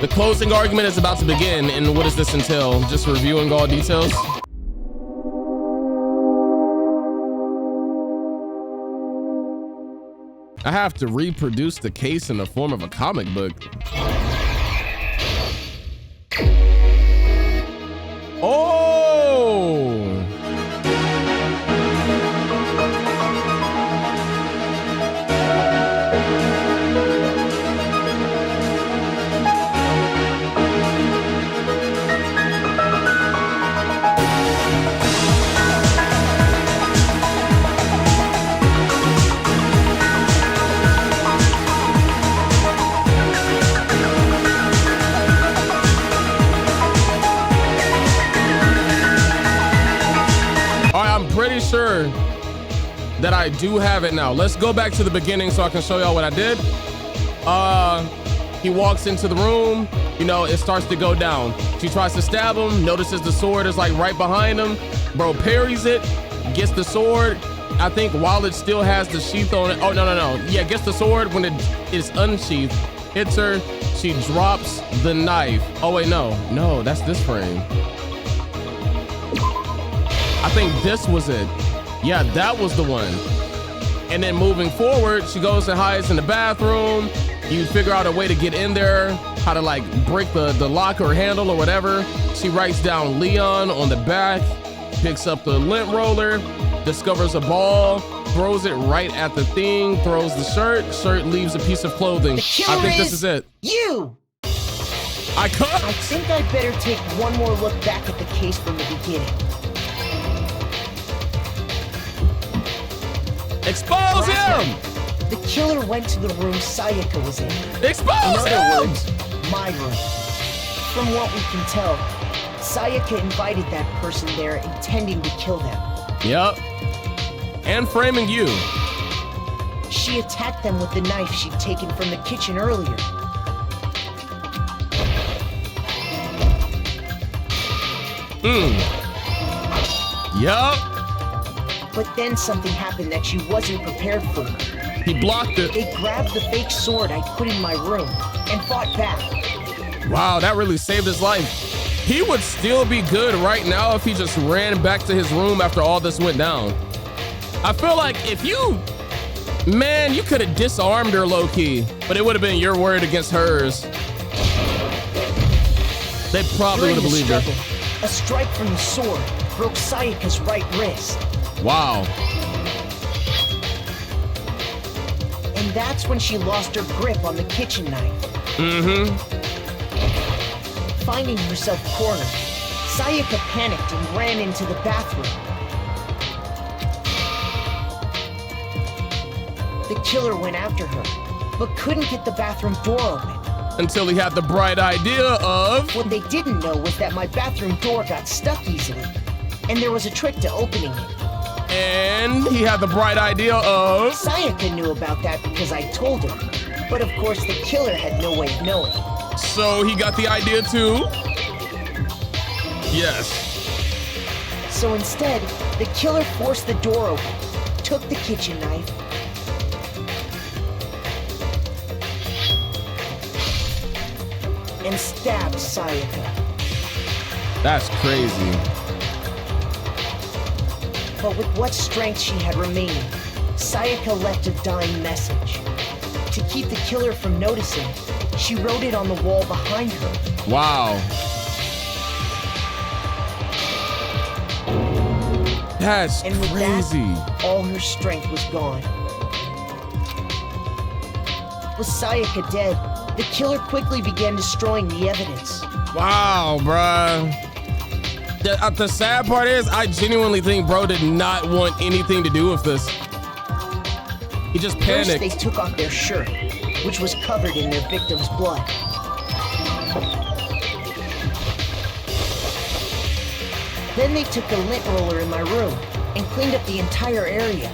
The closing argument is about to begin, and what does this entail? Just reviewing all details? I have to reproduce the case in the form of a comic book. Oh! sure that I do have it now. Let's go back to the beginning so I can show y'all what I did. He walks into the room, you know, it starts to go down. She tries to stab him, notices the sword is like right behind him. Bro parries it, gets the sword. I think while it still has the sheath on it. Oh, no. Yeah, gets the sword when it is unsheathed. Hits her, she drops the knife. Oh wait, no, that's this frame. I think this was it. Yeah, that was the one. And then moving forward, she goes and hides in the bathroom. You figure out a way to get in there, how to like break the lock or handle or whatever. She writes down Leon on the back, picks up the lint roller, discovers a ball, throws it right at the thing, throws the shirt leaves a piece of clothing. I think this is it. You! I think I'd better take one more look back at the case from the beginning. Expose him! The killer went to the room Sayaka was in. Expose in other words, my room. From what we can tell, Sayaka invited that person there intending to kill them. Yep. And framing you. She attacked them with the knife she'd taken from the kitchen earlier. Yup. But then something happened that she wasn't prepared for. He blocked it. They grabbed the fake sword I put in my room and fought back. Wow, that really saved his life. He would still be good right now if he just ran back to his room after all this went down. I feel like if you could have disarmed her low-key, but it would have been your word against hers. They probably would have believed her. A strike from the sword broke Sayaka's right wrist. Wow. And that's when she lost her grip on the kitchen knife. Finding herself cornered, Sayaka panicked and ran into the bathroom. The killer went after her, but couldn't get the bathroom door open. Until he had the bright idea of... What they didn't know was that my bathroom door got stuck easily, and there was a trick to opening it. And he had the bright idea of... Sayaka knew about that because I told her, but of course the killer had no way of knowing. So he got the idea too? Yes. So instead, the killer forced the door open, took the kitchen knife, and stabbed Sayaka. That's crazy. But with what strength she had remaining, Sayaka left a dying message. To keep the killer from noticing, she wrote it on the wall behind her. Wow. That's and with crazy. That, all her strength was gone. With Sayaka dead, the killer quickly began destroying the evidence. Wow, bruh. The sad part is, I genuinely think bro did not want anything to do with this. He just panicked. First, they took off their shirt, which was covered in their victim's blood. Then they took the lint roller in my room and cleaned up the entire area.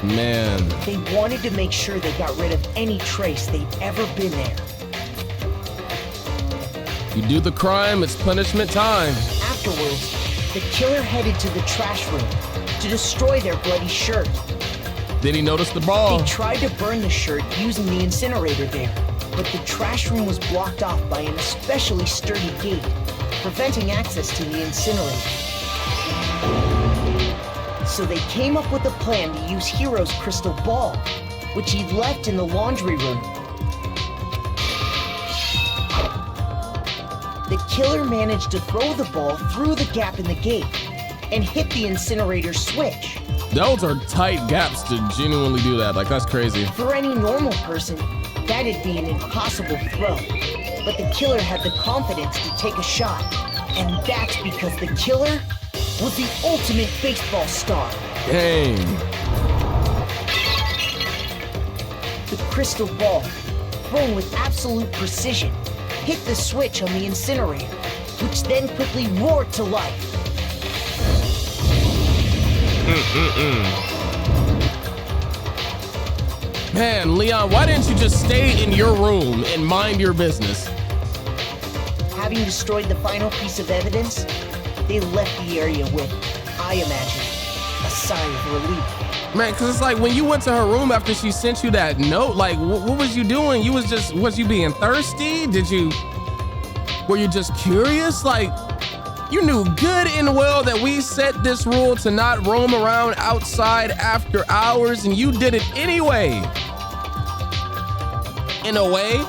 Man. They wanted to make sure they got rid of any trace they'd ever been there. You do the crime, it's punishment time. Afterwards, the killer headed to the trash room to destroy their bloody shirt. Then he noticed the ball. They tried to burn the shirt using the incinerator there, but the trash room was blocked off by an especially sturdy gate, preventing access to the incinerator. So they came up with a plan to use Hiro's crystal ball, which he'd left in the laundry room. The killer managed to throw the ball through the gap in the gate and hit the incinerator switch. Those are tight gaps to genuinely do that. Like, that's crazy. For any normal person, that'd be an impossible throw. But the killer had the confidence to take a shot. And that's because the killer was the ultimate baseball star. Dang. The crystal ball, thrown with absolute precision, hit the switch on the incinerator, which then quickly roared to life. Man, Leon, why didn't you just stay in your room and mind your business? Having destroyed the final piece of evidence, they left the area with, I imagine, a sigh of relief. Man, cause it's like when you went to her room after she sent you that note, like what was you doing? Was you being thirsty? Were you just curious? Like, you knew good and well that we set this rule to not roam around outside after hours, and you did it anyway. In a way,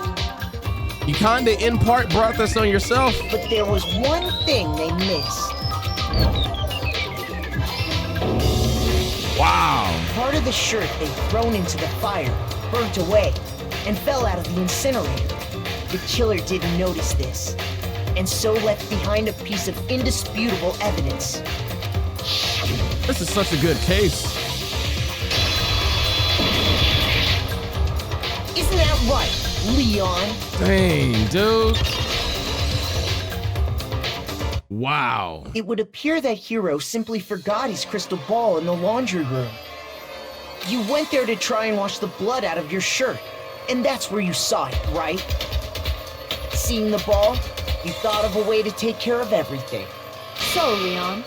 you kinda in part brought this on yourself. But there was one thing they missed. Wow. Part of the shirt they'd thrown into the fire burnt away and fell out of the incinerator. The killer didn't notice this, and so left behind a piece of indisputable evidence. This is such a good case. Isn't that right, Leon? Dang, dude. Wow. It would appear that Hiro simply forgot his crystal ball in the laundry room. You went there to try and wash the blood out of your shirt, and that's where you saw it, right? Seeing the ball, you thought of a way to take care of everything. So, Leon,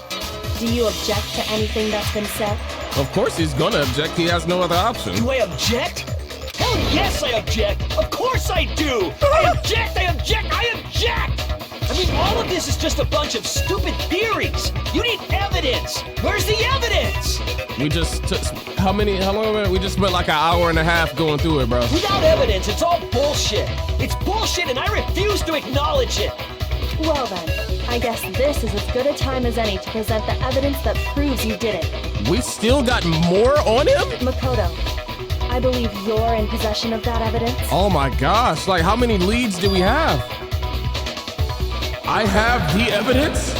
do you object to anything that's been said? Of course he's gonna object. He has no other option. Do I object? Hell yes, I object! Of course I do! I object! I object! I object! I mean, all of this is just a bunch of stupid theories. You need evidence. Where's the evidence? We just how long? We just spent like an hour and a half going through it, bro. Without evidence, it's all bullshit. It's bullshit, and I refuse to acknowledge it. Well then, I guess this is as good a time as any to present the evidence that proves you did it. We still got more on him? Makoto, I believe you're in possession of that evidence. Oh my gosh, like how many leads do we have? I have the evidence?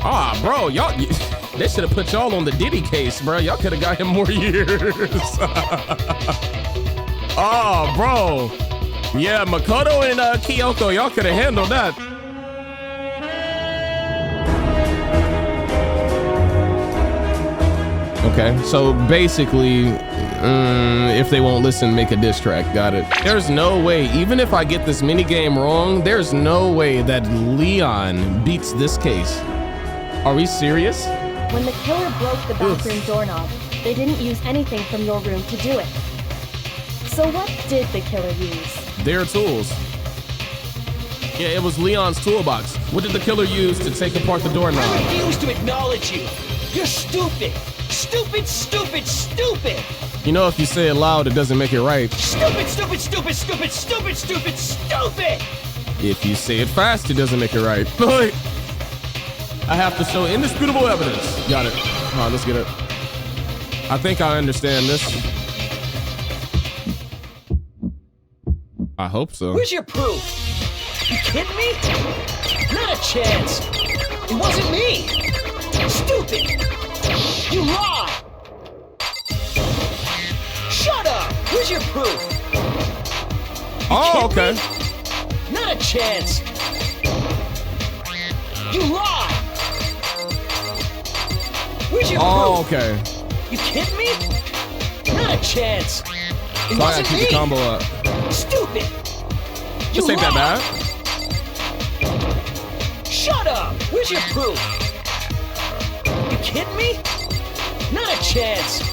Ah, bro, y'all, they should have put y'all on the Diddy case, bro. Y'all could have got him more years. Oh, bro. Yeah, Makoto and Kyoko, y'all could have handled that. Okay, so basically, if they won't listen, make a diss track. Got it. There's no way, even if I get this mini game wrong, there's no way that Leon beats this case. Are we serious? When the killer broke the bathroom doorknob, they didn't use anything from your room to do it. So what did the killer use? Their tools. Yeah, it was Leon's toolbox. What did the killer use to take apart the doorknob? I refuse to acknowledge you. You're stupid. Stupid, stupid, stupid. You know, if you say it loud, it doesn't make it right. Stupid, stupid, stupid, stupid, stupid, stupid, stupid. If you say it fast, it doesn't make it right. I have to show indisputable evidence. Got it. All right, let's get it. I think I understand this. I hope so. Where's your proof? You kidding me? Not a chance. It wasn't me. Stupid. You lie. Shut up. Where's your proof? Oh, okay. Me? Not a chance. You lie. Where's your proof? Oh, okay. You kidding me? Not a chance. It So I gotta wasn't keep me. the combo up. Stupid. This You ain't that lie. bad. Shut up. Where's your proof? You kidding me? Not a chance.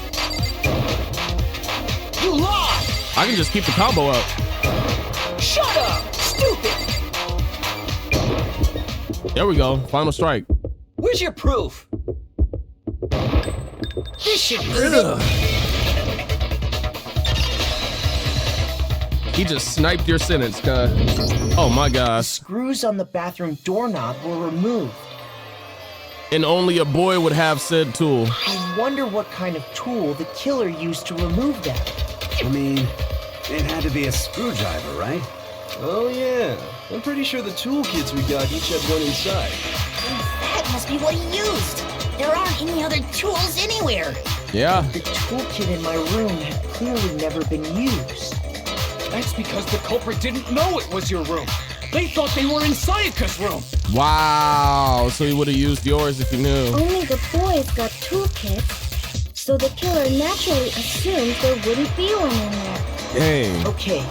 You lie. I can just keep the combo up. Shut up. Stupid. There we go. Final strike. Where's your proof? This should prove it. He just sniped your sentence, cuz. Oh my gosh. Screws on the bathroom doorknob were removed. And only a boy would have said tool. I wonder what kind of tool the killer used to remove them. I mean, it had to be a screwdriver, right? Oh yeah, I'm pretty sure the toolkits we got each had one inside. That must be what he used. There aren't any other tools anywhere. Yeah. The toolkit in my room had clearly never been used. That's because the culprit didn't know it was your room. They thought they were in Sayaka's room. Wow. So he would have used yours if he knew. Only the boys got toolkit, so the killer naturally assumed there wouldn't be one in there. Dang. Okay,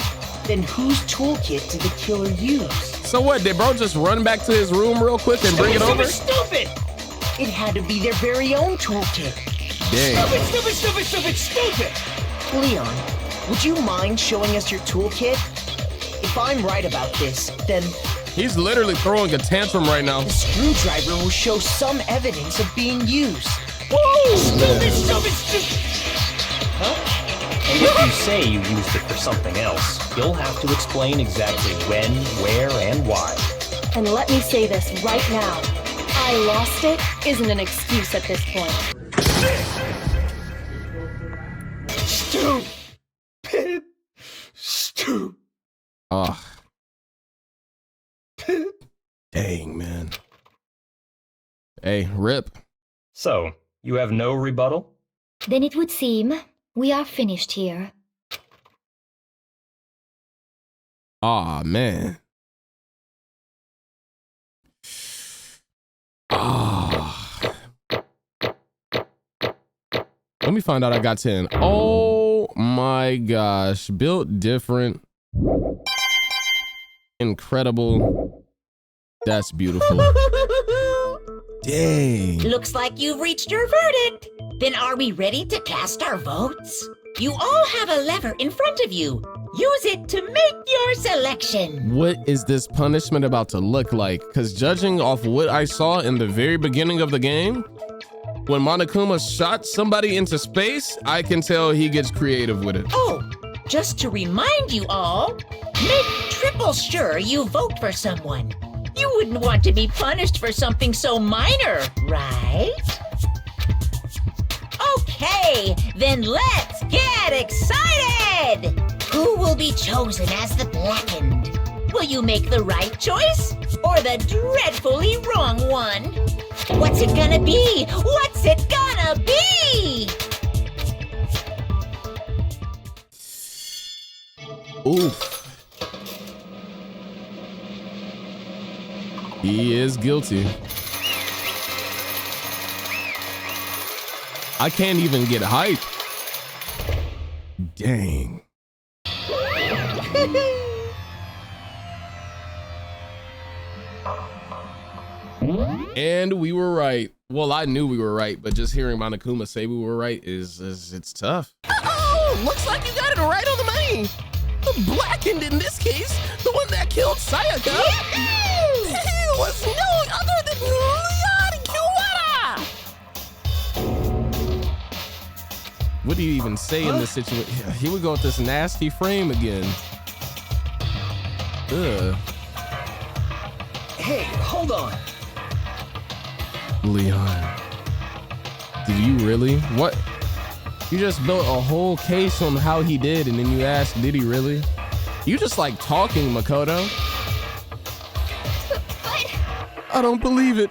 then whose toolkit did the killer use? So what, did bro just run back to his room real quick and bring it over? Stupid! It had to be their very own toolkit. Dang. Stupid! Leon, would you mind showing us your toolkit? If I'm right about this, then He's literally throwing a tantrum right now. the screwdriver will show some evidence of being used. Woo! Stupid! Huh? And if you say you used it for something else, you'll have to explain exactly when, where, and why. And let me say this right now. I lost it isn't an excuse at this point. Stupid. Oh. Dang, man. Hey, rip. So, you have no rebuttal? Then it would seem we are finished here. Aw, man. Ah. Let me find out I got 10. Oh my gosh. Built different. Incredible. That's beautiful. Dang. Looks like you've reached your verdict. Then are we ready to cast our votes? You all have a lever in front of you. Use it to make your selection. What is this punishment about to look like? Because judging off what I saw in the very beginning of the game, when Monokuma shot somebody into space, I can tell he gets creative with it. Oh, just to remind you all, make triple sure you vote for someone. You wouldn't want to be punished for something so minor, right? Okay, then let's get excited! Who will be chosen as the blackened? Will you make the right choice or the dreadfully wrong one? What's it gonna be? What's it gonna be? Oof. He is guilty. I can't even get hype. Dang. And we were right. Well, I knew we were right, but just hearing Monokuma say we were right is it's tough. Oh, looks like you got it right on the money. The blackened in this case, the one that killed Sayaka, he was no other than Leon Kiwara. What do you even say in this situation? Here we go with this nasty frame again. Ugh. Hey, hold on. Leon, did you really? What? You just built a whole case on how he did, and then you asked, did he really? You just like talking, Makoto. I don't believe it.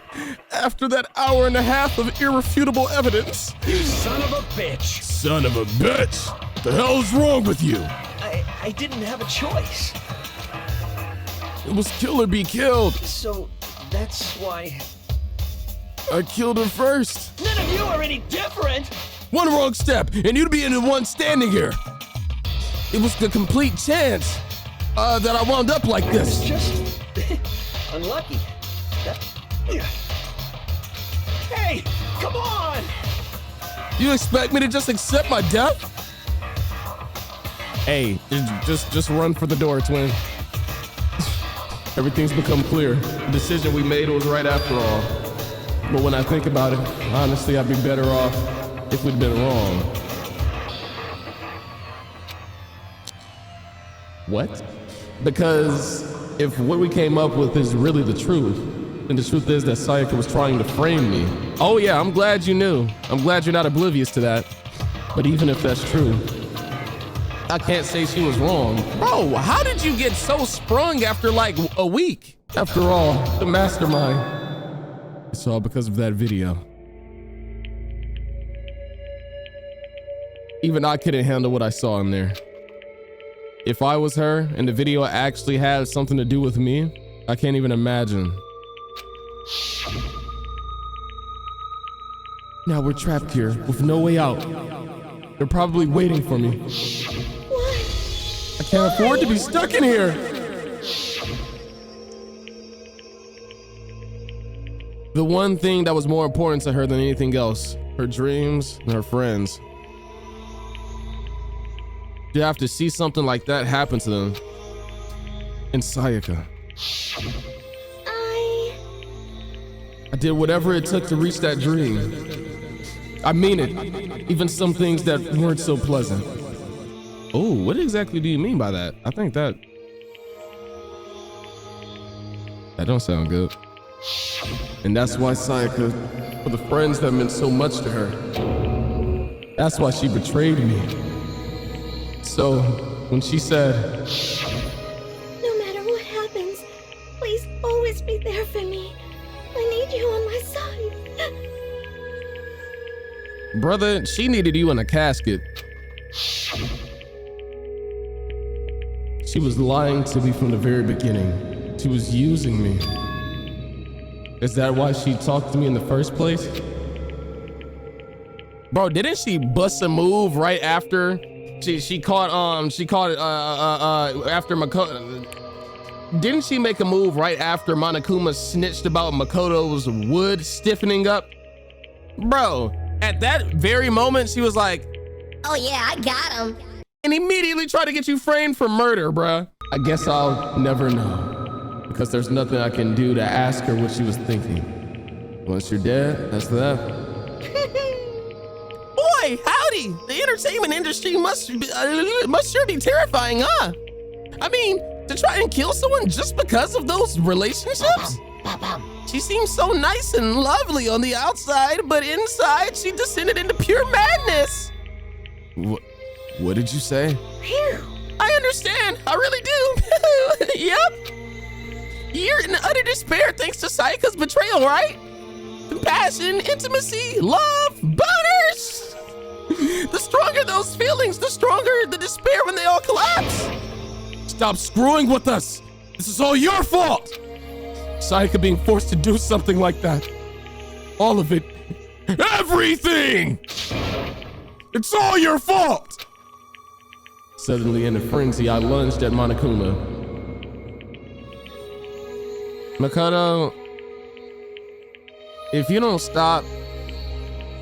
After that hour and a half of irrefutable evidence. You son of a bitch. Son of a bitch. What the hell is wrong with you? I didn't have a choice. It was kill or be killed. So that's why I killed her first. None of you are any different. One wrong step, and you'd be in the one standing here. It was the complete chance that I wound up like this. It's just unlucky. Hey, come on! You expect me to just accept my death? Hey, just run for the door, twin. Everything's become clear. The decision we made was right after all. But when I think about it, honestly, I'd be better off if we'd been wrong. What? Because if what we came up with is really the truth, then the truth is that Sayaka was trying to frame me. Oh yeah, I'm glad you knew. I'm glad you're not oblivious to that. But even if that's true, I can't say she was wrong. Bro, how did you get so sprung after like a week? After all, the mastermind. It's all because of that video. Even I couldn't handle what I saw in there. If I was her and the video actually had something to do with me, I can't even imagine. Now we're trapped here with no way out. They're probably waiting for me. I can't afford to be stuck in here. The one thing that was more important to her than anything else, her dreams and her friends. You have to see something like that happen to them. And Sayaka. I did whatever it took to reach that dream. I mean it, even some things that weren't so pleasant. Oh, what exactly do you mean by that? I think that don't sound good. And that's why Sayaka, for the friends that meant so much to her, that's why she betrayed me. So, when she said, no matter what happens, please always be there for me. I need you on my side. brother, she needed you in a casket. She was lying to me from the very beginning. She was using me. Is that why she talked to me in the first place? Bro, didn't she bust a move right after she caught after Makoto? Didn't she make a move right after Monokuma snitched about Makoto's wood stiffening up? Bro, at that very moment, she was like, oh yeah, I got him. And immediately tried to get you framed for murder, bruh. I guess I'll never know, because there's nothing I can do to ask her what she was thinking. Once you're dead, that's that. Boy, howdy! The entertainment industry must sure be terrifying, huh? I mean, to try and kill someone just because of those relationships? She seems so nice and lovely on the outside, but inside she descended into pure madness. What did you say? I understand, I really do. Yep. You're in utter despair thanks to Sayaka's betrayal, right? Compassion, intimacy, love, boners. The stronger those feelings, the stronger the despair when they all collapse. Stop screwing with us. This is all your fault. Sayaka being forced to do something like that. All of it. Everything! It's all your fault! Suddenly in a frenzy, I lunged at Monokuma. Makoto, if you don't stop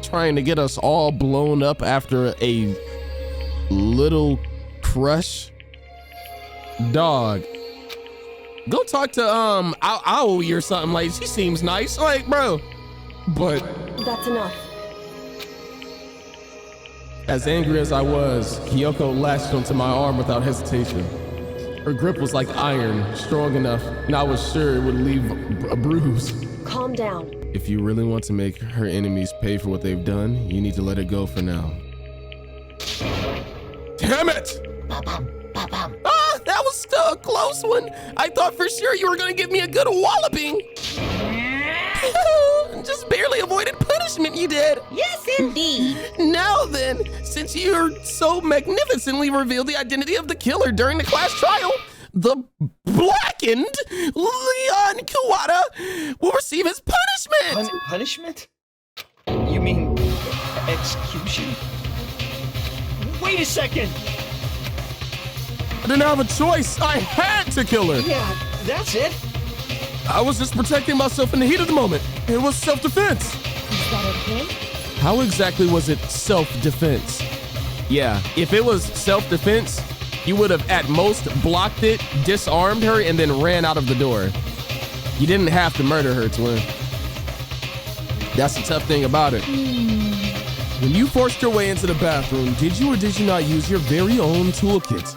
trying to get us all blown up after a little crush, dog, go talk to Aoi or something. Like, she seems nice, like, bro. But that's enough. As angry as I was, Kyoko latched onto my arm without hesitation. Her grip was like iron, strong enough, and I was sure it would leave a bruise. Calm down. If you really want to make her enemies pay for what they've done, you need to let it go for now. Damn it! Ah, that was still a close one. I thought for sure you were gonna give me a good walloping. Just barely avoided punishment, you did. Yes, indeed. Now then, since you're so magnificently revealed the identity of the killer during the class trial, the blackened Leon Kuwata will receive his punishment. Punishment? You mean execution? Wait a second. I didn't have a choice. I had to kill her. Yeah, that's it. I was just protecting myself in the heat of the moment. It was self-defense. Is that okay? How exactly was it self-defense? Yeah, if it was self-defense, you would have at most blocked it, disarmed her, and then ran out of the door. You didn't have to murder her, twin. That's the tough thing about it. When you forced your way into the bathroom, did you or did you not use your very own toolkit?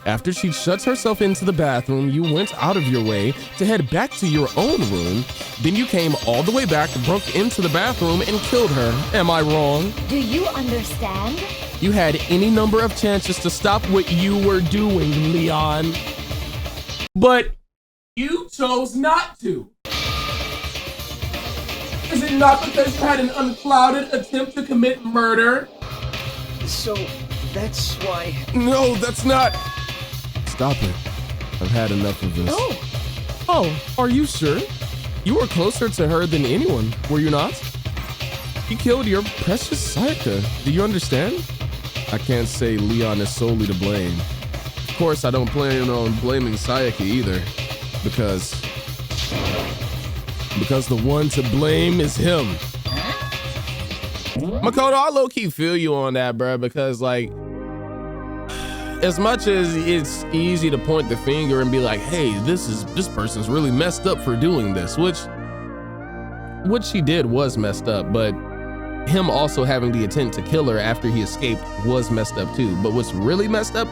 After she shuts herself into the bathroom, you went out of your way to head back to your own room. Then you came all the way back, broke into the bathroom, and killed her. Am I wrong? Do you understand? You had any number of chances to stop what you were doing, Leon. But you chose not to. Is it not because you had an unclouded attempt to commit murder? So, that's why... No, that's not... Stop it. I've had enough of this. Oh, are you sure? You were closer to her than anyone, were you not? He killed your precious Sayaka. Do you understand? I can't say Leon is solely to blame. Of course, I don't plan on blaming Sayaka either, because the one to blame is him. Makoto, I low-key feel you on that, bro, because like, as much as it's easy to point the finger and be like, hey, this person's really messed up for doing this, which what she did was messed up, but him also having the intent to kill her after he escaped was messed up too. But what's really messed up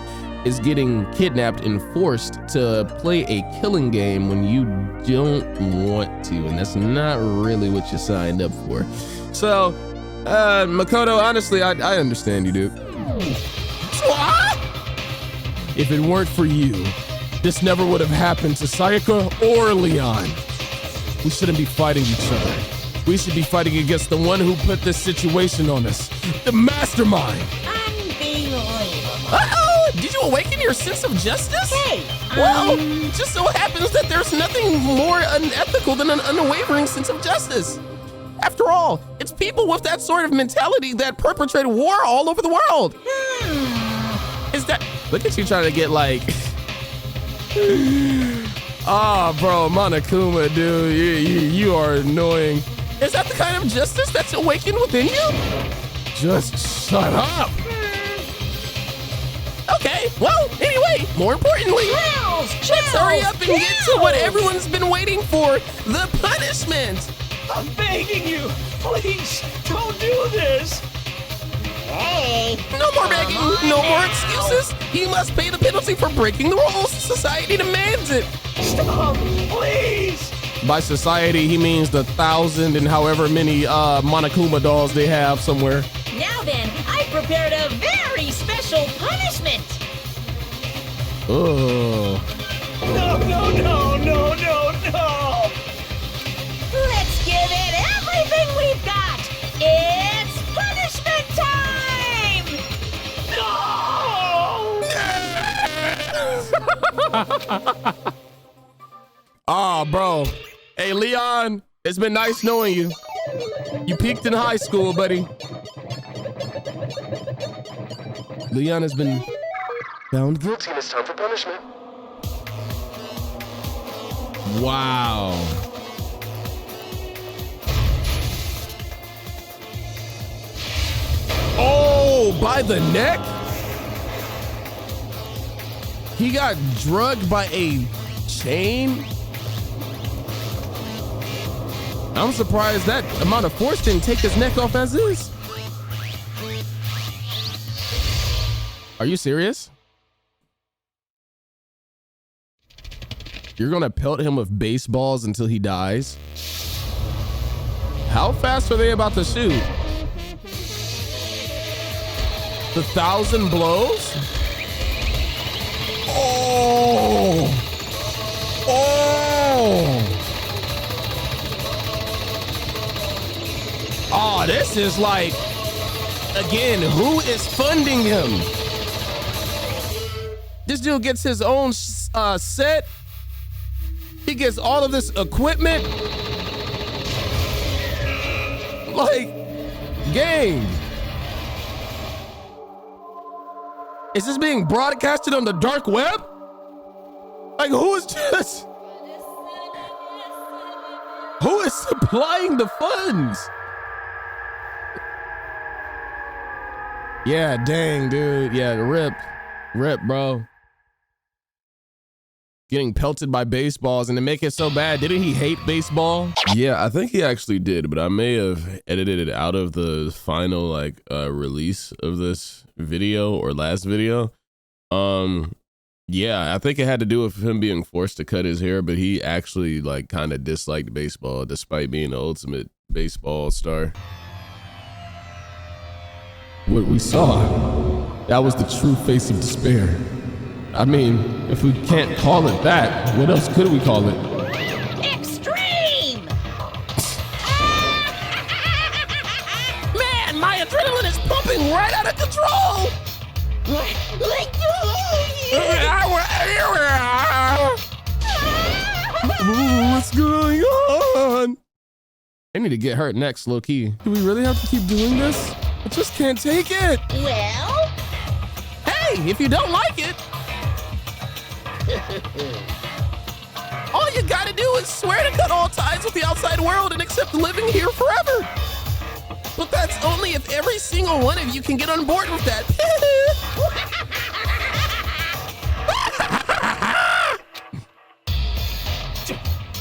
is getting kidnapped and forced to play a killing game when you don't want to, and that's not really what you signed up for. So, Makoto, honestly, I understand you, dude. If it weren't for you, this never would have happened to Sayaka or Leon. We shouldn't be fighting each other. We should be fighting against the one who put this situation on us, the mastermind. Unbelievable. Uh-oh, did you awaken your sense of justice? Hey, well, just so happens that there's nothing more unethical than an unwavering sense of justice. After all, it's people with that sort of mentality that perpetrate war all over the world. Is that, look at you trying to get like, oh, bro, Monokuma, dude, you are annoying. Is that the kind of justice that's awakened within you? Just shut up. Okay, well, anyway, more importantly, let's hurry up and get to what everyone's been waiting for, the punishment. I'm begging you, please, don't do this. Hey. No more begging, no more excuses. You must pay the penalty for breaking the rules. Society demands it. Stop, please. By society, he means the 1,000 and however many Monokuma dolls they have somewhere. Now then, I prepared a very special punishment. Oh. No. Let's give it everything we've got. It's punishment time. No. Oh, bro. Hey, Leon, it's been nice knowing you. You peaked in high school, buddy. Leon has been found guilty and it's time for punishment. Wow. Oh, by the neck? He got drugged by a chain? I'm surprised that amount of force didn't take his neck off as is. Are you serious? You're gonna pelt him with baseballs until he dies? How fast are they about to shoot? 1,000 blows? Oh! Oh, this is like, again, who is funding him? This dude gets his own set. He gets all of this equipment. Like, gang. Is this being broadcasted on the dark web? Like, who is supplying the funds? Yeah, dang, dude. Yeah, rip, bro. Getting pelted by baseballs and to make it so bad, didn't he hate baseball? Yeah, I think he actually did, but I may have edited it out of the final like release of this video or last video. Yeah, I think it had to do with him being forced to cut his hair, but he actually like kind of disliked baseball despite being the ultimate baseball star. What we saw, that was the true face of despair. I mean, if we can't call it that, what else could we call it? Extreme! Man, my adrenaline is pumping right out of control! What's going on? They need to get hurt next, low key. Do we really have to keep doing this? I just can't take it. Well? Hey, if you don't like it, all you gotta do is swear to cut all ties with the outside world and accept living here forever. But that's only if every single one of you can get on board with that.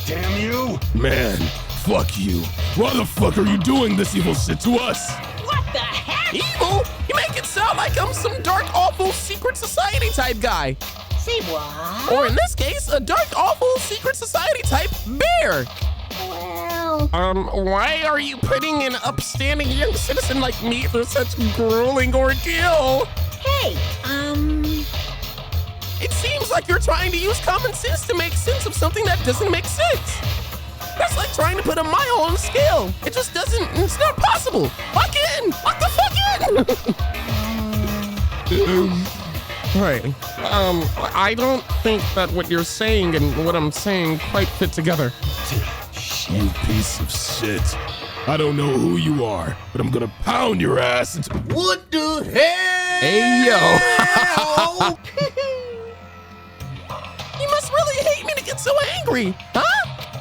Damn you! Man, fuck you. Why the fuck are you doing this evil shit to us? What the heck? Evil? You make it sound like I'm some dark, awful, secret society type guy. Say what? Or in this case, a dark, awful, secret society type bear. Well... why are you putting an upstanding young citizen like me through such grueling ordeal? Hey, It seems like you're trying to use common sense to make sense of something that doesn't make sense. That's like trying to put a mile on a scale. It just doesn't, it's not possible. Lock in! Lock the fuck in! Right. I don't think that what you're saying and what I'm saying quite fit together. You piece of shit. I don't know who you are, but I'm gonna pound your ass into— What the hell? Hey, yo. You must really hate me to get so angry, huh?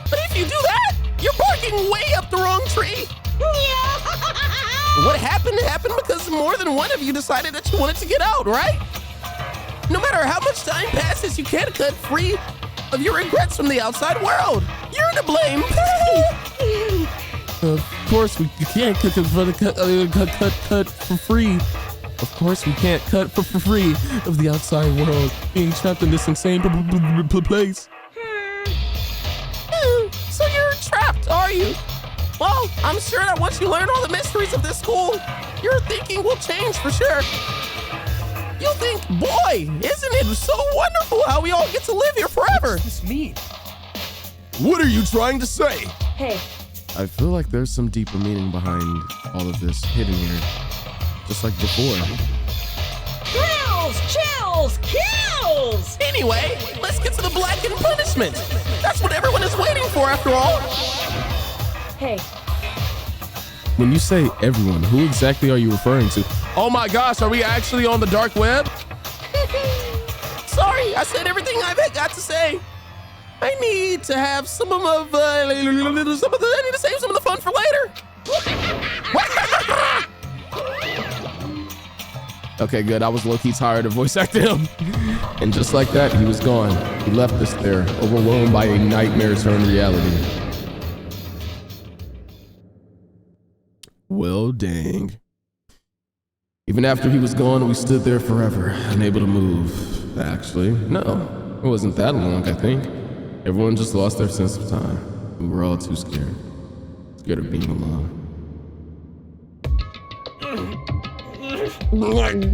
But if you do that, you're barking way up the wrong tree. What happened because more than one of you decided that you wanted to get out, right? No matter how much time passes, you can't cut free of your regrets from the outside world. You're to blame. Of course, we can't cut for free. Of course, we can't cut for free of the outside world, being trapped in this insane place. So you're trapped, are you? Well, I'm sure that once you learn all the mysteries of this school, your thinking will change for sure. You'll think, boy, isn't it so wonderful how we all get to live here forever? What does this mean? What are you trying to say? Hey. I feel like there's some deeper meaning behind all of this hidden here. Just like before. Kills! Chills! Kills! Anyway, let's get to the blackened punishment. That's what everyone is waiting for after all. Hey. When you say everyone, who exactly are you referring to? Oh my gosh, are we actually on the dark web? Sorry, I said everything I've got to say. I need to have I need to save some of the fun for later. Okay, good. I was low-key tired of voice acting him. And just like that, he was gone. He left us there, overwhelmed by a nightmare turned reality. Well, dang. Even after he was gone, we stood there forever, unable to move. Actually, no, it wasn't that long, I think. Everyone just lost their sense of time. We were all too scared. Scared of being alone.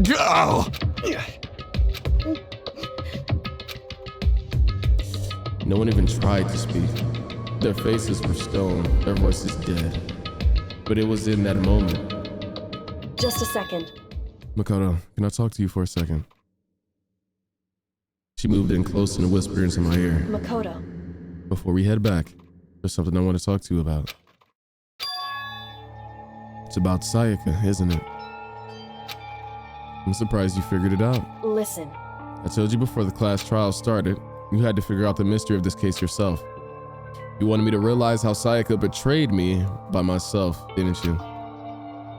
Go! No one even tried to speak. Their faces were stone, their voices dead. But it was in that moment. Just a second. Makoto, can I talk to you for a second? She moved in close and whispered into my ear. Makoto. Before we head back, there's something I want to talk to you about. It's about Sayaka, isn't it? I'm surprised you figured it out. Listen. I told you before the class trial started, you had to figure out the mystery of this case yourself. You wanted me to realize how Sayaka betrayed me by myself, didn't you?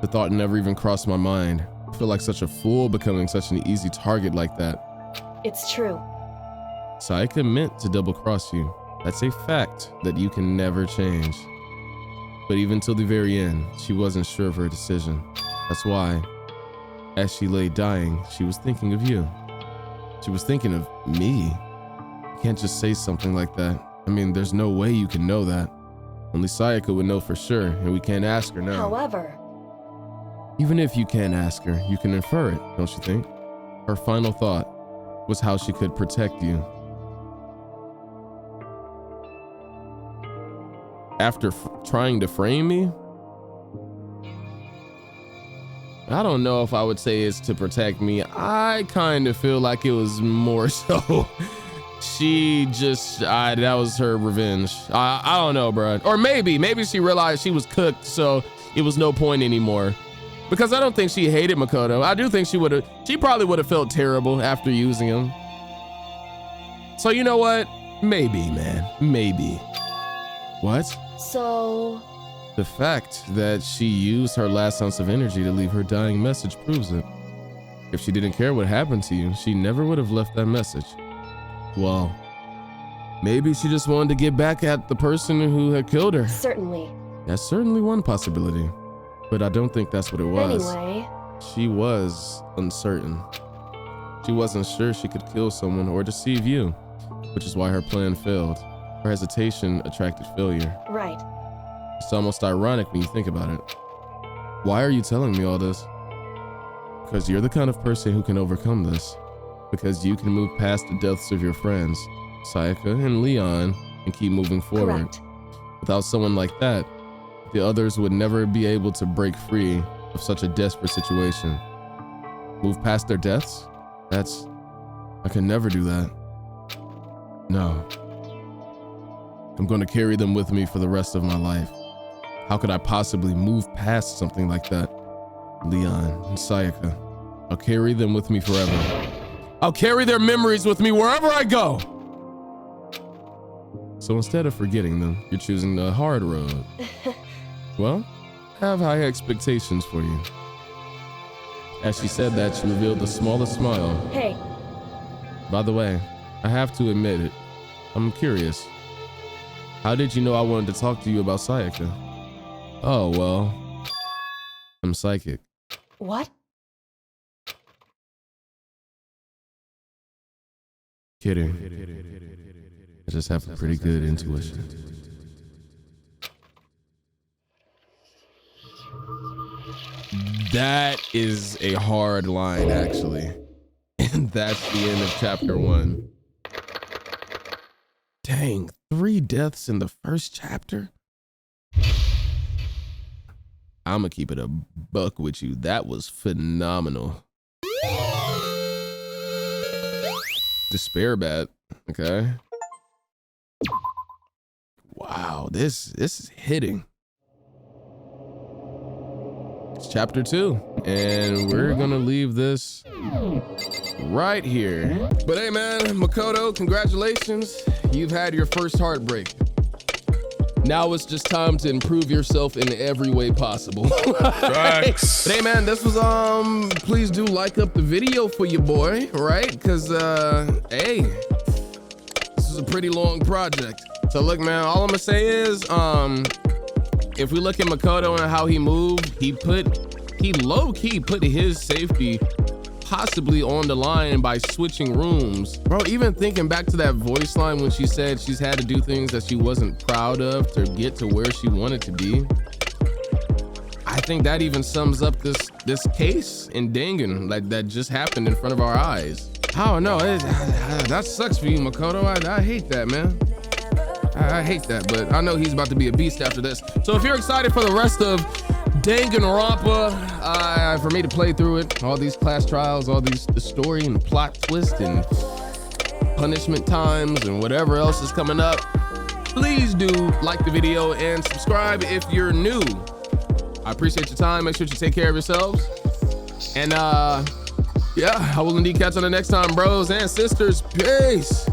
The thought never even crossed my mind. I feel like such a fool becoming such an easy target like that. It's true. Sayaka meant to double-cross you. That's a fact that you can never change. But even till the very end, she wasn't sure of her decision. That's why, as she lay dying, she was thinking of you. She was thinking of me. You can't just say something like that. I mean, there's no way you can know that. Only Sayaka would know for sure, and we can't ask her now. However, even if you can't ask her, you can infer it, don't you think? Her final thought was how she could protect you. After trying to frame me? I don't know if I would say it's to protect me. I kind of feel like it was more so she just, that was her revenge. I don't know, bro. Or maybe she realized she was cooked, so it was no point anymore. Because I don't think she hated Makoto. I do think she probably would have felt terrible after using him. So you know what? Maybe, man, maybe. What? So... The fact that she used her last ounce of energy to leave her dying message proves it. If she didn't care what happened to you, she never would have left that message. Well, maybe she just wanted to get back at the person who had killed her. Certainly. That's certainly one possibility, but I don't think that's what it was. Anyway. She was uncertain. She wasn't sure she could kill someone or deceive you, which is why her plan failed. Her hesitation attracted failure. Right. It's almost ironic when you think about it. Why are you telling me all this? Because you're the kind of person who can overcome this. Because you can move past the deaths of your friends, Sayaka and Leon, and keep moving forward. Correct. Without someone like that, the others would never be able to break free of such a desperate situation. Move past their deaths? I can never do that. No. I'm going to carry them with me for the rest of my life. How could I possibly move past something like that? Leon and Sayaka. I'll carry them with me forever. I'll carry their memories with me wherever I go. So instead of forgetting them, you're choosing the hard road. Well, I have high expectations for you. As she said that, she revealed the smallest smile. Hey. By the way, I have to admit it. I'm curious. How did you know I wanted to talk to you about Sayaka? Oh, well, I'm psychic. What? Kidding. I just have a pretty good intuition. That is a hard line, actually. And that's the end of chapter 1. Dang, 3 deaths in the first chapter? I'm gonna keep it a buck with you. That was phenomenal. Despair bat, okay. Wow, this is hitting. It's chapter 2, and we're gonna leave this right here. But hey man, Makoto, congratulations. You've had your first heartbreak. Now it's just time to improve yourself in every way possible. Facts. But hey man, this was please do like up the video for your boy, right? Cause hey, this is a pretty long project. So look man, all I'm gonna say is if we look at Makoto and how he moved, he low-key put his safety possibly on the line by switching rooms. Bro, even thinking back to that voice line when she said she's had to do things that she wasn't proud of to get to where she wanted to be. I think that even sums up this case in Dangan, like that just happened in front of our eyes. I don't know, that sucks for you, Makoto. I hate that, man. I hate that, but I know he's about to be a beast after this. So if you're excited for the rest of Danganronpa, for me to play through it, all these class trials, the story and the plot twist and punishment times and whatever else is coming up, please do like the video and subscribe if you're new. I appreciate your time. Make sure you take care of yourselves. And yeah, I will indeed catch you on the next time, bros and sisters. Peace.